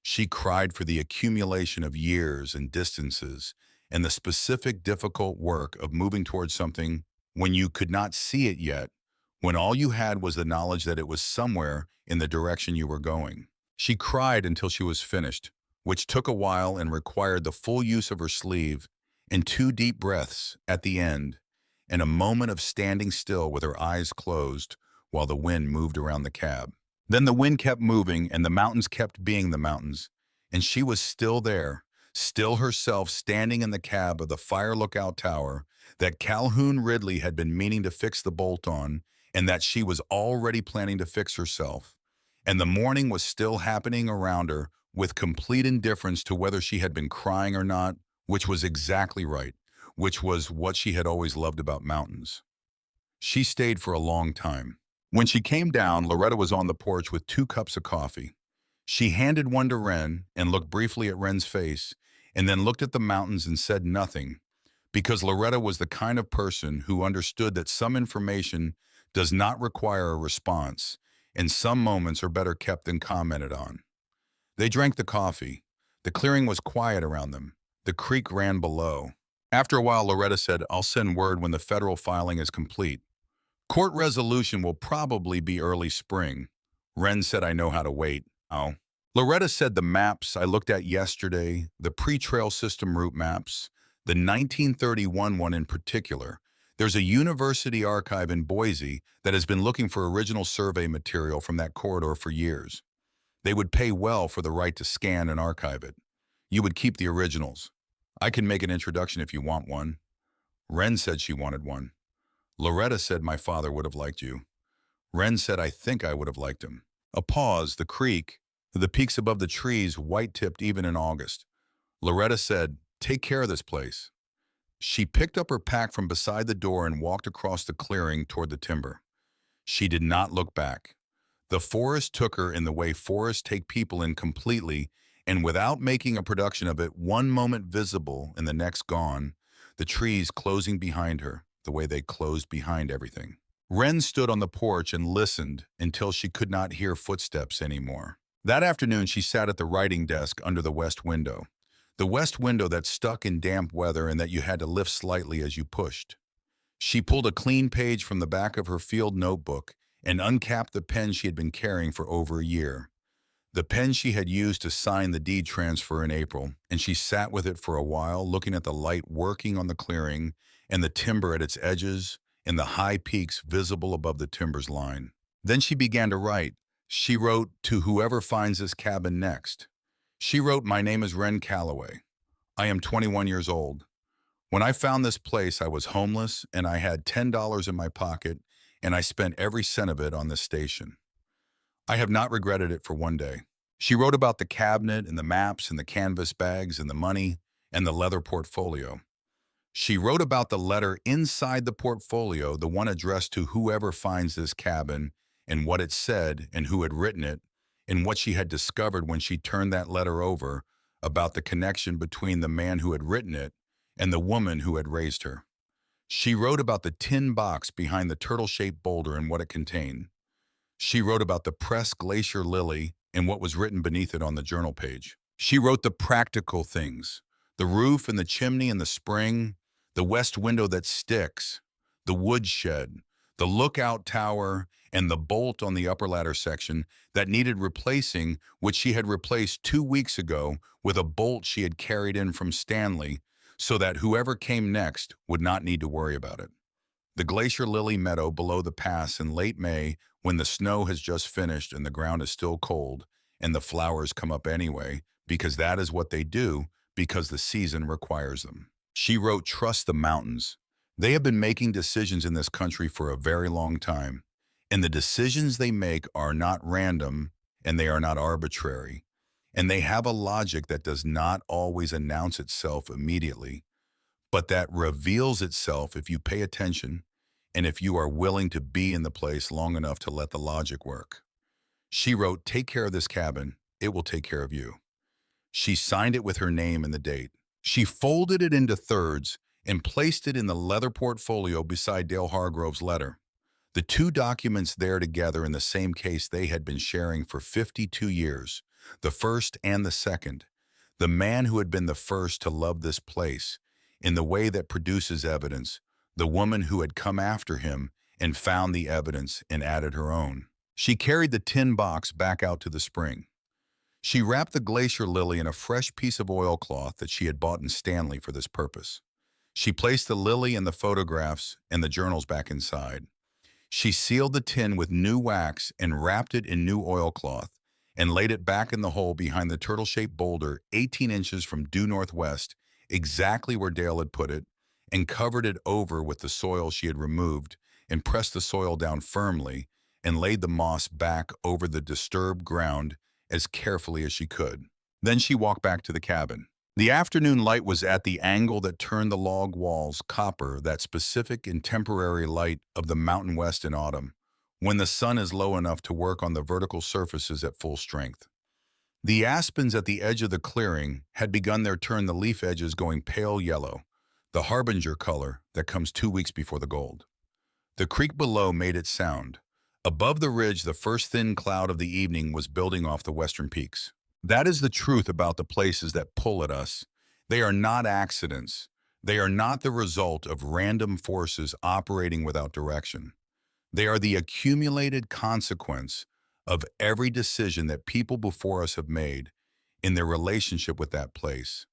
S1: She cried for the accumulation of years and distances and the specific difficult work of moving towards something when you could not see it yet, when all you had was the knowledge that it was somewhere in the direction you were going. She cried until she was finished, which took a while and required the full use of her sleeve and 2 deep breaths at the end and a moment of standing still with her eyes closed while the wind moved around the cab. Then the wind kept moving and the mountains kept being the mountains, and she was still there, still herself, standing in the cab of the fire lookout tower that Calhoun Ridley had been meaning to fix the bolt on and that she was already planning to fix herself. And the morning was still happening around her with complete indifference to whether she had been crying or not, which was exactly right, which was what she had always loved about mountains. She stayed for a long time. When she came down, Loretta was on the porch with 2 cups of coffee. She handed one to Wren and looked briefly at Wren's face and then looked at the mountains and said nothing, because Loretta was the kind of person who understood that some information does not require a response and some moments are better kept than commented on. They drank the coffee. The clearing was quiet around them. The creek ran below. After a while, Loretta said, "I'll send word when the federal filing is complete. Court resolution will probably be early spring." Wren said, "I know how to wait." Oh. Loretta said, "The maps I looked at yesterday, the pre-trail system route maps, the 1931 one in particular, there's a university archive in Boise that has been looking for original survey material from that corridor for years. They would pay well for the right to scan and archive it. You would keep the originals. I can make an introduction if you want one." Wren said she wanted one. Loretta said, "My father would have liked you." Wren said, "I think I would have liked him." A pause, the creek, the peaks above the trees, white-tipped even in August. Loretta said, "Take care of this place." She picked up her pack from beside the door and walked across the clearing toward the timber. She did not look back. The forest took her in the way forests take people in completely, and without making a production of it, one moment visible and the next gone, the trees closing behind her, the way they closed behind everything. Wren stood on the porch and listened until she could not hear footsteps anymore. That afternoon, she sat at the writing desk under the west window. The west window that stuck in damp weather and that you had to lift slightly as you pushed. She pulled a clean page from the back of her field notebook and uncapped the pen she had been carrying for over a year. The pen she had used to sign the deed transfer in April, and she sat with it for a while, looking at the light working on the clearing and the timber at its edges and the high peaks visible above the timber's line. Then she began to write. She wrote, "To whoever finds this cabin next." She wrote, "My name is Wren Calloway. I am 21 years old. When I found this place, I was homeless and I had $10 in my pocket, and I spent every cent of it on this station. I have not regretted it for one day." She wrote about the cabinet and the maps and the canvas bags and the money and the leather portfolio. She wrote about the letter inside the portfolio, the one addressed to whoever finds this cabin, and what it said and who had written it, and what she had discovered when she turned that letter over about the connection between the man who had written it and the woman who had raised her. She wrote about the tin box behind the turtle-shaped boulder and what it contained. She wrote about the pressed glacier lily and what was written beneath it on the journal page. She wrote the practical things: the roof and the chimney and the spring, the west window that sticks, the woodshed, the lookout tower, and the bolt on the upper ladder section that needed replacing, which she had replaced 2 weeks ago with a bolt she had carried in from Stanley so that whoever came next would not need to worry about it. The glacier lily meadow below the pass in late May, when the snow has just finished and the ground is still cold, and the flowers come up anyway, because that is what they do, because the season requires them. She wrote, "Trust the mountains. They have been making decisions in this country for a very long time, and the decisions they make are not random and they are not arbitrary, and they have a logic that does not always announce itself immediately, but that reveals itself if you pay attention and if you are willing to be in the place long enough to let the logic work." She wrote, "Take care of this cabin. It will take care of you." She signed it with her name and the date. She folded it into thirds and placed it in the leather portfolio beside Dale Hargrove's letter. The two documents there together in the same case they had been sharing for 52 years, the first and the second. The man who had been the first to love this place in the way that produces evidence, the woman who had come after him and found the evidence and added her own. She carried the tin box back out to the spring. She wrapped the glacier lily in a fresh piece of oilcloth that she had bought in Stanley for this purpose. She placed the lily and the photographs and the journals back inside. She sealed the tin with new wax and wrapped it in new oilcloth and laid it back in the hole behind the turtle-shaped boulder 18 inches from due northwest, exactly where Dale had put it, and covered it over with the soil she had removed and pressed the soil down firmly and laid the moss back over the disturbed ground as carefully as she could. Then she walked back to the cabin. The afternoon light was at the angle that turned the log walls copper, that specific and temporary light of the Mountain West in autumn, when the sun is low enough to work on the vertical surfaces at full strength. The aspens at the edge of the clearing had begun their turn, the leaf edges going pale yellow, the harbinger color that comes 2 weeks before the gold. The creek below made its sound. Above the ridge, the first thin cloud of the evening was building off the western peaks. That is the truth about the places that pull at us. They are not accidents. They are not the result of random forces operating without direction. They are the accumulated consequence of every decision that people before us have made in their relationship with that place.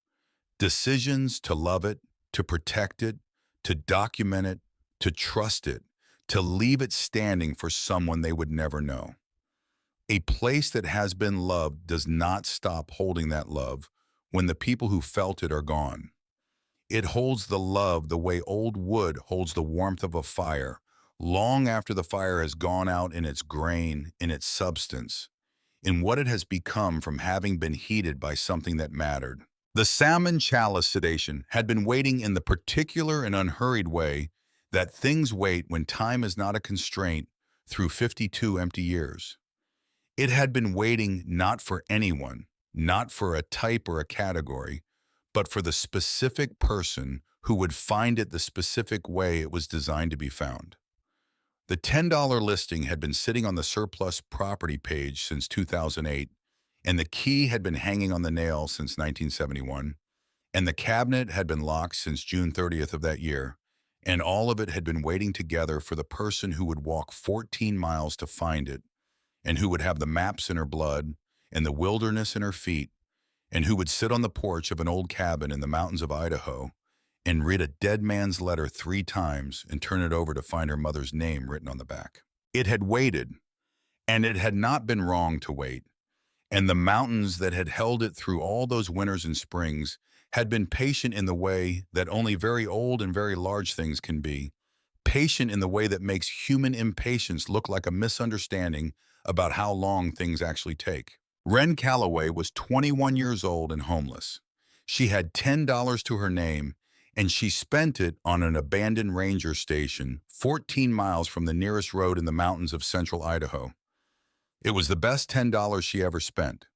S1: Decisions to love it, to protect it, to document it, to trust it, to leave it standing for someone they would never know. A place that has been loved does not stop holding that love when the people who felt it are gone. It holds the love the way old wood holds the warmth of a fire, long after the fire has gone out in its grain, in its substance, in what it has become from having been heated by something that mattered. The salmon chalice sedation had been waiting in the particular and unhurried way that things wait when time is not a constraint through 52 empty years. It had been waiting not for anyone, not for a type or a category, but for the specific person who would find it the specific way it was designed to be found. The $10 listing had been sitting on the surplus property page since 2008, and the key had been hanging on the nail since 1971, and the cabinet had been locked since June 30th of that year, and all of it had been waiting together for the person who would walk 14 miles to find it, and who would have the maps in her blood and the wilderness in her feet, and who would sit on the porch of an old cabin in the mountains of Idaho and read a dead man's letter 3 times and turn it over to find her mother's name written on the back. It had waited, and it had not been wrong to wait, and the mountains that had held it through all those winters and springs had been patient in the way that only very old and very large things can be, patient in the way that makes human impatience look like a misunderstanding about how long things actually take. Wren Calloway was 21 years old and homeless. She had $10 to her name, and she spent it on an abandoned ranger station 14 miles from the nearest road in the mountains of central Idaho. It was the best $10 she ever spent.